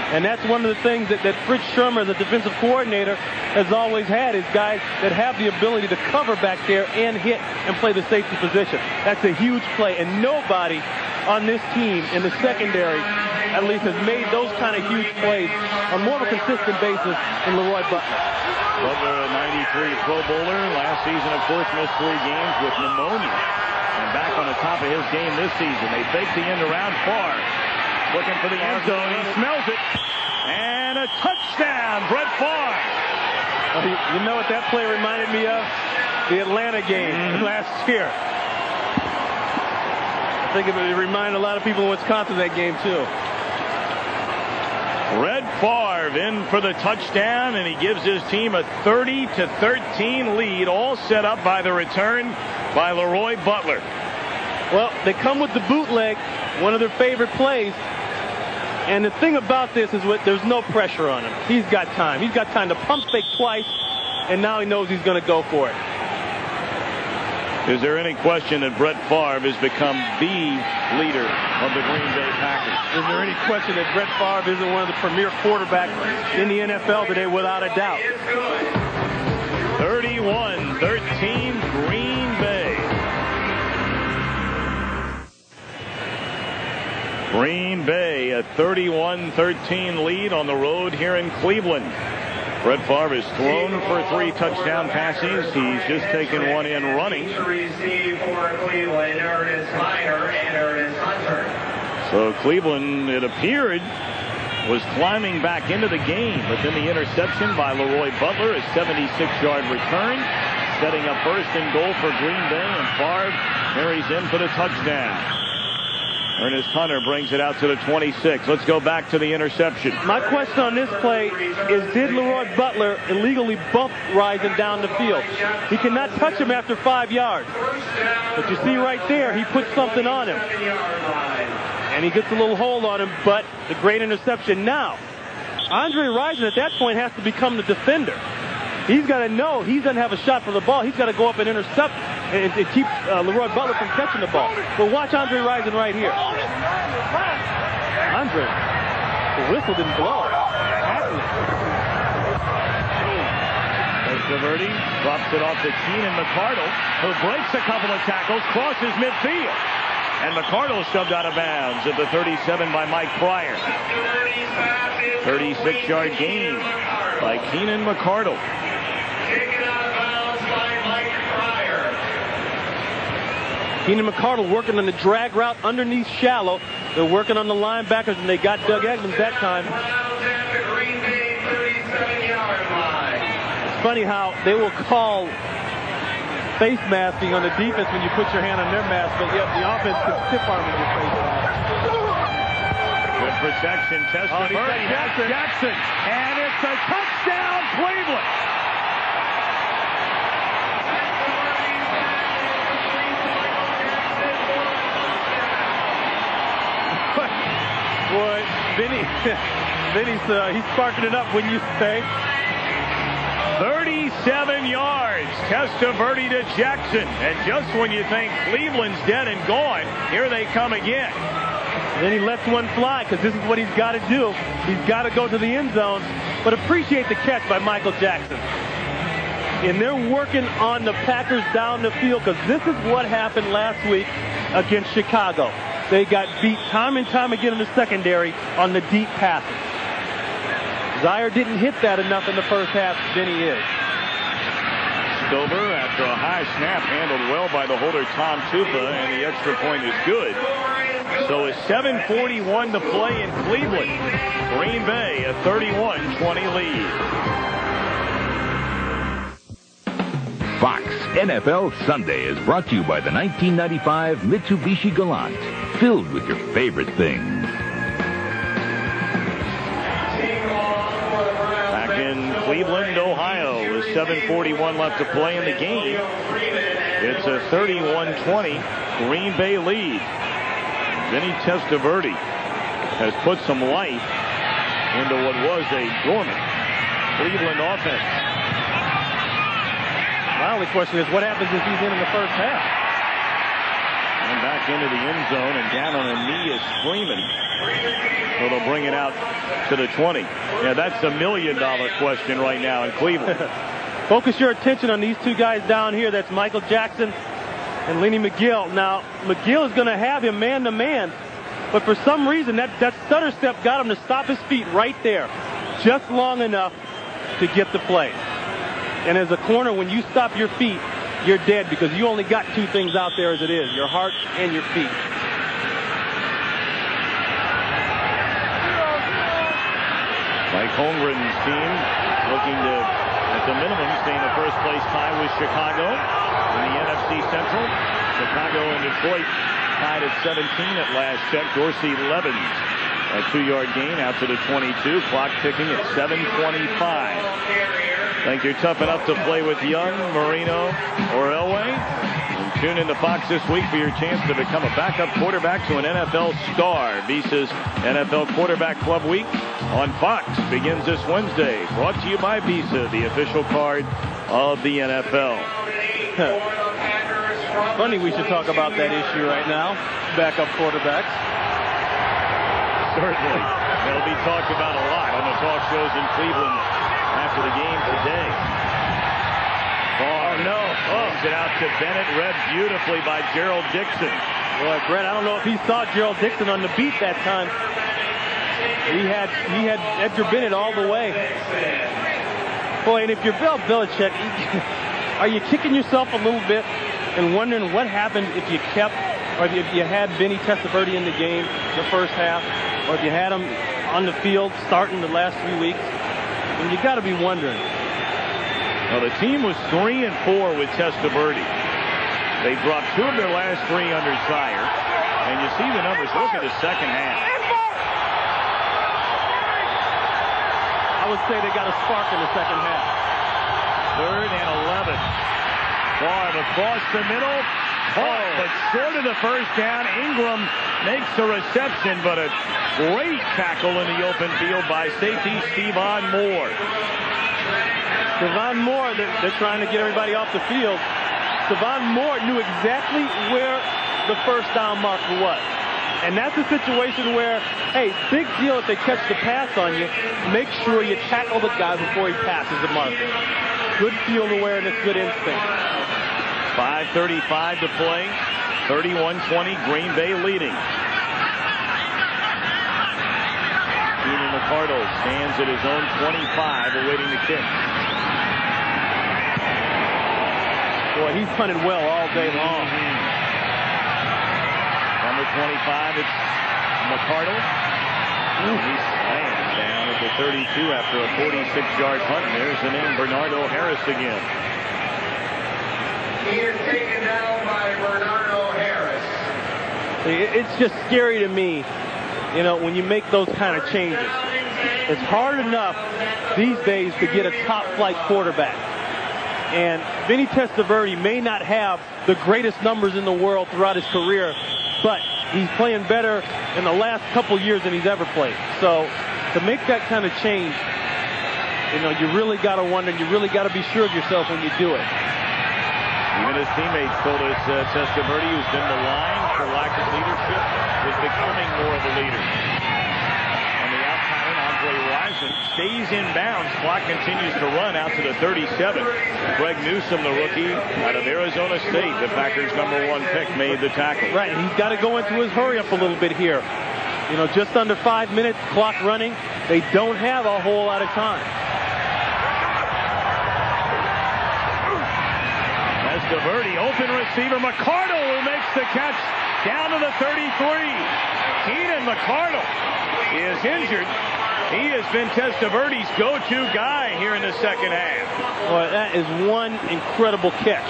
And that's one of the things that Fritz Shermer, the defensive coordinator, has always had, is guys that have the ability to cover back there and hit and play the safety position. That's a huge play. And nobody on this team in the secondary, at least, has made those kind of huge plays on more of a consistent basis than Leroy Butler. Butler, a 93 Pro Bowler. Last season, of course, missed 3 games with pneumonia. And back on the top of his game this season. They fake the end around far. Looking for the end zone. He smells it. And a touchdown, Brett Favre. You know what that play reminded me of? The Atlanta game last year. I think it reminded a lot of people in Wisconsin that game, too. Brett Favre in for the touchdown, and he gives his team a 30-13 lead, all set up by the return by Leroy Butler. Well, they come with the bootleg, one of their favorite plays. And the thing about this is there's no pressure on him. He's got time. He's got time to pump fake twice, and now he knows he's going to go for it. Is there any question that Brett Favre has become the leader of the Green Bay Packers? Is there any question that Brett Favre isn't one of the premier quarterbacks in the NFL today? Without a doubt. 31-13 Green Bay. Green Bay, a 31-13 lead on the road here in Cleveland. Brett Favre has thrown for 3 touchdown passes. He's just taken one in running. So Cleveland, it appeared, was climbing back into the game, but then the interception by Leroy Butler, a 76-yard return, setting up first and goal for Green Bay, and Favre carries in for the touchdown. Ernest Hunter brings it out to the 26. Let's go back to the interception. My question on this play is, did Leroy Butler illegally bump Rison down the field? He cannot touch him after 5 yards. But you see right there, he put something on him. And he gets a little hold on him, but the great interception now. Andre Rison at that point has to become the defender. He's got to know he doesn't have a shot for the ball. He's got to go up and intercept and keep Leroy Butler from catching the ball. But watch Andre Rison right here. Andre, the whistle didn't blow. Testaverde drops it off to Keenan McCardle, who breaks a couple of tackles, crosses midfield. And McCardle shoved out of bounds at the 37 by Mike Pryor. 36-yard gain by Keenan McCardle. Keenan McCardle working on the drag route underneath shallow. They're working on the linebackers, and they got Doug Edmonds that time. It's funny how they will call face masking on the defense when you put your hand on their mask, but yet the offense can stiff arm in your face. Good protection. Testaverde has Jackson, and it's a touchdown, Cleveland. Boy, Vinny's sparking it up, wouldn't you say? 37 yards, Testaverde to Jackson. And just when you think Cleveland's dead and gone, here they come again. And then he lets one fly because this is what he's got to do. He's got to go to the end zone. But appreciate the catch by Michael Jackson. And they're working on the Packers down the field because this is what happened last week against Chicago. they got beat time and time again in the secondary on the deep passes. Zaire didn't hit that enough in the first half than he is. Stover, after a high snap, handled well by the holder Tom Tupa, and the extra point is good. So it's 7:41 to play in Cleveland. Green Bay a 31-20 lead. Fox NFL Sunday is brought to you by the 1995 Mitsubishi Galant, filled with your favorite things. Back in Cleveland, Ohio, with 7:41 left to play in the game. It's a 31-20 Green Bay lead. Vinny Testaverde has put some life into what was a dormant Cleveland offense. My only question is, what happens if he's in the first half? And back into the end zone, and down on a knee is Freeman. So they'll bring it out to the 20. Yeah, that's the $1 million question right now in Cleveland. Focus your attention on these two guys down here. That's Michael Jackson and Lenny McGill. Now, McGill is going to have him man-to-man, but for some reason, that stutter step got him to stop his feet right there, just long enough to get the play. And as a corner, when you stop your feet, you're dead, because you only got two things out there as it is, your heart and your feet. Mike Holmgren's team looking to, at the minimum, stay in the first place tie with Chicago in the NFC Central. Chicago and Detroit tied at 17 at last check. Dorsey Levens, a 2-yard gain out to the 22. Clock ticking at 7:25. Think you're tough enough to play with Young, Marino, or Elway? And tune in to Fox this week for your chance to become a backup quarterback to an NFL star. Visa's NFL Quarterback Club Week on Fox begins this Wednesday. Brought to you by Visa, the official card of the NFL. Funny we should talk about that issue right now. Backup quarterbacks. Certainly. It'll be talked about a lot on the talk shows in Cleveland after the game today. Oh, no. Sends it out to Bennett. Read beautifully by Gerald Dixon. Boy, Brett, I don't know if he saw Gerald Dixon on the beat that time. He had Edgar Bennett all the way. Boy, and if you're Bill Belichick, are you kicking yourself a little bit and wondering what happened if you kept, or if you had Vinny Testaverde in the game the first half, or if you had him on the field starting the last 3 weeks? And you got to be wondering. Well, the team was 3-4 with Testaverde. They dropped 2 of their last 3 under Zaire. And you see the numbers. Look at the second half. I would say they got a spark in the second half. 3rd and 11. Favre across the middle. But short of the first down. Ingram makes the reception, but a great tackle in the open field by safety Stevan Moore. Stevan Moore, they're trying to get everybody off the field. Stevan Moore knew exactly where the first down marker was. And that's a situation where, hey, big deal if they catch the pass on you. Make sure you tackle the guy before he passes the marker. Good field awareness, good instinct. 5:35 to play. 31-20, Green Bay leading. Keenan McCardle stands at his own 25, awaiting the kick. Boy, he's punted well all day long. Number 25, it's McCardle. He slams down at the 32 after a 46-yard punt. And there's the name, Bernardo Harris again. He is taken down by Bernardo Harris. It's just scary to me, you know, when you make those kind of changes. It's hard enough these days to get a top-flight quarterback. And Vinny Testaverde may not have the greatest numbers in the world throughout his career, but he's playing better in the last couple years than he's ever played. So to make that kind of change, you know, you really got to wonder, you really got to be sure of yourself when you do it. Even his teammates told us Testaverde, who's been maligned for lack of leadership, was becoming more of a leader. On the outside, Andre Wyatt Rison stays in bounds. Clock continues to run out to the 37. Greg Newsome, the rookie out of Arizona State, the Packers' #1 pick, made the tackle. Right, he's got to go into his hurry-up a little bit here. You know, just under 5 minutes, clock running. They don't have a whole lot of time. Testaverde, open receiver. McCardle who makes the catch down to the 33. Keenan McCardle is injured. He has been Testaverde's go-to guy here in the second half. Boy, that is one incredible catch.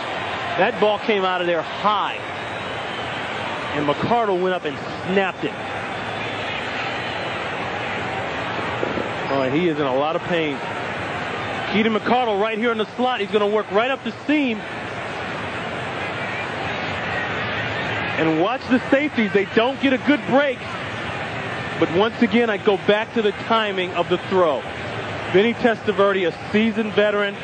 That ball came out of there high. And McCardle went up and snapped it. Boy, he is in a lot of pain. Keenan McCardle right here in the slot. He's going to work right up the seam. And watch the safeties. They don't get a good break. But once again, I go back to the timing of the throw. Vinny Testaverde, a seasoned veteran.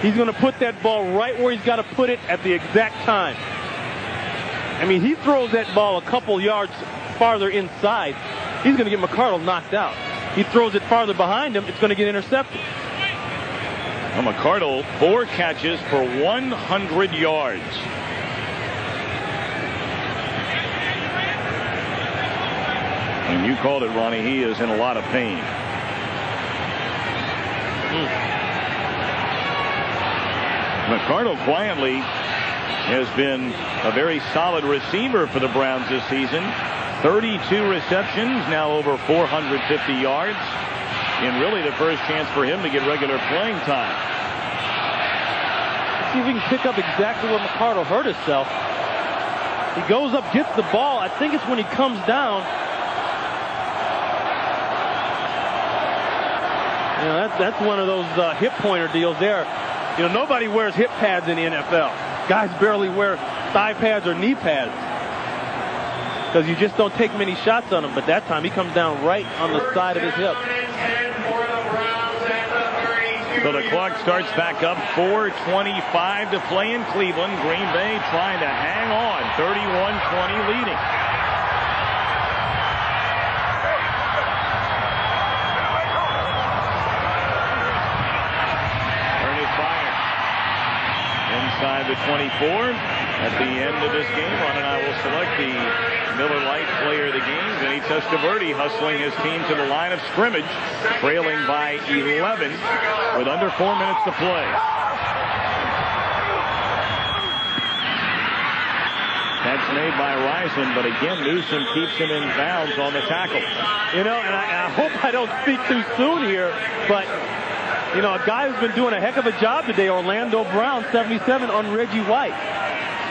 He's going to put that ball right where he's got to put it at the exact time. I mean, he throws that ball a couple yards farther inside. He's going to get McCardle knocked out. He throws it farther behind him, it's going to get intercepted. Well, McCardle, 4 catches for 100 yards. And you called it, Ronnie. He is in a lot of pain. McCardle quietly has been a very solid receiver for the Browns this season. 32 receptions, now over 450 yards. And really the first chance for him to get regular playing time. Let's see if we can pick up exactly where McCardle hurt himself. He goes up, gets the ball. I think it's when he comes down. You know, that's one of those hip pointer deals there. You know, nobody wears hip pads in the NFL. Guys barely wear thigh pads or knee pads because you just don't take many shots on him. But that time he comes down right on the side of his hip. So the clock starts back up. 4:25 to play in Cleveland. Green Bay trying to hang on. 31-20 leading. Inside the 24. At the end of this game, Ron and I will select the Miller Lite player of the game. Vinny Testaverde hustling his team to the line of scrimmage, trailing by 11 with under 4 minutes to play. Catch made by Rison, but again, Newsome keeps him in bounds on the tackle. You know, and I hope I don't speak too soon here, but you know, a guy who's been doing a heck of a job today, Orlando Brown, 77 on Reggie White.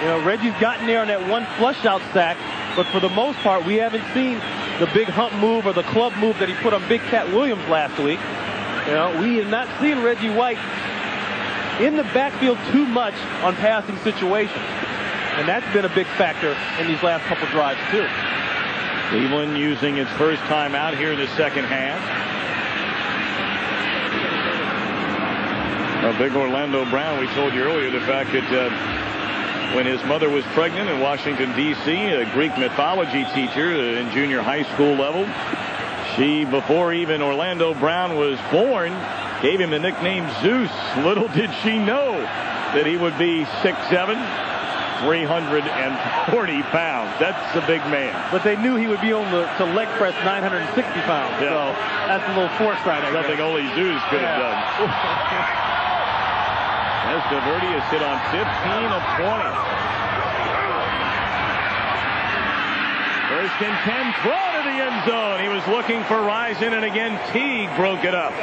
You know, Reggie's gotten there on that one flush-out sack, but for the most part, we haven't seen the big hump move or the club move that he put on Big Cat Williams last week. You know, we have not seen Reggie White in the backfield too much on passing situations, and that's been a big factor in these last couple drives, too. Cleveland using its first time out here in the second half. Big Orlando Brown, we told you earlier the fact that when his mother was pregnant in Washington, D.C., a Greek mythology teacher in junior high school level, she, before even Orlando Brown was born, gave him the nickname Zeus. Little did she know that he would be 6'7", 340 pounds. That's a big man. But they knew he would be able to leg press 960 pounds. Yeah. So that's a little foresight, I guess. Something only Zeus could have done. Testaverde has hit on 15 of 20. First and 10, throw to the end zone. He was looking for Rison, and again, Teague broke it up.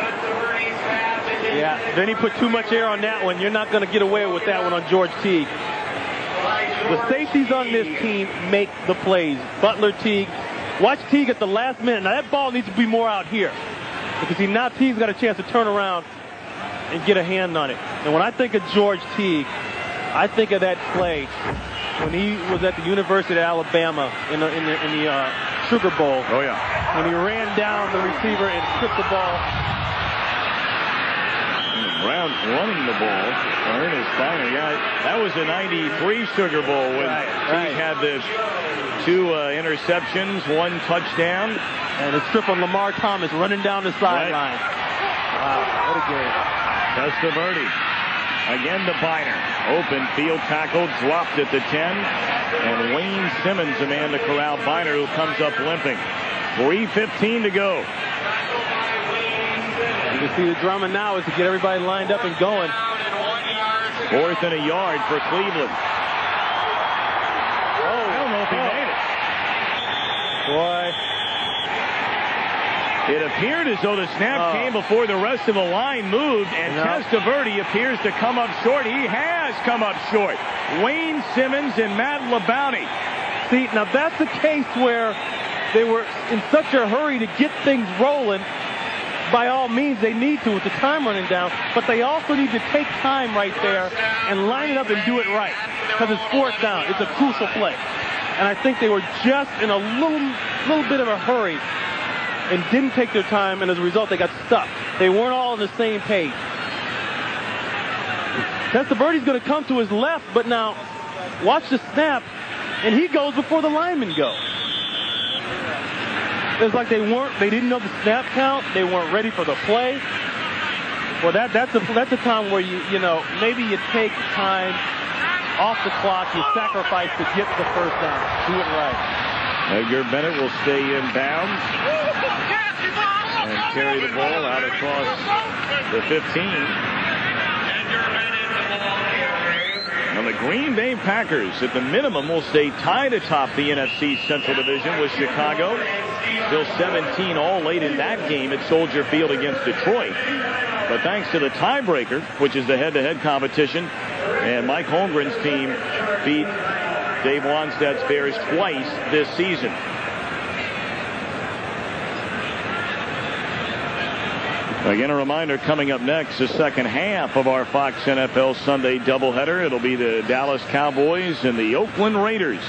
Yeah, then he put too much air on that one. You're not going to get away with that one on George Teague. The safeties on this team make the plays. Butler, Teague. Watch Teague at the last minute. Now, that ball needs to be more out here. Because see, now Teague's got a chance to turn around and get a hand on it. And when I think of George Teague, I think of that play when he was at the University of Alabama in the Sugar Bowl. Oh, yeah. When he ran down the receiver and stripped the ball. Brown around running the ball. Ernest Biner, yeah, that was a 93 Sugar Bowl when he had the 2 interceptions, 1 touchdown. And a strip on Lamar Thomas running down the sideline. Wow, what a game. Testaverde. Again to Biner. Open field tackle, dropped at the 10. And Wayne Simmons, the man to corral Biner, who comes up limping. 3:15 to go. You can see the drama now is to get everybody lined up and going. 4th and a yard for Cleveland. Oh, I don't know if he made it. Boy. It appeared as though the snap came before the rest of the line moved, and Testaverde appears to come up short. He has come up short. Wayne Simmons and Matt LeBounty. See, now that's a case where they were in such a hurry to get things rolling. By all means, they need to with the time running down, but they also need to take time right there and line it up and do it right, because it's 4th down. It's a crucial play. And I think they were just in a little bit of a hurry and didn't take their time, and as a result, they got stuck. They weren't all on the same page. Testaverde's going to come to his left, but now watch the snap, and he goes before the linemen go. It's like they didn't know the snap count. They weren't ready for the play. Well, that's a time where you know, maybe you take time off the clock, you sacrifice to get the 1st down. Do it right. Edgar Bennett will stay in bounds and carry the ball out across the 15. And the Green Bay Packers, at the minimum, will stay tied atop the NFC Central Division with Chicago. Still 17 all late in that game at Soldier Field against Detroit. But thanks to the tiebreaker, which is the head-to-head competition, and Mike Holmgren's team beat Dave Wanstadt's Bears twice this season. Again, a reminder, coming up next, the second half of our Fox NFL Sunday doubleheader. It'll be the Dallas Cowboys and the Oakland Raiders.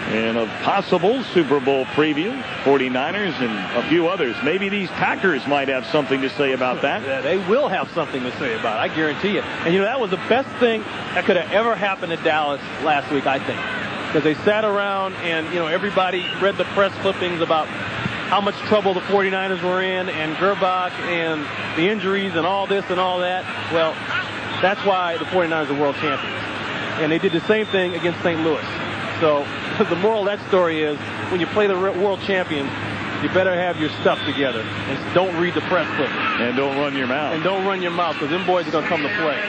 And a possible Super Bowl preview, 49ers and a few others. Maybe these Packers might have something to say about that. Yeah, they will have something to say about it, I guarantee you. And, you know, that was the best thing that could have ever happened to Dallas last week, I think. Because they sat around and, you know, everybody read the press clippings about how much trouble the 49ers were in, and Gerbach and the injuries and all this and all that. Well, that's why the 49ers are world champions. And they did the same thing against St. Louis. So the moral of that story is, when you play the world champions, you better have your stuff together. And don't read the press clippings. And don't run your mouth. And don't run your mouth, because them boys are going to come to play.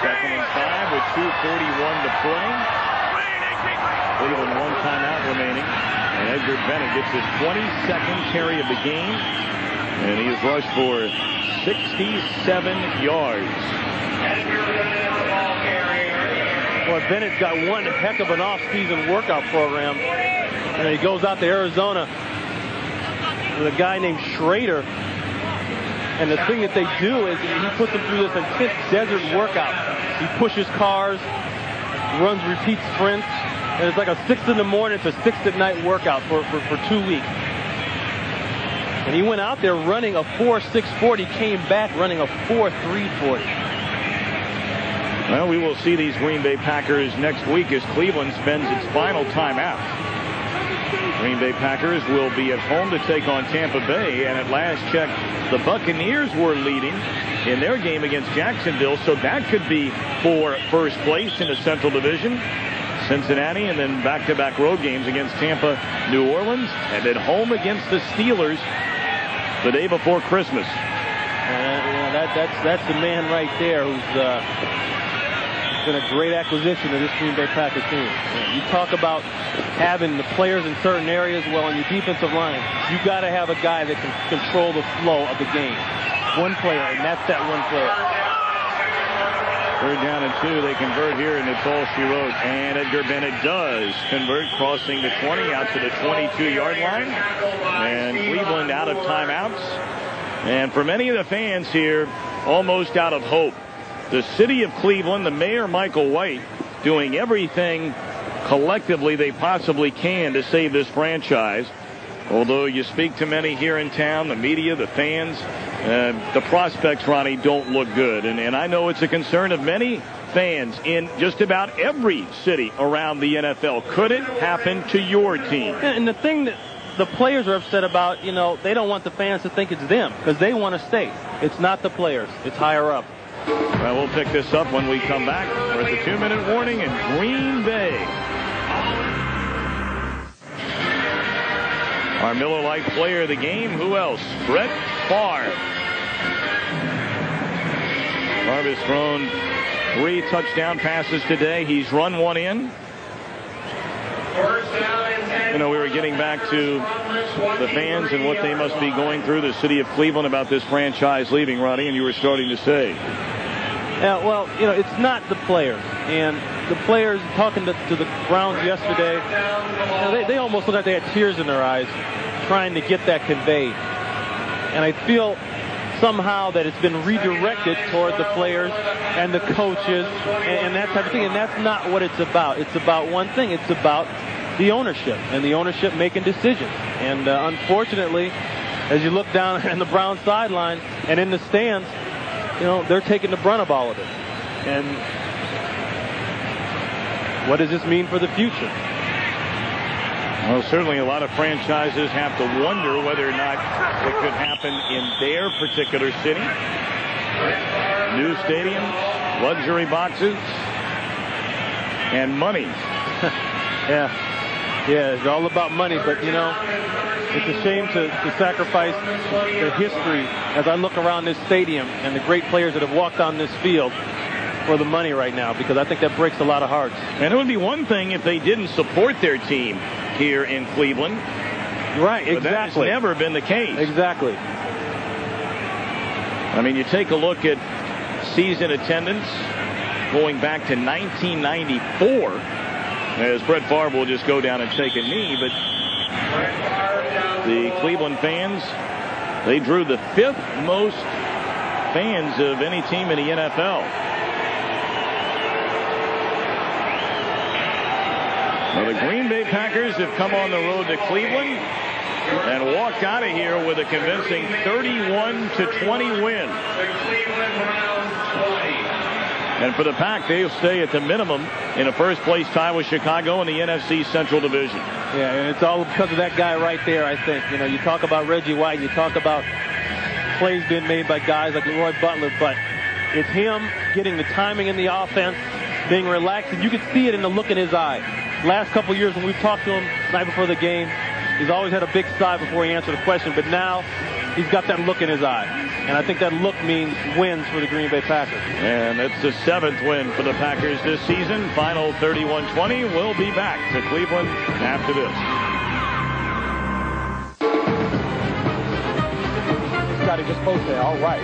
Second and 5 with 2:41 to play. Cleveland 1 timeout remaining. And Edgar Bennett gets his 22nd carry of the game. And he has rushed for 67 yards. Boy, Bennett's got one heck of an off-season workout program. And he goes out to Arizona with a guy named Schrader. And the thing that they do is he puts them through this intense desert workout. He pushes cars, runs repeat sprints, and it's like a 6 in the morning to 6 at night workout for 2 weeks. And he went out there running a 4.640, came back running a 4.340. Well, we will see these Green Bay Packers next week as Cleveland spends its final timeout. Green Bay Packers will be at home to take on Tampa Bay, and at last check, the Buccaneers were leading in their game against Jacksonville, so that could be for first place in the Central Division. Cincinnati, and then back-to-back road games against Tampa, New Orleans, and then home against the Steelers the day before Christmas. That's the man right there who's been a great acquisition of this Green Bay Packers team. You talk about having the players in certain areas. Well, on your defensive line, you got to have a guy that can control the flow of the game. One player, and that's that one player. 3rd down and 2. They convert here, and it's all she wrote. And Edgar Bennett does convert, crossing the 20 out to the 22-yard line. And Cleveland out of timeouts. And for many of the fans here, almost out of hope. The city of Cleveland, the mayor, Michael White, doing everything collectively they possibly can to save this franchise. Although you speak to many here in town, the media, the fans, the prospects, Ronnie, don't look good. And I know it's a concern of many fans in just about every city around the NFL. Could it happen to your team? And the thing that the players are upset about, you know, they don't want the fans to think it's them because they want to stay. It's not the players. It's higher up. Well, we'll pick this up when we come back. We're at the 2-minute warning in Green Bay. Our Miller Lite player of the game, who else? Brett Favre. Favre has thrown 3 touchdown passes today. He's run 1 in. You know, we were getting back to the fans and what they must be going through, the city of Cleveland, about this franchise leaving, Ronnie, and you were starting to say. Yeah, well, you know, it's not the players. And the players, talking to the Browns yesterday, you know, they almost look like they had tears in their eyes trying to get that conveyed. And I feel somehow that it's been redirected toward the players and the coaches and that type of thing. And that's not what it's about. It's about one thing. It's about the ownership and the ownership making decisions. And unfortunately, as you look down on the Browns sideline and in the stands, you know, they're taking the brunt of all of it. And what does this mean for the future? Well, certainly a lot of franchises have to wonder whether or not it could happen in their particular city. New stadiums, luxury boxes, and money. Yeah, it's all about money, but, you know, it's a shame to sacrifice the history as I look around this stadium and the great players that have walked on this field for the money right now, because I think that breaks a lot of hearts. And it would be one thing if they didn't support their team here in Cleveland. Right, exactly. But that has never been the case. Exactly. I mean, you take a look at season attendance going back to 1994, as Brett Favre will just go down and take a knee, but the Cleveland fans, they drew the 5th most fans of any team in the NFL. Well, the Green Bay Packers have come on the road to Cleveland and walked out of here with a convincing 31-20 win. And for the Pack, they'll stay at the minimum in a first-place tie with Chicago in the NFC Central Division. Yeah, and it's all because of that guy right there, I think. You know, you talk about Reggie White, you talk about plays being made by guys like Leroy Butler, but it's him getting the timing in the offense, being relaxed, and you can see it in the look in his eye. Last couple years when we've talked to him night before the game, he's always had a big sigh before he answered a question, but now he's got that look in his eye. And I think that look means wins for the Green Bay Packers. And it's the 7th win for the Packers this season. Final 31-20. We'll be back to Cleveland after this. Scotty just posted. All right.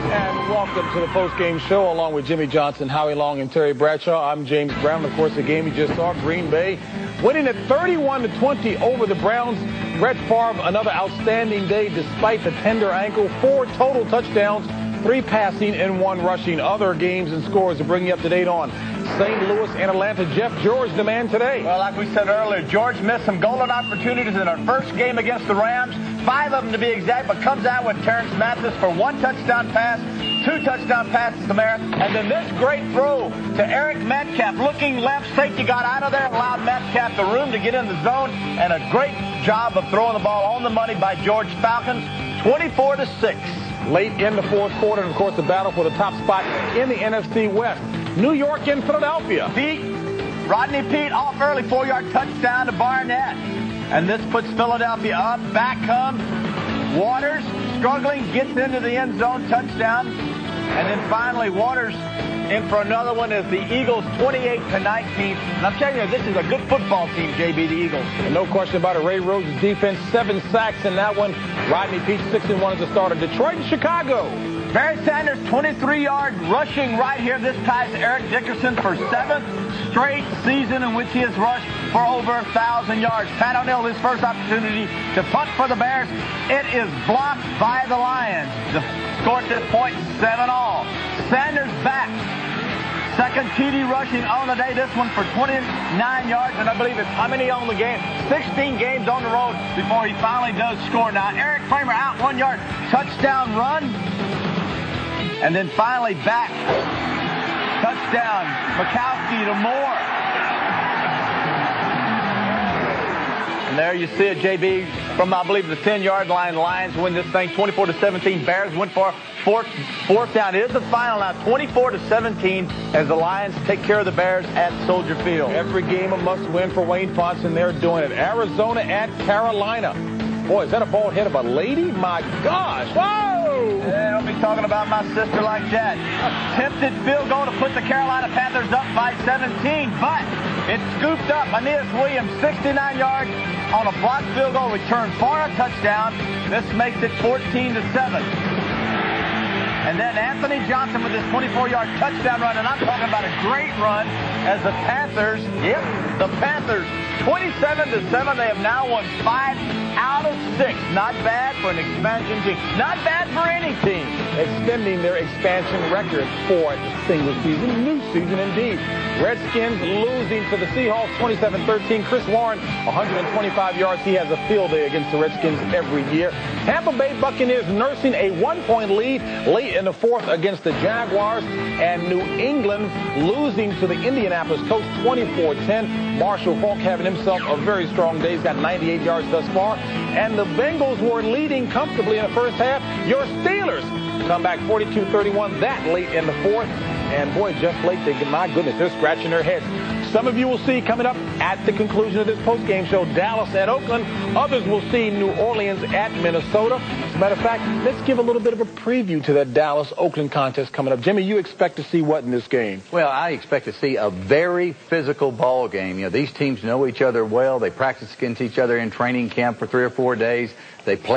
And welcome to the post-game show along with Jimmy Johnson, Howie Long, and Terry Bradshaw. I'm James Brown. Of course, the game you just saw, Green Bay winning at 31-20 over the Browns. Brett Favre, another outstanding day despite the tender ankle. 4 total touchdowns, 3 passing and 1 rushing. Other games and scores to bring you up to date on St. Louis and Atlanta. Jeff George, the man today. Well, like we said earlier, George missed some golden opportunities in our first game against the Rams. 5 of them to be exact, but comes out with Terrence Mathis for 1 touchdown pass, 2 touchdown passes to Merritt, and then this great throw to Eric Metcalf. Looking left, safety got out of there, allowed Metcalf the room to get in the zone, and a great job of throwing the ball on the money by George Falcons, 24-6. Late in the fourth quarter, and of course the battle for the top spot in the NFC West. New York and Philadelphia. Rodney Peete off early, 4-yard touchdown to Barnett. And this puts Philadelphia up. Back comes Waters, struggling, gets into the end zone, touchdown. And then finally Waters in for another one as the Eagles 28-19. And I'm telling you, this is a good football team, JB, the Eagles. And no question about it, Ray Rhodes' defense, 7 sacks in that one. Rodney Peete, 6-1 as a starter. Detroit and Chicago. Barry Sanders, 23-yard rushing right here. This ties Eric Dickerson for 7th straight season in which he has rushed for over 1,000 yards. Pat O'Neill, his first opportunity to punt for the Bears. It is blocked by the Lions. The score at this point, 7-all. Sanders back. Second TD rushing on the day. This one for 29 yards, and I believe it's how many on the game? 16 games on the road before he finally does score. Now, Eric Kramer out 1 yard. Touchdown run. And then finally back. Touchdown. Mikowski to Moore. And there you see it, JB, from, I believe, the 10-yard line. Lions win this thing 24-17. Bears went for fourth down. It is the final now, 24-17, as the Lions take care of the Bears at Soldier Field. Every game a must-win for Wayne Fonts, and they're doing it. Arizona at Carolina. Boy, is that a bald head of a lady? My gosh. Whoa! Yeah, don't be talking about my sister like that. Attempted field goal to put the Carolina Panthers up by 17, but it's scooped up. Aeneas Williams, 69 yards on a blocked field goal return for a touchdown. This makes it 14-7. And then Anthony Johnson with his 24-yard touchdown run, and I'm talking about a great run as the Panthers, the Panthers, 27-7. They have now won 5 out of 6. Not bad for an expansion team. Not bad for any team. Extending their expansion record for the single season, new season indeed. Redskins losing to the Seahawks 27-13. Chris Warren, 125 yards. He has a field day against the Redskins every year. Tampa Bay Buccaneers nursing a 1-point lead late in the fourth against the Jaguars. And New England losing to the Indianapolis Colts 24-10. Marshall Faulk having himself a very strong day. He's got 98 yards thus far. And the Bengals were leading comfortably in the first half. Your Steelers come back 42-31 that late in the fourth. And boy, just late, my goodness, they're scratching their heads. Some of you will see coming up at the conclusion of this postgame show, Dallas at Oakland. Others will see New Orleans at Minnesota. As a matter of fact, let's give a little bit of a preview to that Dallas-Oakland contest coming up. Jimmy, you expect to see what in this game? Well, I expect to see a very physical ball game. You know, these teams know each other well. They practice against each other in training camp for 3 or 4 days. They play